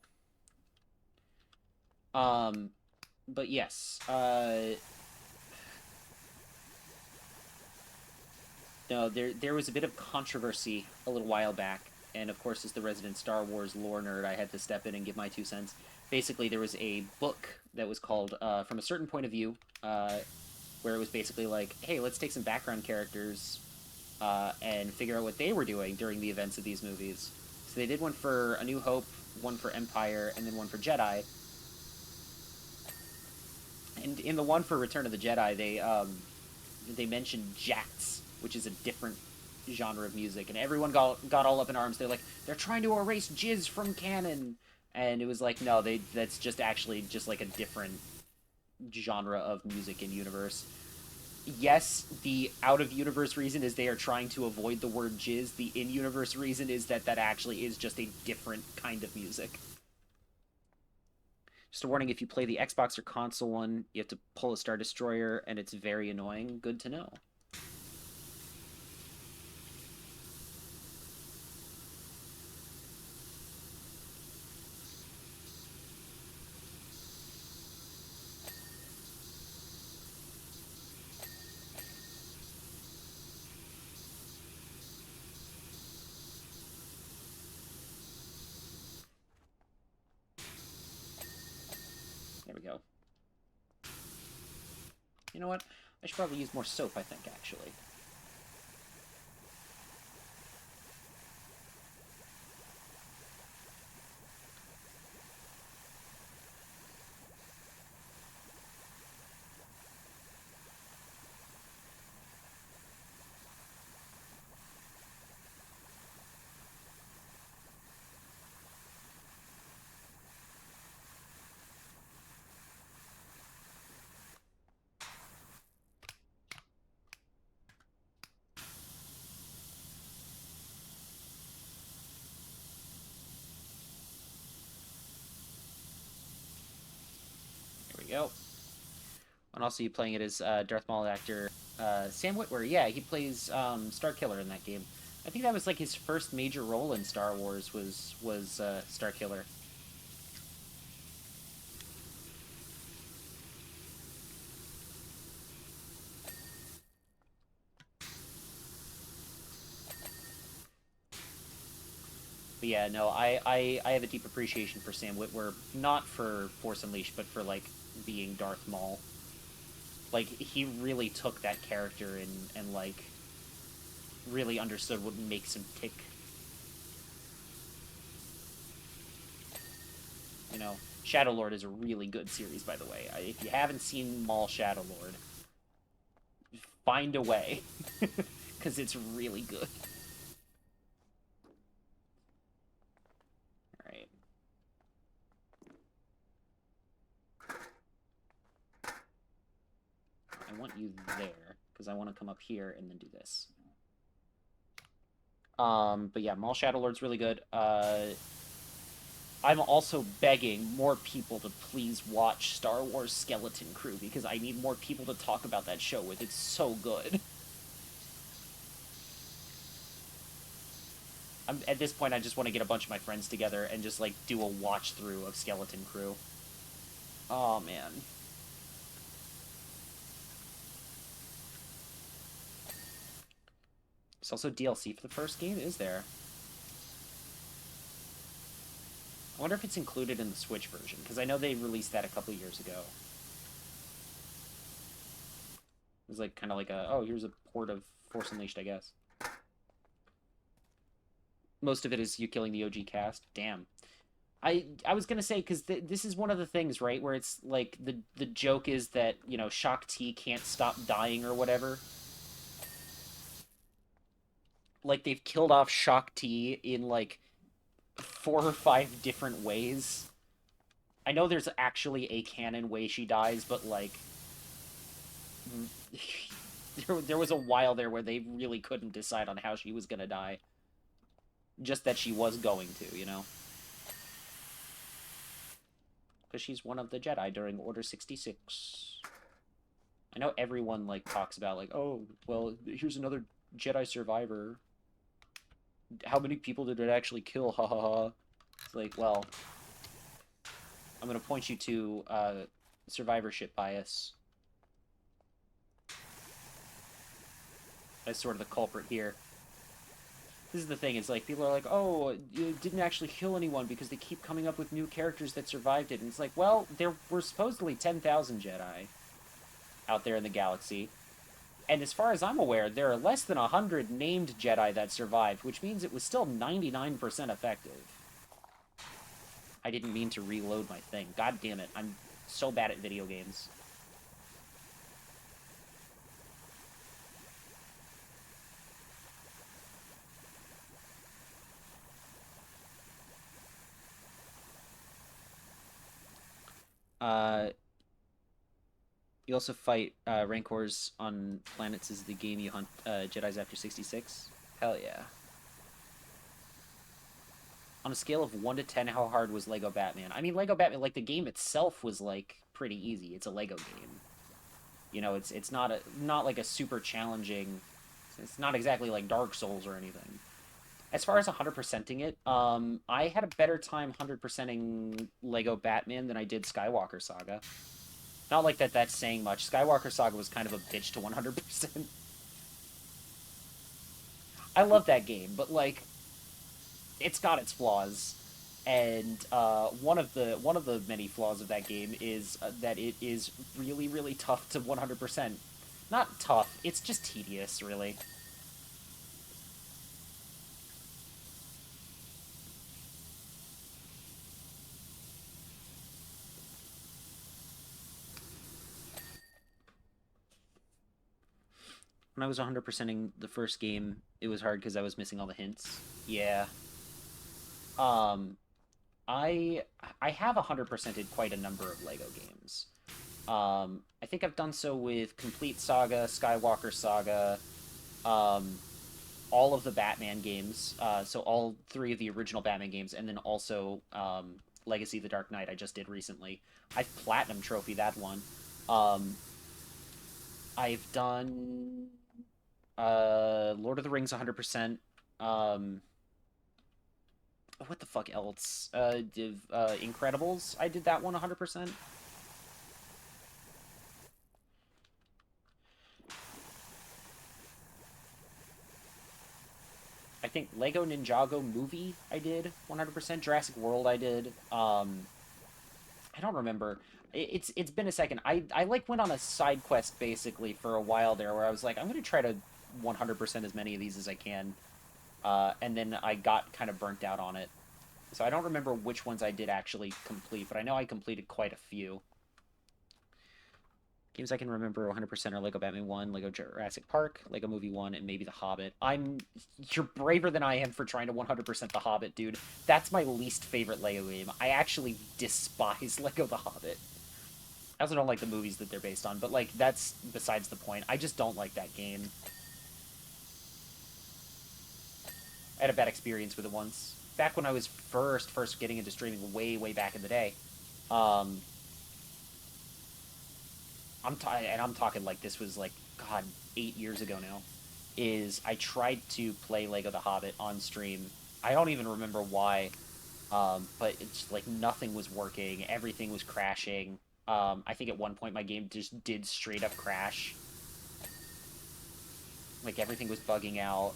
Um, But yes, no, there was a bit of controversy a little while back, and of course, as the resident Star Wars lore nerd, I had to step in and give my 2 cents. Basically, there was a book that was called "From a Certain Point of View," where it was basically like, "Hey, let's take some background characters and figure out what they were doing during the events of these movies." So they did one for A New Hope, one for Empire, and then one for Jedi. And in the one for Return of the Jedi, they mentioned jats, which is a different genre of music, and everyone got all up in arms. They're like, they're trying to erase jizz from canon, and it was like, no, that's just actually just like a different genre of music in universe. Yes, the out of universe reason is they are trying to avoid the word jizz. The in universe reason is that that actually is just a different kind of music. Just a warning, if you play the Xbox or console one, you have to pull a Star Destroyer, and it's very annoying. Good to know. There we go. You know what? I should probably use more soap, I think, actually. There we go. And also, you playing it as Darth Maul actor Sam Witwer. Yeah, he plays Star Killer in that game. I think that was like his first major role in Star Wars was Star Killer. But yeah, no, I have a deep appreciation for Sam Witwer, not for Force Unleashed, but for like being Darth Maul. Like he really took that character and like really understood what makes him tick. You know, Shadow Lord is a really good series, by the way. If you haven't seen Maul Shadow Lord, find a way, because it's really good. All right. I want you there because I want to come up here and then do this. But yeah, Maul Shadow Lord's really good. I'm also begging more people to please watch Star Wars Skeleton Crew because I need more people to talk about that show with. It's so good. At this point, I just want to get a bunch of my friends together and just like do a watch through of Skeleton Crew. Oh man. There's also DLC for the first game, is there? I wonder if it's included in the Switch version, because I know they released that a couple years ago. It was like kind of like a, oh, here's a port of Force Unleashed, I guess. Most of it is you killing the OG cast. Damn. I was gonna say because this is one of the things, right, where it's like the joke is that Shock T can't stop dying or whatever. Like they've killed off Shock T in like 4 or 5 different ways. I know there's actually a canon way she dies, but like there was a while there where they really couldn't decide on how she was gonna die. Just that she was going to. Because she's one of the Jedi during Order 66. I know everyone like talks about like, oh, well, here's another Jedi survivor. How many people did it actually kill? Ha ha ha. It's like, well, I'm gonna point you to survivorship bias as sort of the culprit here. This is the thing, is like, people are like, oh, you didn't actually kill anyone because they keep coming up with new characters that survived it. And it's like, well, there were supposedly 10,000 Jedi out there in the galaxy. And as far as I'm aware, there are less than 100 named Jedi that survived, which means it was still 99% effective. I didn't mean to reload my thing. God damn it, I'm so bad at video games. Uh, you also fight Rancors on planets as the game you hunt Jedis after 66. Hell yeah. On a scale of 1 to 10, how hard was Lego Batman? I mean, Lego Batman, like, the game itself was, like, pretty easy. It's a Lego game. You know, it's not like a super challenging... It's not exactly like Dark Souls or anything. As far as 100%ing it, I had a better time 100%ing Lego Batman than I did Skywalker Saga. Not like that's saying much. Skywalker Saga was kind of a bitch to 100%. I love that game, but, like, it's got its flaws. And one of the many flaws of that game is that it is really, really tough to 100%. Not tough, it's just tedious, really. When I was 100%ing the first game, it was hard because I was missing all the hints. Yeah. Um, I I have 100%ed quite a number of Lego games. I think I've done so with Complete Saga, Skywalker Saga, um, all of the Batman games, so all three of the original Batman games, and then also Legacy of the Dark Knight I just did recently. I've Platinum Trophy that one. Um, I've done Lord of the Rings 100%. Um, what the fuck else? Incredibles, I did that one 100%. I think Lego Ninjago movie I did 100%. Jurassic World I did. I don't remember. It's been a second. I like went on a side quest basically for a while there where I was like, I'm gonna try to 100% as many of these as I can. And then I got kind of burnt out on it. So I don't remember which ones I did actually complete, but I know I completed quite a few. Games I can remember 100% are Lego Batman 1, Lego Jurassic Park, Lego Movie 1, and maybe The Hobbit. You're braver than I am for trying to 100% The Hobbit, dude. That's my least favorite Lego game. I actually despise Lego The Hobbit. I also don't like the movies that they're based on, but, like, that's besides the point. I just don't like that game. I had a bad experience with it once. Back when I was first getting into streaming way back in the day. Um, I'm talking like this was like, God, 8 years ago now. Is I tried to play Lego The Hobbit on stream. I don't even remember why, but it's like nothing was working. Everything was crashing. I think at one point my game just did straight up crash. Like everything was bugging out.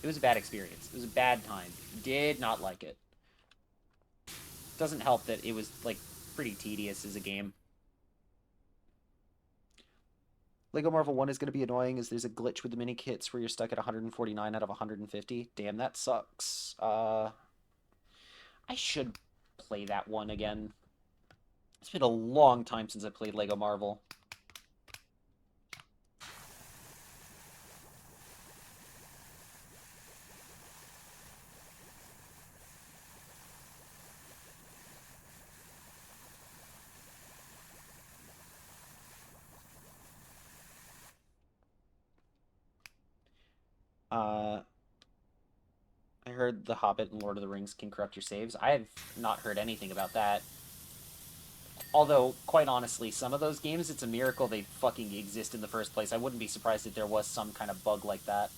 It was a bad experience. It was a bad time. Did not like it. Doesn't help that it was like pretty tedious as a game. Lego Marvel 1 is going to be annoying as there's a glitch with the mini kits where you're stuck at 149 out of 150. Damn, that sucks. I should play that one again. It's been a long time since I played Lego Marvel. I heard The Hobbit and Lord of the Rings can corrupt your saves. I have not heard anything about that. Although, quite honestly, some of those games, it's a miracle they fucking exist in the first place. I wouldn't be surprised if there was some kind of bug like that.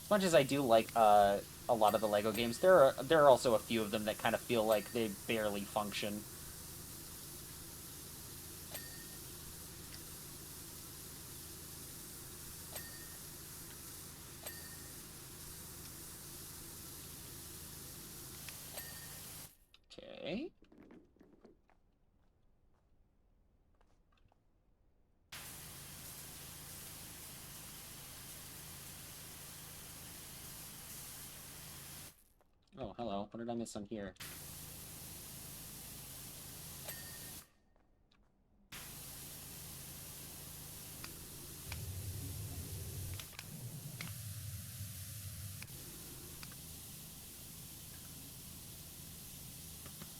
As much as I do like a lot of the Lego games. There are also a few of them that kind of feel like they barely function. Okay. Oh, hello. What did I miss on here?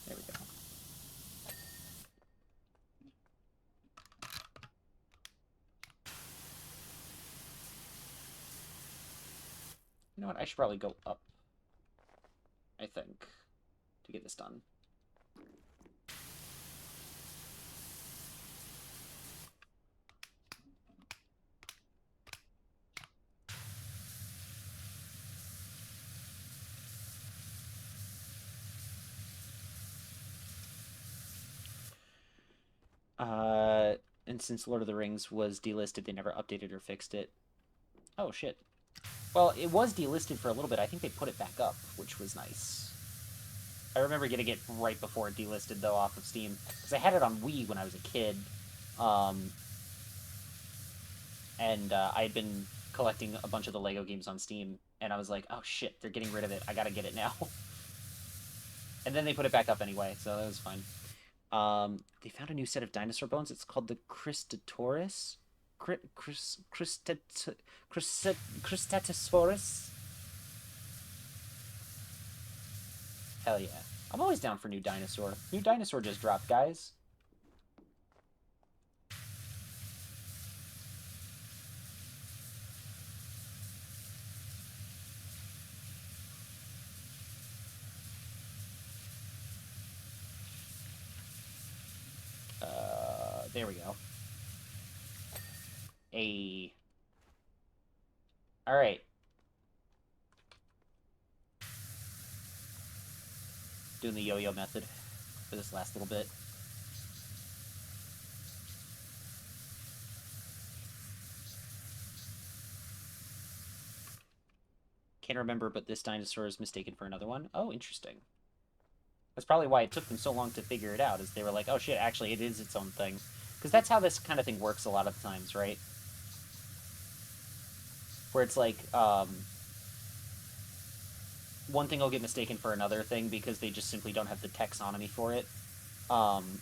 There we go. You know what? I should probably go up, I think, to get this done. Uh, and since Lord of the Rings was delisted, they never updated or fixed it. Oh, shit. Well, it was delisted for a little bit. I think they put it back up, which was nice. I remember getting it right before it delisted, though, off of Steam. Because I had it on Wii when I was a kid. Um, and I had been collecting a bunch of the Lego games on Steam. And I was like, oh, shit, they're getting rid of it. I gotta get it now. And then they put it back up anyway, so that was fine. They found a new set of dinosaur bones. It's called the Christatosaurus. Christatosaurus. Hell yeah. I'm always down for new dinosaur. New dinosaur just dropped, guys. There we go. Alright. Doing the yo-yo method for this last little bit. Can't remember, but this dinosaur is mistaken for another one. Oh, interesting. That's probably why it took them so long to figure it out, is they were like, oh shit, actually it is its own thing. Because that's how this kind of thing works a lot of times, right? Where it's like, one thing will get mistaken for another thing because they just simply don't have the taxonomy for it. Um,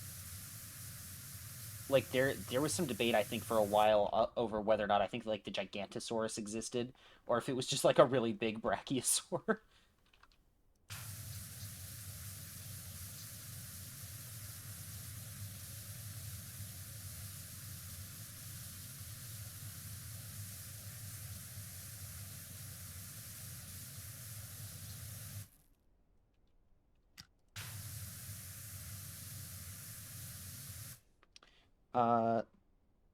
like there was some debate, I think, for a while over whether or not I think like the Gigantosaurus existed, or if it was just like a really big brachiosaur. uh,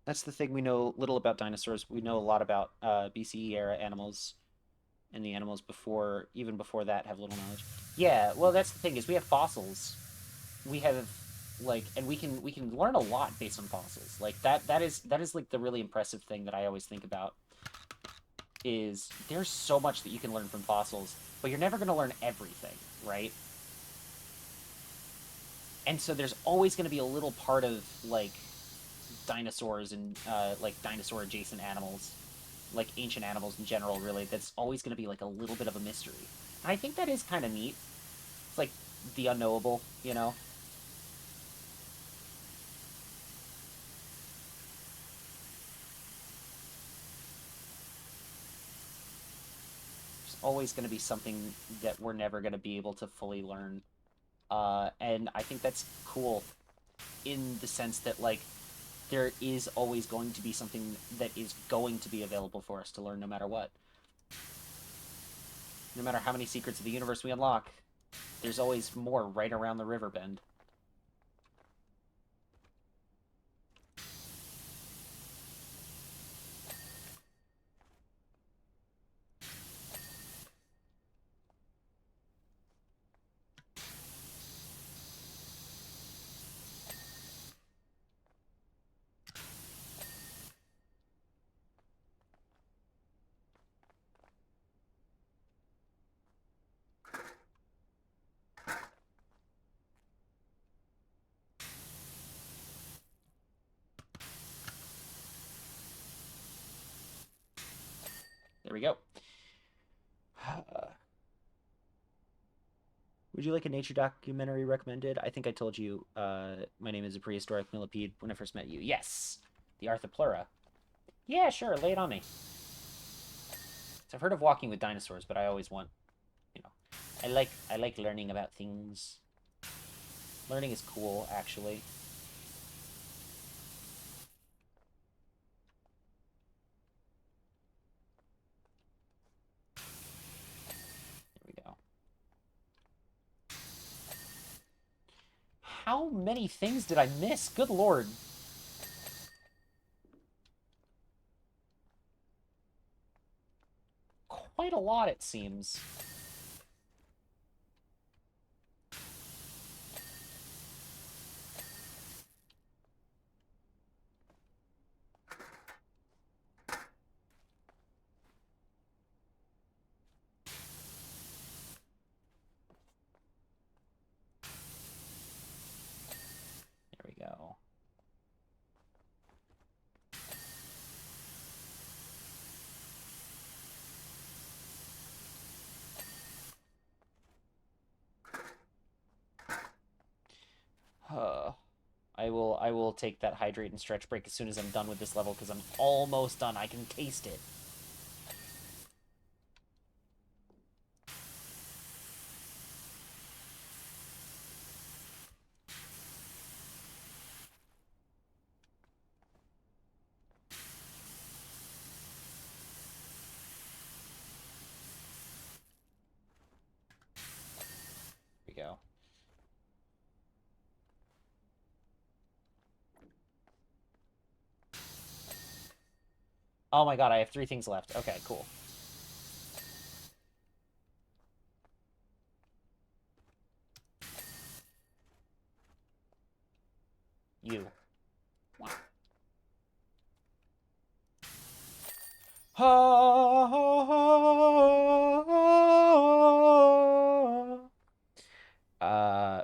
that's the thing. We know little about dinosaurs. We know a lot about BCE era animals, and the animals before, even before that, have little knowledge. Yeah, well, that's the thing is we have fossils. We have like, and we can learn a lot based on fossils. Like that is like the really impressive thing that I always think about is there's so much that you can learn from fossils, but you're never going to learn everything, right? And so there's always going to be a little part of like dinosaurs and like dinosaur adjacent animals, like ancient animals in general, really, that's always going to be like a little bit of a mystery. And I think that is kind of neat. It's like the unknowable, you know? There's always going to be something that we're never going to be able to fully learn. And I think that's cool in the sense that, like, there is always going to be something that is going to be available for us to learn no matter what. No matter how many secrets of the universe we unlock, there's always more right around the river bend. we go. Would you like a nature documentary recommended? I think I told you my name is a prehistoric millipede when I first met you. Yes! The Arthropleura. Yeah, sure, lay it on me. So I've heard of Walking with Dinosaurs, but I always want, you know, I like learning about things. Learning is cool, actually. There we go. How many things did I miss? Good lord. Quite a lot, it seems. There we go. I will take that hydrate and stretch break as soon as I'm done with this level, because I'm almost done. I can taste it. There we go. Oh my god, I have 3 things left. Okay, cool. You. Uh,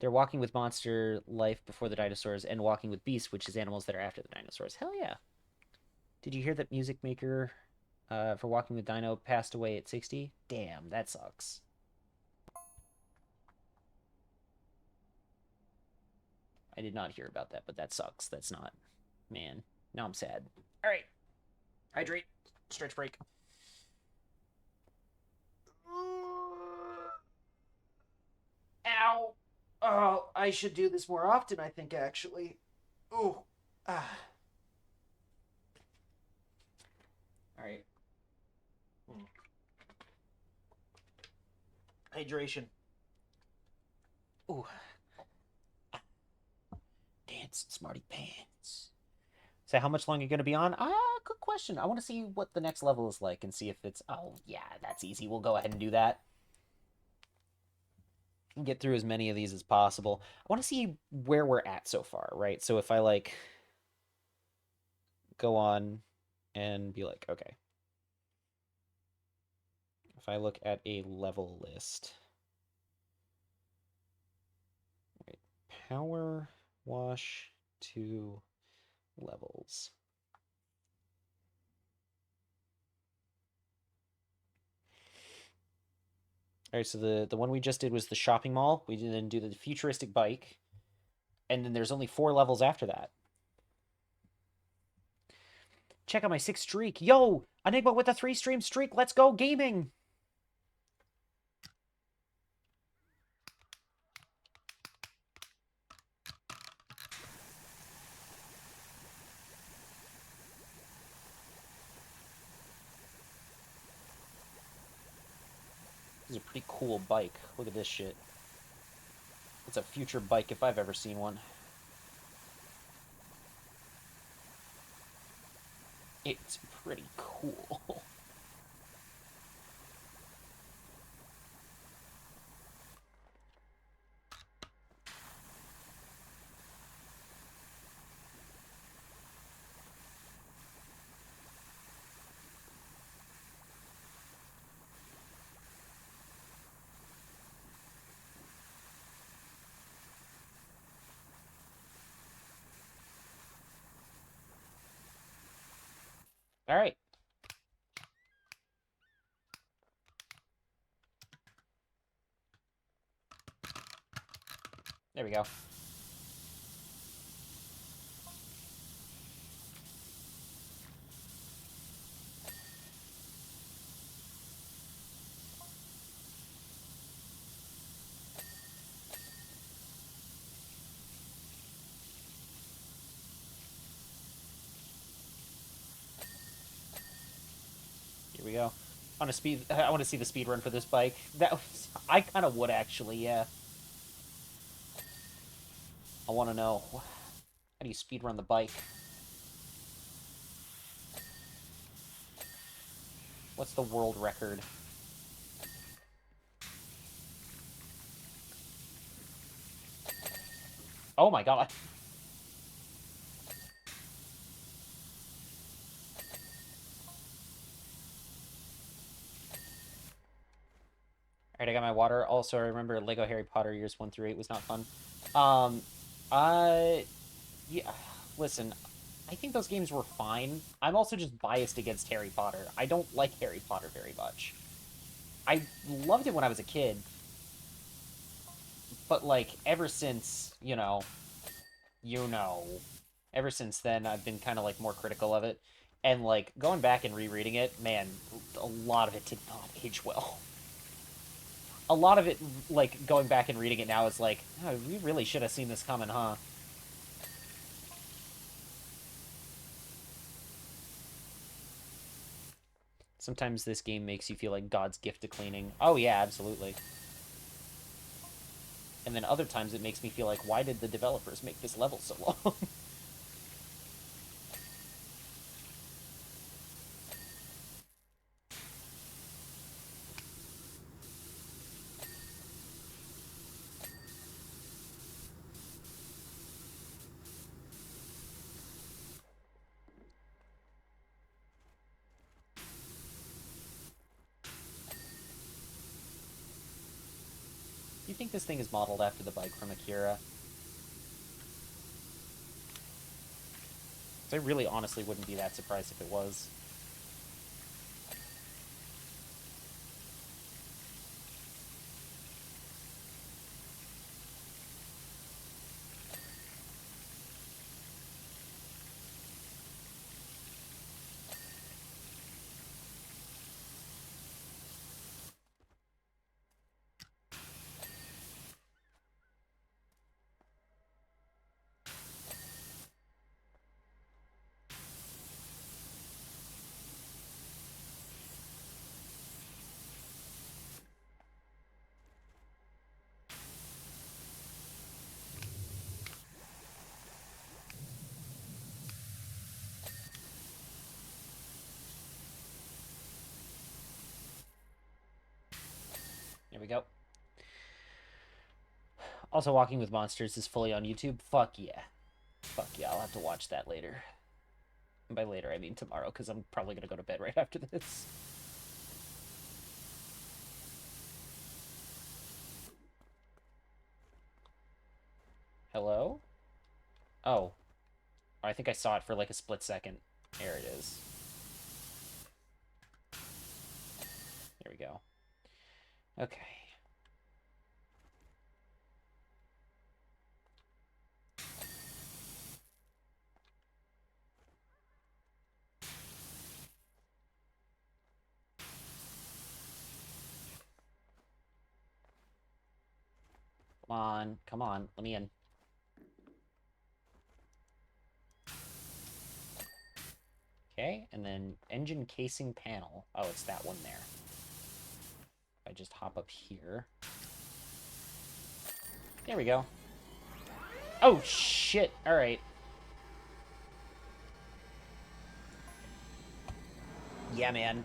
they're walking with monster life before the dinosaurs and walking with beasts, which is animals that are after the dinosaurs. Hell yeah. Did you hear that music maker for Walking with Dino passed away at 60? Damn, that sucks. I did not hear about that, but that sucks. That's not... Man, now I'm sad. All right. Hydrate. Stretch break. Ow. Oh, I should do this more often, I think, actually. Ooh. Ah. All right. Hydration. Ooh. Dance, smarty pants. So how much longer are you going to be on? Good question. I want to see what the next level is like and see if it's... Oh, yeah, that's easy. We'll go ahead and do that. Get through as many of these as possible. I want to see where we're at so far, right? So if I, like, go on and be like, okay. If I look at a level list... Right. Power wash 2 levels. All right, so the one we just did was the shopping mall. We didn't do the futuristic bike. And then there's only 4 levels after that. Check out my 6th streak. Yo, Enigma with a 3-stream streak. Let's go gaming. This is a pretty cool bike. Look at this shit. It's a future bike if I've ever seen one. It's pretty cool. All right. There we go. Here we go. On a speed, I want to see the speed run for this bike. I kind of would actually, yeah. I want to know, how do you speed run the bike? What's the world record? Oh my god. Alright, I got my water. Also, I remember Lego Harry Potter years 1 through 8 was not fun. Um, I... Yeah, listen, I think those games were fine. I'm also just biased against Harry Potter. I don't like Harry Potter very much. I loved it when I was a kid, but, like, ever since, you know, ever since then, I've been kind of, like, more critical of it. And, like, going back and rereading it, man, a lot of it did not age well. A lot of it, like, going back and reading it now is like, oh, we really should have seen this coming, huh? Sometimes this game makes you feel like God's gift to cleaning. Oh, yeah, absolutely. And then other times it makes me feel like, why did the developers make this level so long? Do you think this thing is modeled after the bike from Akira? I really honestly wouldn't be that surprised if it was. There we go. Also, Walking with Monsters is fully on YouTube. Fuck yeah. Fuck yeah, I'll have to watch that later. And by later, I mean tomorrow, because I'm probably going to go to bed right after this. Hello? Oh. I think I saw it for like a split second. There it is. There we go. Okay. Come on. Come on. Let me in. Okay, and then engine casing panel. Oh, it's that one there. I just hop up here. There we go. Oh, shit. All right. Yeah, man.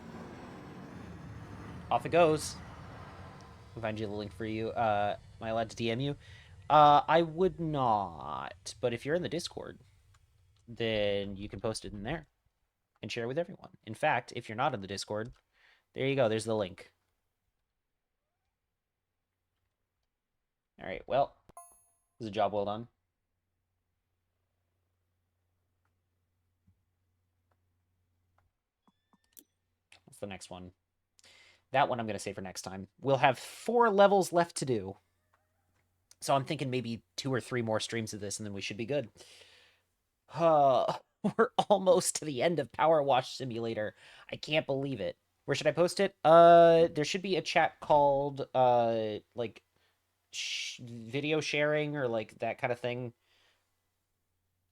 Off it goes. I'll find you the link for you. Am I allowed to DM you? I would not. But if you're in the Discord, then you can post it in there and share it with everyone. In fact, if you're not in the Discord, there you go. There's the link. All right. Well, it was a job well done. What's the next one? That one I'm going to save for next time. We'll have 4 levels left to do. So So I'm thinking maybe 2 or 3 more streams of this, and then we should be good. We're almost to the end of PowerWash Simulator. I can't believe it. Where should I post it? There should be a chat called, like, video sharing or, like, that kind of thing.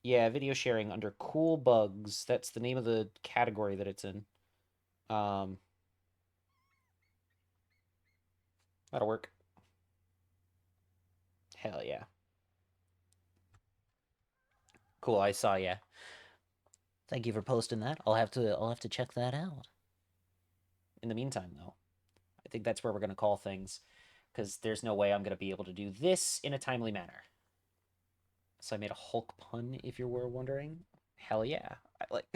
Yeah, video sharing under Cool Bugs. That's the name of the category that it's in. Um, that'll work. Hell yeah. Cool, I saw ya. Thank you for posting that. I'll have to check that out. In the meantime, though, I think that's where we're gonna call things, because there's no way I'm gonna be able to do this in a timely manner. So I made a Hulk pun, if you were wondering. Hell yeah. I like.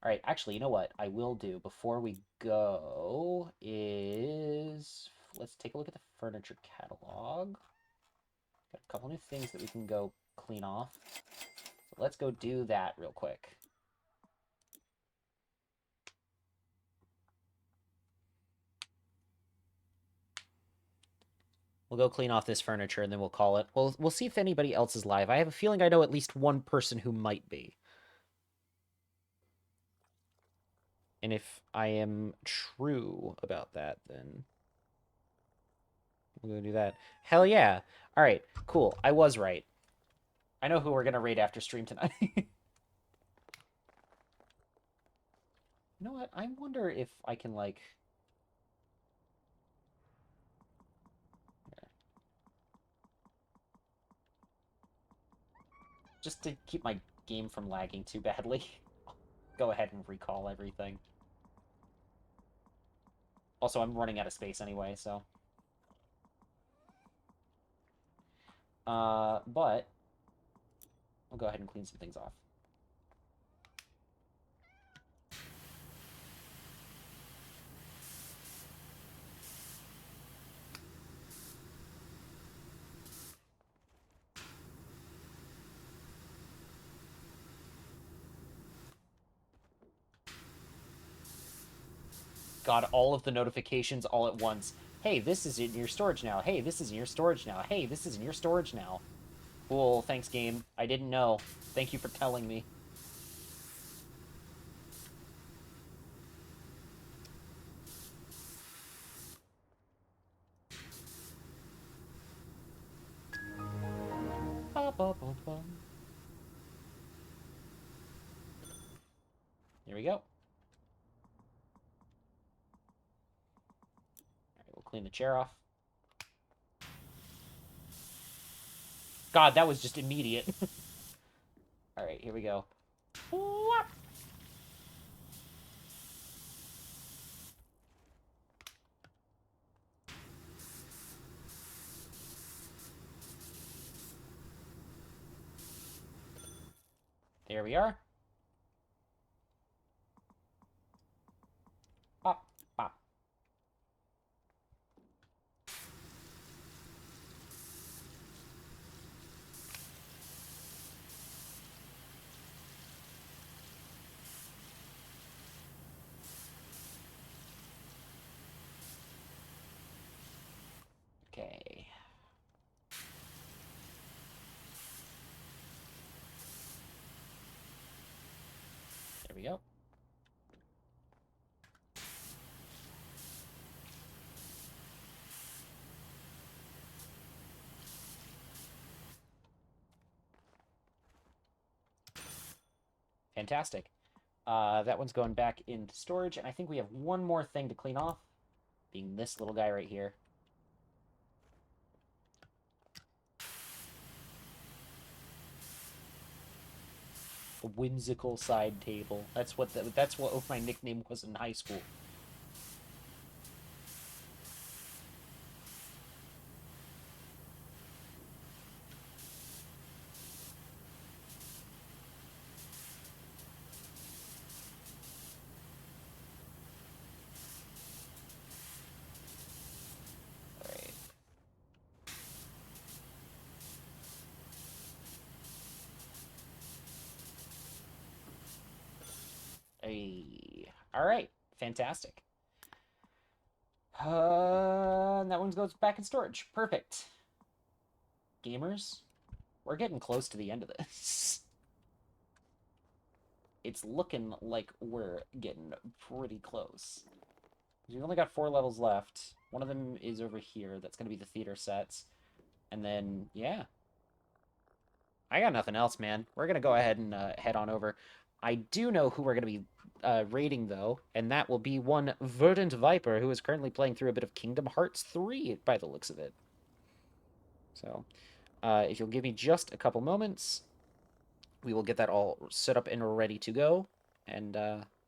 All right, actually, you know what I will do before we go is let's take a look at the furniture catalog. Got a couple new things that we can go clean off. So let's go do that real quick. We'll go clean off this furniture and then we'll call it. We'll see if anybody else is live. I have a feeling I know at least one person who might be. And if I am true about that, then we'll go do that. Hell yeah. All right, cool. I was right. I know who we're going to raid after stream tonight. You know what? I wonder if I can, like... Just to keep my game from lagging too badly. Go ahead and recall everything. Also, I'm running out of space anyway, so... but... I'll go ahead and clean some things off. Got all of the notifications all at once. Hey, this is in your storage now. Hey, this is in your storage now. Hey, this is in your storage now. Cool, thanks, game. I didn't know. Thank you for telling me. Here we go. Alright, we'll clean the chair off. God, that was just immediate. Alright, here we go. There we are. Pop, pop. Okay. There we go. Fantastic. That one's going back into storage, and I think we have one more thing to clean off, being this little guy right here. The whimsical side table. That's what my nickname was in high school. Alright. Hey. Alright. Fantastic. And that one goes back in storage. Perfect. Gamers, we're getting close to the end of this. It's looking like we're getting pretty close. We've only got 4 levels left. One of them is over here. That's going to be the theater sets. And then, yeah. I got nothing else, man. We're going to go ahead and head on over. I do know who we're going to be raiding, though, and that will be one Verdant Viper, who is currently playing through a bit of Kingdom Hearts 3, by the looks of it. So, if you'll give me just a couple moments, we will get that all set up and ready to go. And,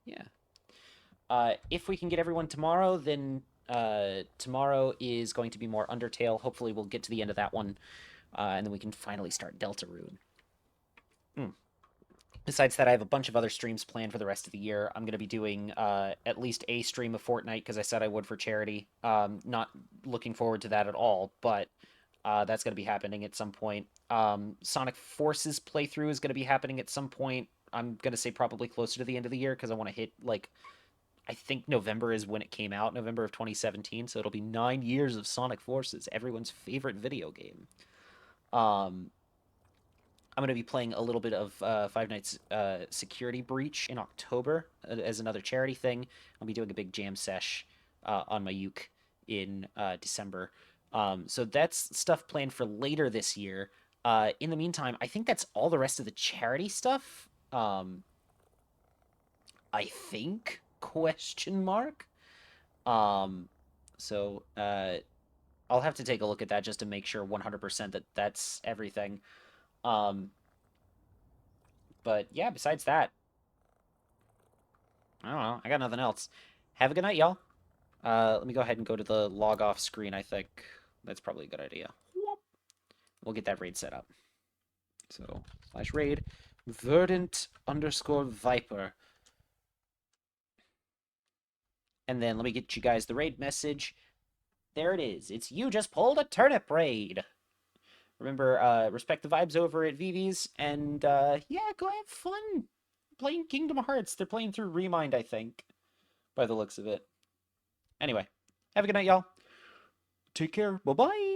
yeah. If we can get everyone tomorrow, then tomorrow is going to be more Undertale. Hopefully we'll get to the end of that one, and then we can finally start Deltarune. Besides that, I have a bunch of other streams planned for the rest of the year. I'm going to be doing at least a stream of Fortnite because I said I would for charity. Not looking forward to that at all, but that's going to be happening at some point. Sonic Forces playthrough is going to be happening at some point. I'm going to say probably closer to the end of the year because I want to hit, like, I think November is when it came out, November of 2017, so it'll be 9 years of Sonic Forces, everyone's favorite video game. I'm going to be playing a little bit of Five Nights Security Breach in October as another charity thing. I'll be doing a big jam sesh on my uke in December. So that's stuff planned for later this year. In the meantime, I think that's all the rest of the charity stuff. I think, question mark. So I'll have to take a look at that just to make sure 100% that that's everything. But yeah, besides that, I don't know. I got nothing else. Have a good night, y'all. Let me go ahead and go to the log off screen, I think. That's probably a good idea. We'll get that raid set up. So, /raid, Verdant_Viper. And then let me get you guys the raid message. There it is. It's you just pulled a turnip raid. Remember, respect the vibes over at Vivi's, and yeah, go have fun playing Kingdom Hearts. They're playing through Remind, I think, by the looks of it. Anyway, have a good night, y'all. Take care. Bye-bye.